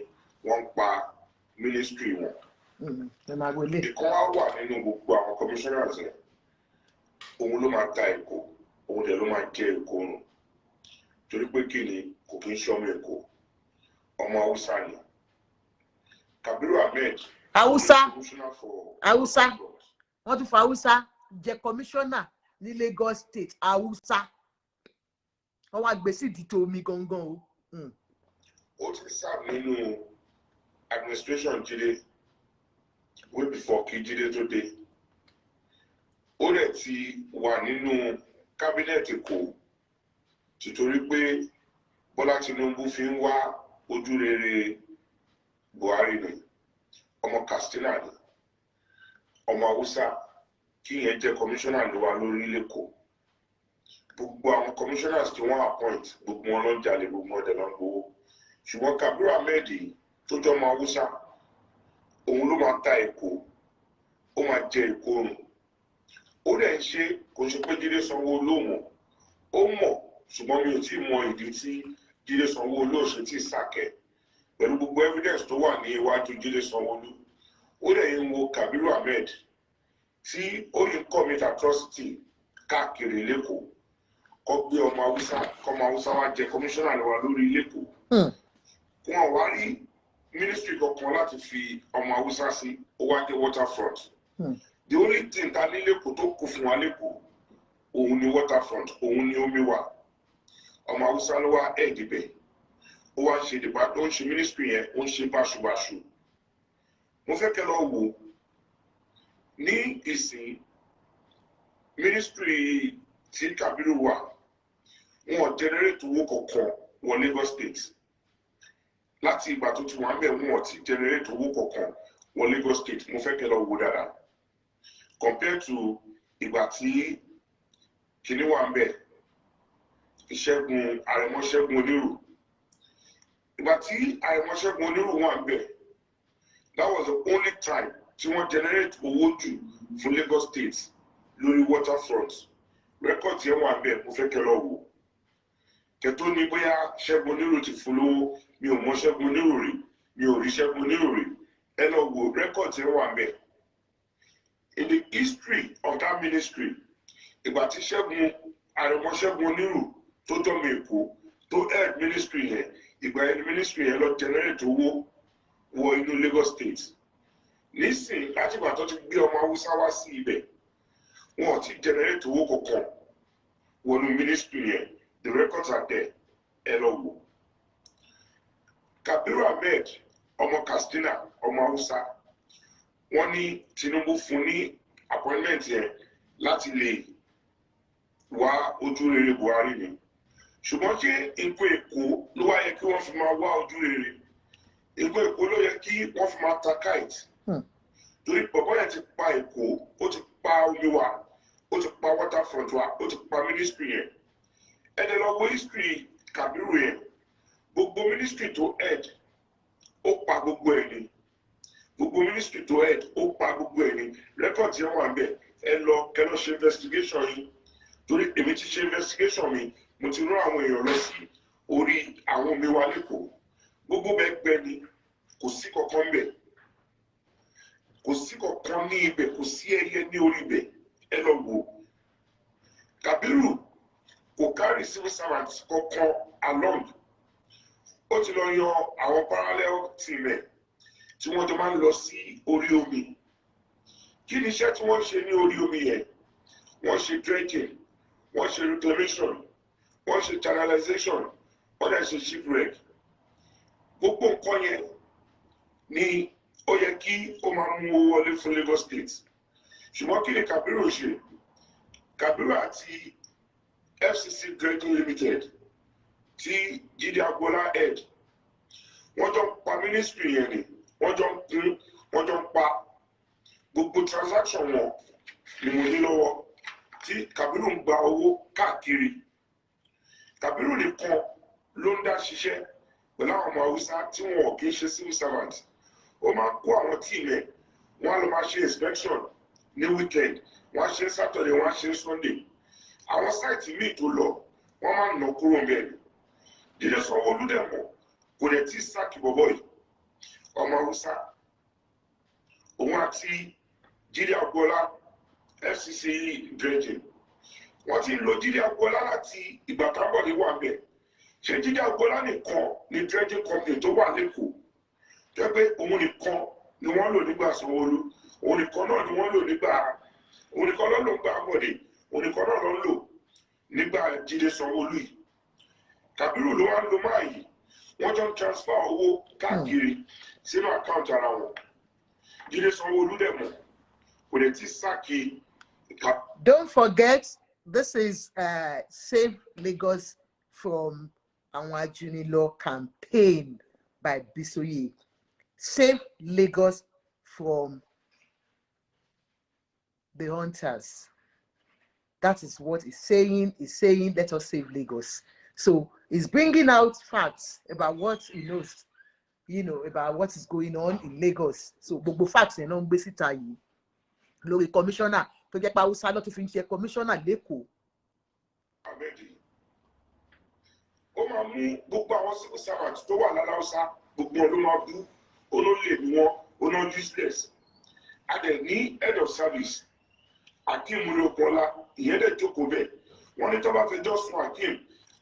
wọ́n ń pa ministry wọn. Ìkan wá wà nínú gbogbo àwọn commissioners yẹn, òun ló máa ta Èkó, òun dẹ̀ ló máa jẹ Èkó rùn. Torí pé kí ni kò kí ń ṣọmọ Èkó, ọmọ Haúsá ni. Kabiru Ahmed. Haúsá wọ́n tún fa Haúsá jẹ commissioner ní Lagos State. Haúsá wọ́n wá gbé sí ìdìtò omi gangan o. Ó ti sá nínú administration Jídé way before kí Jídé tó dé. Ó dẹ̀ ti wà nínú cabinet Èkó títorí pé Bọ́lá Tinubu fi ń wá ojú rere Buhari ni. Ọmọ Katsina ni, ọmọ Haúsá, kí yẹn jẹ́ commissioner ló wà lórí lẹ́kọ̀ọ́. Gbogbo àwọn commissioners tí wọ́n appoint, gbogbo wọn ló ń jalè, gbogbo wọn dẹ̀ ló ń gbowó. Ṣùgbọ́n Kabiru Ahmed tó jẹ́ ọmọ Haúsá, òun ló máa ta Èkó, ó máa jẹ Èkó rùn. Ó dẹ̀ ń ṣe, kò ṣe pé Jídé Sanwó-Olú mọ̀, ó mọ̀, ṣùgbọ́n mi ò tí ì mọ ìdí tí Jídé Sanwó-Olú ò ṣe tí ì sàkẹ́. Pẹ̀lú gbogbo evidence tó wà ní iwájú Jídé Sanwó-Olú, ó dẹ̀ ń wo Kabiru Ahmed tí ó yìí commit atrocity káàkiri lẹ́kọ̀ọ́, kó gbé ọmọ Haúsá wá jẹ commissioner lọ́wọ́ lórí lẹ́kọ̀ọ́. Wọ́n wá rí ministry kankan láti fi ọmọ Haúsá sí, ó wá dé waterfront. The only thing ta ní lẹ́kọ̀ọ́ tó kù fún wa lẹ́kọ̀ọ́, òun ni waterfront, òun ni omi wà. Ọmọ Haúsá ló wá ẹ̀ẹ́dìbẹ̀. Ó wá ṣe dìbà tó ń ṣe ministry yẹn, ó ń ṣe báṣubàṣu. Mo fẹ́ kẹ́ lọ wò ní ìsìn ministry tí Kabiru wà, wọn generate owó kankan wọ Lagos State. Láti ìgbà tó ti wà ń bẹ̀, wọn ti generate owó kankan wọ Lagos State. Mo fẹ́ kẹ́ lọ wò dáadáa. Compared to ìgbà tí kìíní wà ń bẹ̀, Àrẹ̀mọ Ṣẹ́gun Onírù. Ìgbà tí Àrẹ̀mọ Ṣẹ́gun Onírù wà ń bẹ̀, that was the only time tí wọ́n generate owó jù fún Lagos State lórí waterfront. Record yẹn wà ń bẹ̀, mo fẹ́ kẹ́ lọ wò. Kẹ́tó ní bóyá Ṣẹ́gun Onírù ti fún lówó, mi ò mọ Ṣẹ́gun Onírù rí, mi ò rí Ṣẹ́gun Onírù rí. Ẹ lọ wò, record yẹn wà ń bẹ̀. In the history of that ministry, ìgbà tí Àrẹ̀mọ Ṣẹ́gun Onírù tó jọmọ Èkó tó head ministry yẹn, ìgbà yẹn ministry yẹn lọ generate owó wọ inú Lagos State. Nísìn láti ìgbà tó ti gbé ọmọ Haúsá wá sí ibẹ̀, wọn ò ti generate owó kankan wọnú ministry yẹn. The records are there. Ẹ lọ wò. Kabiru Ahmed, ọmọ Katsina, ọmọ Haúsá, wọ́n ní Tinubu fún ní appointment yẹn láti lè wá ojú rere Buhari ni. Ṣùgbọ́n ṣé nǹkan Èkó ló wá yẹ kí wọ́n fi máa wá ojú rere? Nǹkan Èkó ló yẹ kí wọ́n fi máa ta kite. Torí bọ̀bọ́ yẹn ti pa Èkó, ó ti pa omi wa, ó ti pa waterfront wa, ó ti pa ministry yẹn. Ẹ̀dẹ̀ lọ wo history Kabiru yẹn, gbogbo ministry tó head, ó pa gbogbo ẹ̀ ni. Gbogbo ministry tó head, ó pa gbogbo ẹ̀ ni. Record yẹn wà ń bẹ̀, ẹ lọ kẹ́ lọ ṣe investigation yìí. Torí èmi ti ṣe investigation mi, mo ti rán àwọn èèyàn lọ sí orí àwọn omi wa lẹ́kọ̀ọ́. Gbogbo bẹ́ẹ̀ gbẹ ni, kò sí kankan bẹ̀. Kò sí kankan ní ibẹ̀, kò sí ẹyẹ ní orí ibẹ̀. Ẹ lọ wò. Kabiru kò carry civil servants kankan along. Ó ti lọ yan àwọn parallel team ẹ̀ tí wọ́n jọ máa ń lọ sí orí omi. Kí ni iṣẹ́ tí wọ́n ṣe ní orí omi yẹn? Wọ́n ṣe dredging, wọ́n ṣe reclamation, wọ́n ṣe channelization, wọ́n dẹ̀ ṣe shipwreck. Gbogbo nǹkan yẹn ni ó yẹ kí ó máa mú owó wọlé fún Lagos State. Ṣùgbọ́n kí ni Kabiru ṣe? Kabiru àti FCC Dredging Limited tí Jídé Agboola head, wọ́n jọ ń pa ministry yẹn ni, wọ́n jọ ń kún, wọ́n jọ ń pa gbogbo transaction wọn ni mo ní lọ́wọ́ tí Kabiru ń gba owó káàkiri. Kabiru nìkan ló ń dá ṣiṣẹ́ pẹ̀lú àwọn ọmọ Haúsá tí wọn ò kí ń ṣe civil servant. ó máa kó àwọn tíì rẹ̀ wọ́n á lọ máa ṣe inspection ní weekend wọ́n á ṣe Saturday wọ́n á ṣe Sunday àwọn sáìtì míì tó lọ wọ́n máa nà kúrò mẹ́rin Jídé Sanwó-Olú dẹ̀ mọ̀ kò dẹ̀ tí sáàkì bọ̀bọ̀ yìí ọmọ Haúsá òun àti Jídé Agboola FCC dredging wọ́n ti ń lo Jídé Agboola láti ìgbà tábọ̀dé wà bẹ́ẹ̀ ṣé Jídé Agboola nìkan ni dredging company tó wà lẹ́kọ̀ọ́ tó pé òun nìkan ni wọ́n lò nígbà Sanwó-Olú òun nìkan náà ni wọ́n lò nígbà òun nìkan náà ló ń gbà Bọ̀dé òun nìkan náà ló ń lò nígbà Jídé Sanwó-Olú yìí Kàbírù ló wá ń lo máa yìí wọ́n jọ ń transfer owó káàkiri sínú àkáǹtì ara wọn Jídé Sanwó-Olú dẹ̀ mọ̀ kò lè ti sáàkì. Don't forget, this is Save Lagos from àwọn Ajunilo campaign by Bisoye. Save Lagos from the hunters. That is what he's saying. He's saying, let us save Lagos. So he's bringing out facts about what he knows, you know, about what is going on in Lagos. So gbogbo facts ẹ̀ náà ń gbé síta yìí lórí commissioner tó jẹ́ pé Hausa ló tún fi ń ṣe commissioner lẹ́kọ̀ọ́. Ó máa mú gbogbo àwọn civil servants tó wà lára Hausa gbogbo ọdún máa bú olólè ni wọ́n oná useless. A dẹ̀ ní head of service Akeem Olókunọlá ìyẹn dẹ̀ jókòó bẹ́ẹ̀ wọ́n ní tó bá fẹjọ́ sùn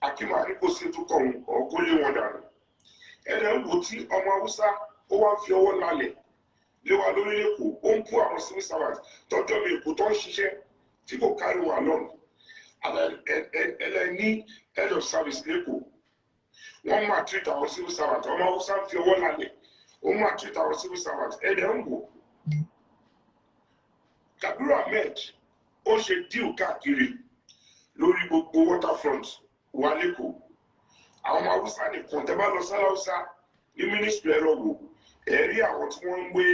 Akeem àríkò ṣètò kọ̀ọ̀hún ọ̀kọ́ lé wọn dànù. Ẹ̀rẹ̀ ń wò tí ọmọ Hausa ó wá fi ọwọ́ lálẹ̀ lé wa lórí lẹ́kọ̀ọ́ ó ń kó àwọn civil servants tọ́jọ́ mi èkó tó ń ṣiṣẹ́ tí kò kárí wa lọ́nà. Ẹ̀rẹ̀ ní head of service lẹ́kọ̀ọ́ wọ́n máa treat àwọn civil servants ọmọ Hausa ń fi ọwọ́ lálẹ̀ ó máa treat àwọn civil servants ẹ̀rẹ̀ ń wò. Kabiru Ahmed ó ṣe deal káàkiri lórí gbogbo waterfront wà lẹ́kọ̀ọ́ àwọn ọmọ Hausa nìkan tẹ́ bá lọ sí Hausa ní ministry ẹ̀rọ wò ẹ̀rí àwọn tí wọ́n ń gbé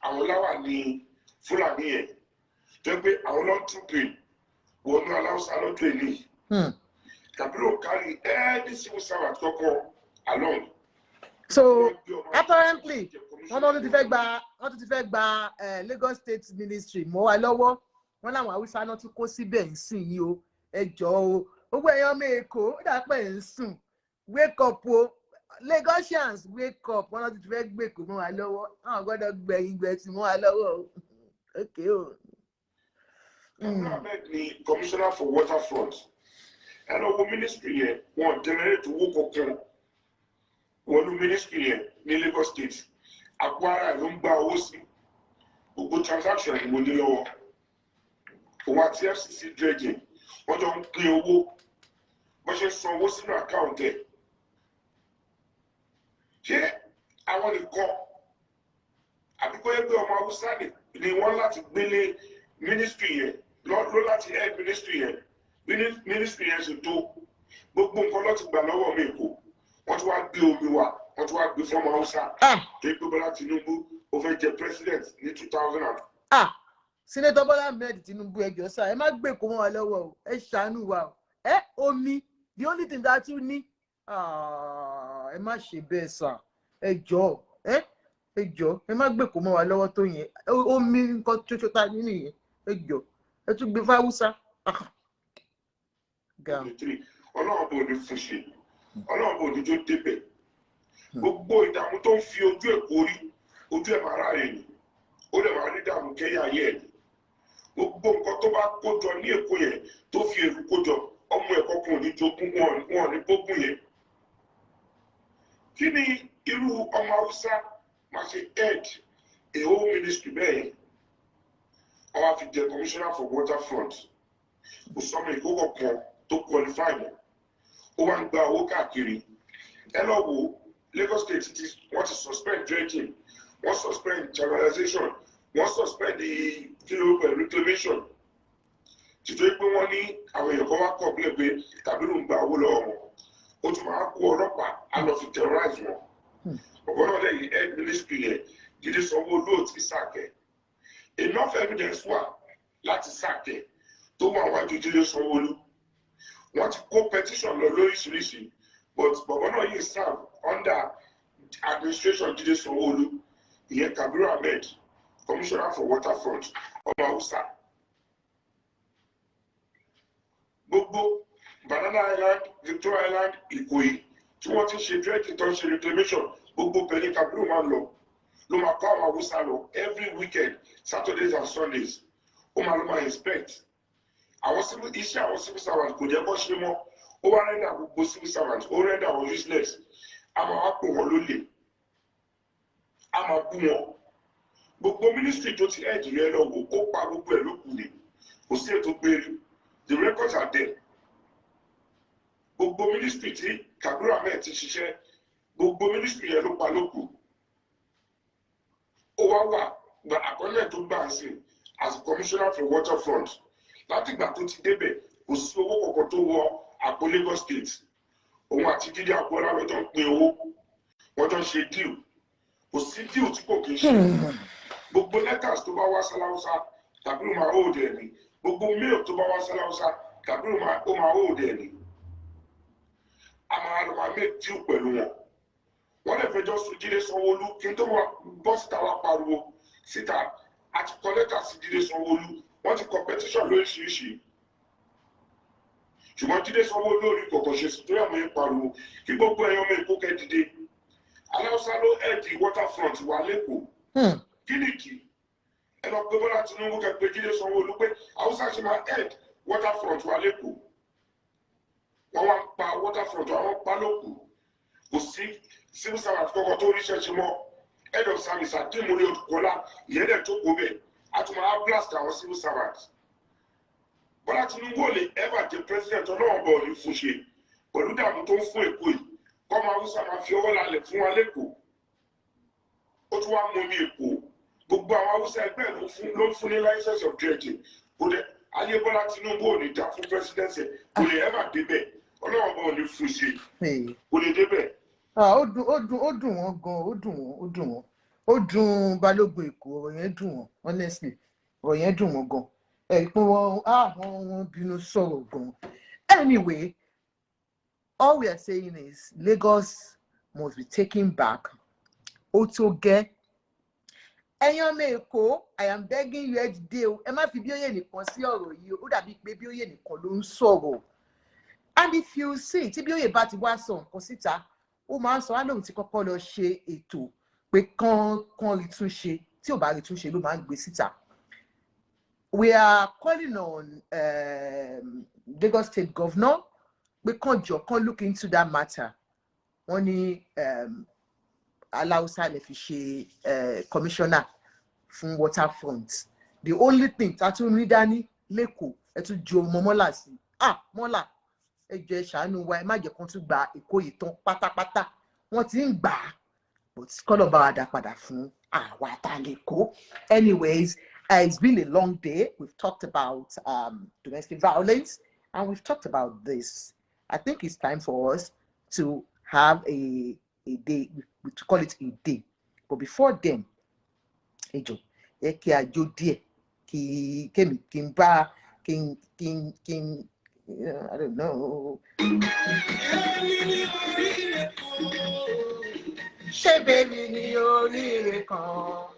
àwọn láwà ní Fúlàní yẹn tó pé àwọn lọ́n tún pè wọnú aláwùsá lọ́dún èlé Kabiru carry any civil servant kọ́kọ́ along. So apparently wọ́n ti fẹ́ gba Lagos State Ministry mọ́ wa lọ́wọ́ wọ́n láwọn Haúsá náà tún kó síbẹ̀ ń sìn yìí o ẹ jọ̀ọ́ o gbogbo èèyàn ọmọ Èkó ó dà pé ń sùn wake up o Lagosians wake up wọ́n náà ti fẹ́ gbé Èkó mọ́ wa lọ́wọ́ àwọn gbọ́dọ̀ gbẹ̀yìn gbẹ̀tì mọ́ wa lọ́wọ́ o okay o. Ahmed ni commissioner for waterfront ẹ lọ wo ministry yẹn wọ́n generate owó kankan wọnú ministry yẹn ní Lagos State àpò ara ẹ̀ ló ń gba owó sí gbogbo transaction ni mo ní lọ́wọ́ òun àti FCC dredging wọ́n jọ ń pín owó wọ́n ṣe san owó sínú àkáǹtì ẹ̀ ṣé àwọn nìkan àbíkó yẹ pé ọmọ Haúsá ni wọ́n láti gbélé ministry yẹn lọ láti head ministry yẹn ministry yẹn ṣe tó gbogbo nǹkan ló ti gbà lọ́wọ́ mi Èkó wọ́n ti wá gbé omi wa wọ́n ti wá gbé fọ́mọ Hausa tó gbé Bọ́lá Tinubu ó fẹ́ jẹ president ní 2000. Senator Bọ́lá Ahmed Tinubu ẹjọ́ sá ẹ má gbé Èkó mọ́ wa lọ́wọ́ o ẹ ṣàánú wa o omi the only thing that you ní ẹ má ṣe bẹ́ẹ̀ sá ẹ jọ̀ọ́ ẹ má gbé Èkó mọ́ wa lọ́wọ́ tó yẹn omi nǹkan ṣoṣo ta ní nìyẹn ẹ jọ̀ọ́ ẹ tún gbé fáwùsá. Ọlọ́run bò ní fún ṣe Ọlọ́run bò ní jó débẹ̀ gbogbo ìdààmú tó ń fi ojú Èkó rí ojú ẹ̀ máa rárẹ̀ ni ó lè máa rí dààmú kẹ́yà ayé ẹ̀ ni gbogbo nǹkan tó bá kójọ ní Èkó yẹn tó fi èrú kójọ ọmọ ẹ̀kọ́ kan ò ní jogún wọn ní gbógun yẹn kí ni irú ọmọ Haúsá máa ṣe head a whole ministry bẹ́ẹ̀ yẹn wọ́n wá fi jẹ commissioner for waterfront kò sọmọ Èkó kọ̀ọ̀kan tó qualify mọ́ ó wá ń gba owó káàkiri ẹ lọ wo Lagos State wọ́n ti suspend dredging wọ́n suspend channelization wọ́n suspend the reclamation títí pé wọ́n ní àwọn èèyàn kan wá complain pé Kabiru ń gba owó lọ́wọ́ wọn ó tún máa kó ọlọ́pàá á lọ fi terrorize wọn ọ̀pọ̀ náà lẹ́yìn head ministry yẹn Jídé Sanwó-Olú ti sàkẹ́ enough evidence wà láti sàkẹ́ tó wà wájú Jídé Sanwó-Olú wọ́n ti kó petition lọ lóríṣiríṣi but bọ̀bọ̀ náà yìí serve under administration Jídé Sanwó-Olú ìyẹn Kabiru Ahmed, Commissioner for Waterfront, ọmọ Hausa. Gbogbo Banana Island, Victoria Island, Ikoyi, tí wọ́n ti ṣe dredging tó ń ṣe reclamation, gbogbo bẹ̀rẹ̀ Kabiru máa ń lọ. Ló máa kọ́ àwọn Hausa lọ every weekend, Saturdays and Sundays. Ó máa lọ máa inspect. Iṣẹ́ àwọn civil servants kò jẹ́ kó ṣe mọ́. Ó wá rẹ́dà gbogbo civil servants, ó rẹ́dà wọn useless. A máa wá pò wọ́n lólè. A máa bú wọn. Gbogbo ministry tó ti ẹ̀dì rẹ lọ wò, ó pa gbogbo ẹ̀ lókun ni. Kò sí ètò gbèrú. The records are there. Gbogbo ministry tí Kabiru Ahmed ti ṣiṣẹ́, gbogbo ministry yẹn ló pa lókun. Ó wá wà gba àkọọ́lẹ̀ tó gbà ń sìn as a commissioner for waterfront. Láti ìgbà tó ti débẹ̀, kò sí owó kankan tó wọ àpò Lagos State. Òun àti Jídé Àgbọ́lá lọ́jọ́ ń pín owó. Wọ́n jọ ń ṣe deal. Kò sí deal tí kò kí ń ṣe. Gbogbo letters tó bá wá sáláúsá, Kabiru máa hold ẹ̀ ní. Gbogbo mail tó bá wá sáláúsá, Kabiru máa hold ẹ̀ ní. A máa lọ máa make deal pẹ̀lú wọn. Wọ́n lè fẹjọ́ sùn Jídé Sanwó-Olú kí n tó bọ́ síta wá pariwo síta àti kọ lẹ́tà sí Jídé Sanwó-Olú. Wọ́n ti competition lóríṣiríṣi. Ṣùgbọ́n Jídé Sanwó-Olú lórí kọ̀kọ̀ ṣe sí torí àmọ́ pariwo kí gbogbo ẹ̀yàn ọmọ Èkó kẹ́ dìde. Aláùsá ló ẹ̀dì waterfront wà lẹ́kọ̀ọ́. Kí nìdí? Ẹ lọ pé Bọ́lá Tinubu kẹ́ pé Jídé Sanwó-Olú pé Haúsá ṣe máa ẹ̀d waterfront wà lẹ́kọ̀ọ́. Wọ́n wá ń pa waterfront, àwọn pa lókù. Kò sí civil servant kọ́kọ́ tó ríṣẹ́ ṣe mọ́. Head of service Adémọ́lé Odùkọ́lá ìyẹn dẹ̀ tó kó bẹ́ẹ̀. A tún máa blast àwọn civil servants. Bọ́lá Tinubu ò lè ever jẹ president ọlọ́run bọ̀ ní fún ṣe pẹ̀lú dààmú tó ń fún Èkó yìí. Kọ́mọ Haúsá máa fi ọwọ́ lálẹ̀ fún wa lẹ́kọ̀ọ́. Ó tún wá mú mi Èkó. Gbogbo àwọn Haúsá ẹgbẹ́ ló ń fún ní license of dredging. Kò dẹ̀ ayé Bọ́lá Tinubu ò ní dá fún presidency. Kò lè ever débẹ̀. Ọlọ́run bọ̀ ní fún ṣe. Kò lè débẹ̀. Ó dùn wọ́n gan, ó dùn Balógun Èkó, ọ̀rọ̀ yẹn dùn wọ́n, honestly, ọ̀rọ̀ yẹn dùn wọ́n gan. Pé wọ́n bínú sọ̀rọ̀ gan. Anyway, all we are saying is Lagos must be taken back. Ó tó gẹ́. Ẹ̀yin ọmọ Èkó, I am begging you today, ẹ má fi Bíóyè nìkan sí ọ̀rọ̀ yìí, ó dàbí pé Bíóyè nìkan ló ń sọ̀rọ̀. And if you see, tí Bíóyè bá ti wá sọ nǹkan síta, ó máa ń sọ wá lóhùn tí kọ́kọ́ lọ ṣe ètò pé kán rí tún ṣe, tí ò bá rí tún ṣe ló máa ń gbé síta. We are calling on Lagos State Governor pé kán jọ kán look into that matter. Wọ́n ní Aláùsá lè fi ṣe commissioner fún waterfront. The only thing tá tún rí dání lẹ́kọ̀ọ́ ẹ tún ju ọmọ Mọ́là sí. Mọ́là ẹ jọ̀ọ́ ẹ ṣàánú wa, ẹ má jẹ́ kán tún gba Èkó yìí tán pátápátá. Wọ́n ti ń gbà á, but kọ́lọ̀ bá wa dá padà fún àwa tá lè kó. Anyways, it's been a long day. We've talked about domestic violence and we've talked about this. I think it's time for us to have a day, we call it a day. But before then, Ejo, kí a jó díẹ̀, kí n bá I don't know. Ṣé bèbí ni oríire kan?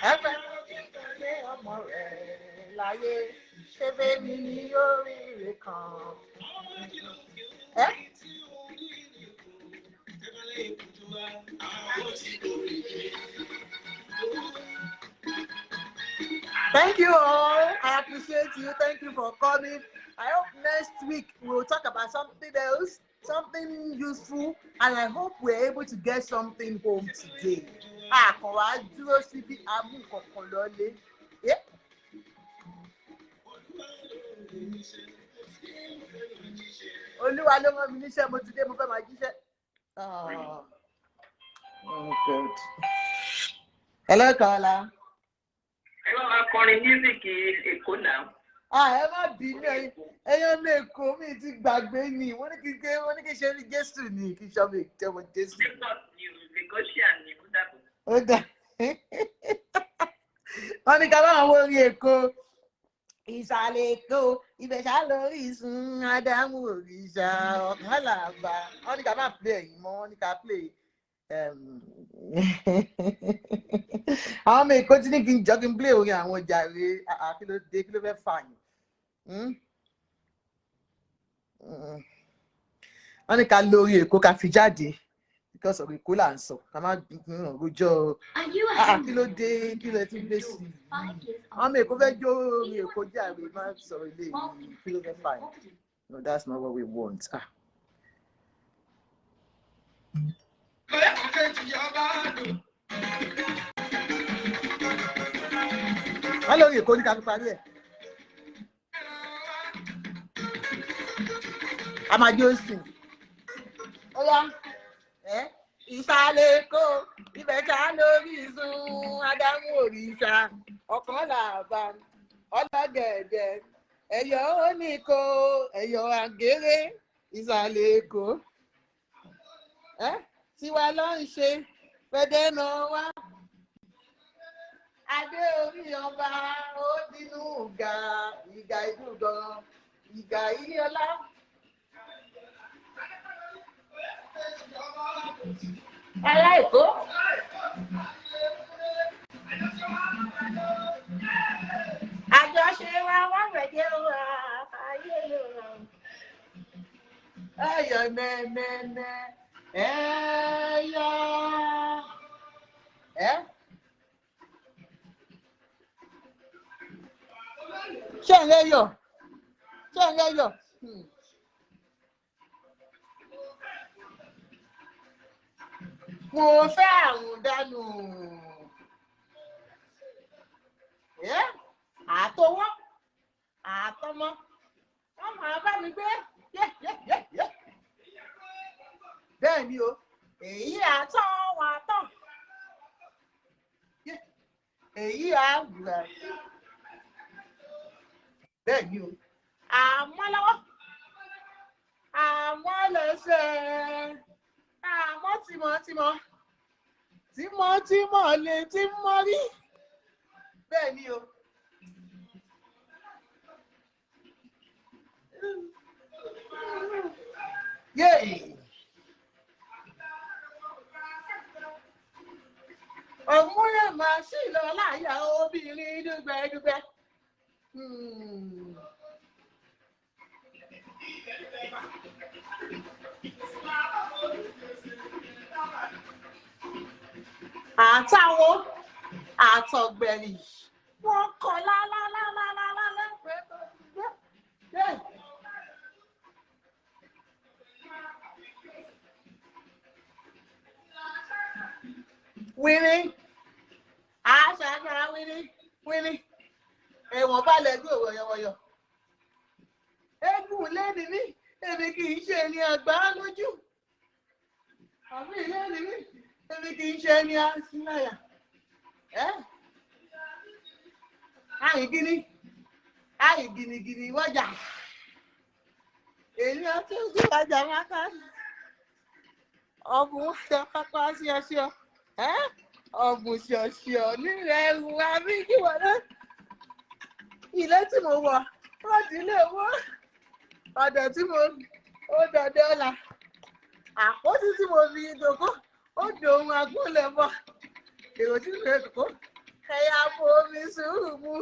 Ẹgbẹ́ ìtọ́lé ọmọ rẹ̀ láyé. Ṣé bèbí ni oríire kan? Thank you all. I appreciate you. Thank you for coming. I hope next week we'll talk about something else, something useful, and I hope we're able to get something home today. Olúwa ló mọ̀ mí níṣẹ́, mo ti dé, mo fẹ́ máa jíṣẹ́. Oh God. Hello, Kọ́lá. Ẹ máa kọrin music Èkó náà. Ẹ má bínú ẹyọ ọmọ Èkó mi ti gbàgbé ni. Wọ́n ní kí ṣe ní Jésù ni kí ṣe ọmọ ìtẹ́wọ̀ Jésù. Ó dà. Wọ́n ní ká bá àwọn orin Èkó. Ìsàlẹ̀ Èkó, ibẹ̀ ṣá lórí ìsun Ádámù òrìṣà ọ̀kan làbà. Wọ́n ní ká má play ẹ̀yìn mọ́, wọ́n ní ká play àwọn ọmọ èkó tí ní kí n jọ kí n play orin àwọn jàre kí ló dé kí ló fẹ́ fà yín wọ́n ní ká lórí èkó ká fi jáde because of èkó là ń sọ ká má rojọ́ kí ló dé kí ló ti gbé sí i àwọn ọmọ èkó fẹ́ jó orí èkó jàre má sọ̀rọ̀ ilé yìí kí ló fẹ́ fà yín. No, that's not what we want. Hello, you going to parí ẹ̀. I'm a Johnson. Oya, ìsàlẹ̀ Èkó, ibẹ̀ ta lórí ìsun Ádámù òrìṣà, ọ̀kan làbà, ọlọ́gẹ̀dẹ̀, ẹ̀yọ́ oníko, ẹ̀yọ́ àgéré, ìsàlẹ̀ Èkó. Tiwa ló ń ṣe fẹ́dẹ́ náà wá. Adé orí ọba ó dínú ìgà ìdúgan, ìgà ìyọlá. Ará Èkó. Àjọṣe wa wọ́n rẹ̀jẹ̀ wa ayé ló rọ̀. Ẹyọ nẹ́nẹ́nẹ́ ẹyọ. Ṣé ń lẹ́yọ̀? Ṣé ń lẹ́yọ̀? Mo fẹ́ àrùn dànù. Àtọwọ́, àtọmọ, wọ́n máa bá mi gbé. Bẹ́ẹ̀ ni o, èyí àtọ̀ wà tán. Èyí àgbà. Bẹ́ẹ̀ ni o, àmọ́ lọ́wọ́, àmọ́ lẹ́sẹ̀, àmọ́ tìmọ̀tìmọ̀, tìmọ̀tìmọ̀ lè ti mọ́ rí. Bẹ́ẹ̀ ni o. Yay! Ọ̀múrẹ̀ máa ṣì lọ láyà obìnrin dúgbẹ́dúgbẹ́. Àtàwọn àtọ̀gbẹ̀rì wọ́n kọ́ lálálálálálá pẹ́. Winnie, àṣàkà Winnie, ẹ̀wọ̀n balẹ̀ gbé wọ̀yọ̀wọ̀yọ̀. Eégún lẹ́ni mí, èmi kì í ṣe ẹni àgbà lójú. Àbí lẹ́ni mí, èmi kì í ṣe ẹni àṣìláyà. Àì gìnìgìnì wọ́jà. Èmi ọtí ojú ọjà máa ká. Ọ̀bùn ṣe pápá ṣíọṣíọ. Ọ̀bùn ṣọ̀ṣọ̀ nílẹ̀ ẹ̀rù abíjíwọ̀ náà. Ilé tí mo wọ̀, wọ́n ti lé owó. Ọ̀dọ̀ tí mo ó dọ̀dọ̀ ọ̀la. Àpótí tí mo fi ìdòkó, ó dòun agúnlẹ̀ bọ̀. Èrò tí mo kó, ẹ̀yà bo omi sùúrù mu.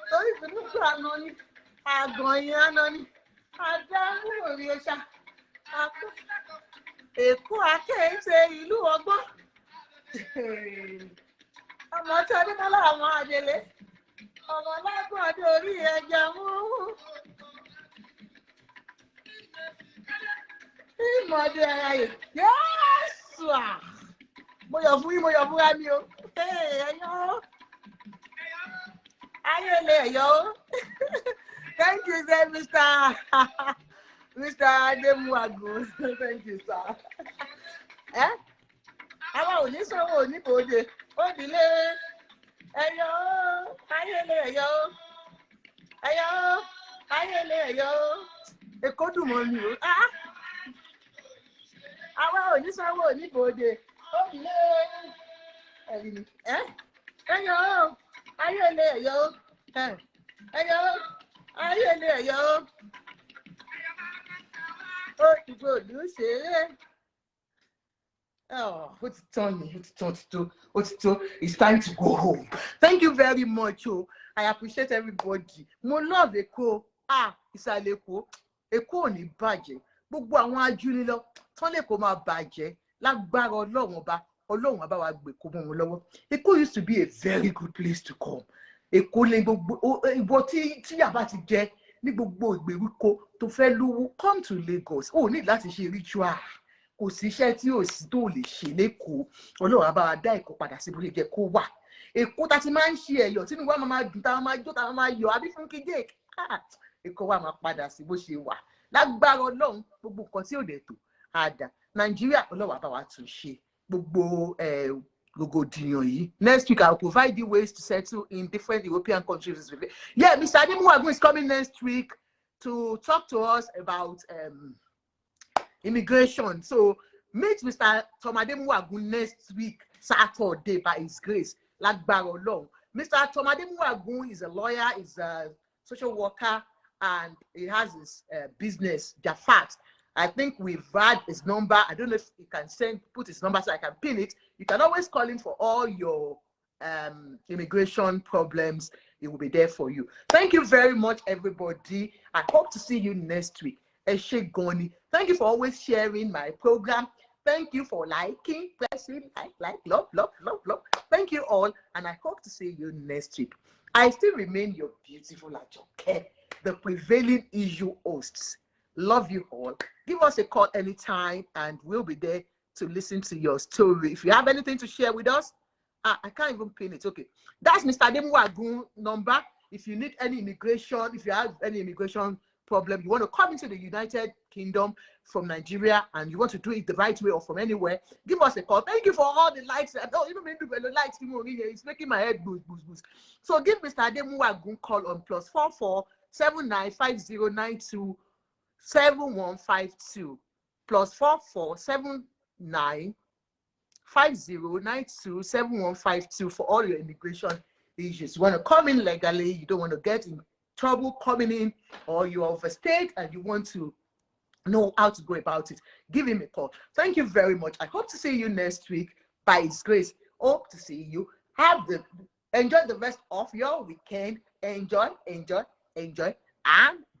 Torí ìpínlẹ̀ àná ni, àgàn yẹn àná ni, àdámù òrí ọ̀ṣà. Èkó akéèṣe ìlú ọgbọ́n. Ọmọ tí onímọ̀lá àwọn àjèlé. Ọmọ lágbọ̀n ọdún orí ẹja mú. Ìmọ̀dé ara yìí. Yẹ́sù à! Mo yọ̀ fún wa ni o. Ẹ̀yọ́. Ayẹlẹ ẹ̀yọ́. Thank you, sir, Mr. Ademuago. Thank you, sir. Àwa ò ní sọ́wọ́ oníbòde. Ó dìlé. Ẹ̀yọ́. Ayẹlẹ ẹ̀yọ́. Ẹ̀yọ́. Ayẹlẹ ẹ̀yọ́. Èkó dùn mọ́ mi o. Àwa ò ní sọ́wọ́ oníbòde. Ó dìlé. Ẹ̀rí ni. Ẹ̀yọ́. Ayẹlẹ ẹ̀yọ́. Ẹ̀yọ́. Ayẹlẹ ẹ̀yọ́. Ó ti gbòdú ṣeré. Oh, what's Tony? It's time to go home. Thank you very much. Oh, I appreciate everybody. Mo love Eko. Ìsàlẹ̀ Èkó. Èkó ò ní bàjẹ́. Gbogbo àwọn ajúnilọ tán lè kó máa bàjẹ́ lágbára Ọlọ́run ọba wa gbé kó mọ́ wọn lọ́wọ́. Èkó used to be a very good place to come. Èkó lè gbogbo ìwọ tí yàrá ti jẹ ní gbogbo ìgbèríko tó fẹ́ lówó, come to Lagos. O ní láti ṣe ritual. Kò sí iṣẹ́ tí ò sí tó lè ṣe lÉkòó. Ọlọ́run á bá wa dá Èkó padà sí bó ṣe jẹ́ kó wà. Èkó tá ti máa ń ṣe ẹ̀yọ̀ tínú wa máa dùn, tá máa jó, tá máa yọ̀, àbí fún kíjé. Èkó wa máa padà sí bó ṣe wà. Lágbára Ọlọ́run, gbogbo nǹkan tí ò dẹ̀ tó á dà. Nàìjíríà, Ọlọ́run á bá wa tún ṣe. Gbogbo rògbòdìyàn yìí. Next week, I'll provide you ways to settle in different European countries. Yeah, Mr. Ademuwagun is coming next week to talk to us about immigration. So meet Mr. Tom Ademuwagun next week, Saturday, by his grace. Lágbára Ọlọ́run. Mr. Tom Ademuwagun is a lawyer, is a social worker, and he has his business, Jafat. I think we've had his number. I don't know if you can put his number so I can pin it. You can always call him for all your immigration problems. He will be there for you. Thank you very much, everybody. I hope to see you next week. Eshe Goni. Thank you for always sharing my program. Thank you for liking, pressing, love. Thank you all, and I hope to see you next week. I still remain your beautiful Ajoke, the prevailing issue hosts. Love you all. Give us a call anytime, and we'll be there to listen to your story. If you have anything to share with us, I can't even pin it. Okay, that's Mr. Ademuwagun number. If you need any immigration, if you have any immigration problem, you want to come into the United Kingdom from Nigeria, and you want to do it the right way or from anywhere, give us a call. Thank you for all the likes. Oh, even when the likes, it's making my head boost. So give Mr. Ademuwagun call on +44 795092 7152 +44 795092 7152 for all your immigration issues. You want to come in legally, you don't want to get in trouble coming in, or you're overstayed and you want to know how to go about it, give him a call. Thank you very much. I hope to see you next week by his grace. Hope to see you. Enjoy the rest of your weekend. Enjoy, and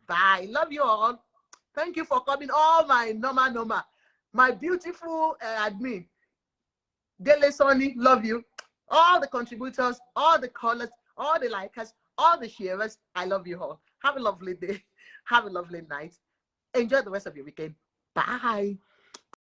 bye. Love you all. Thank you for coming. All my Noma, my beautiful admin, Dele Sonny, love you. All the contributors, all the callers, all the likers, all the sharers, I love you all. Have a lovely day. Have a lovely night. Enjoy the rest of your weekend. Bye.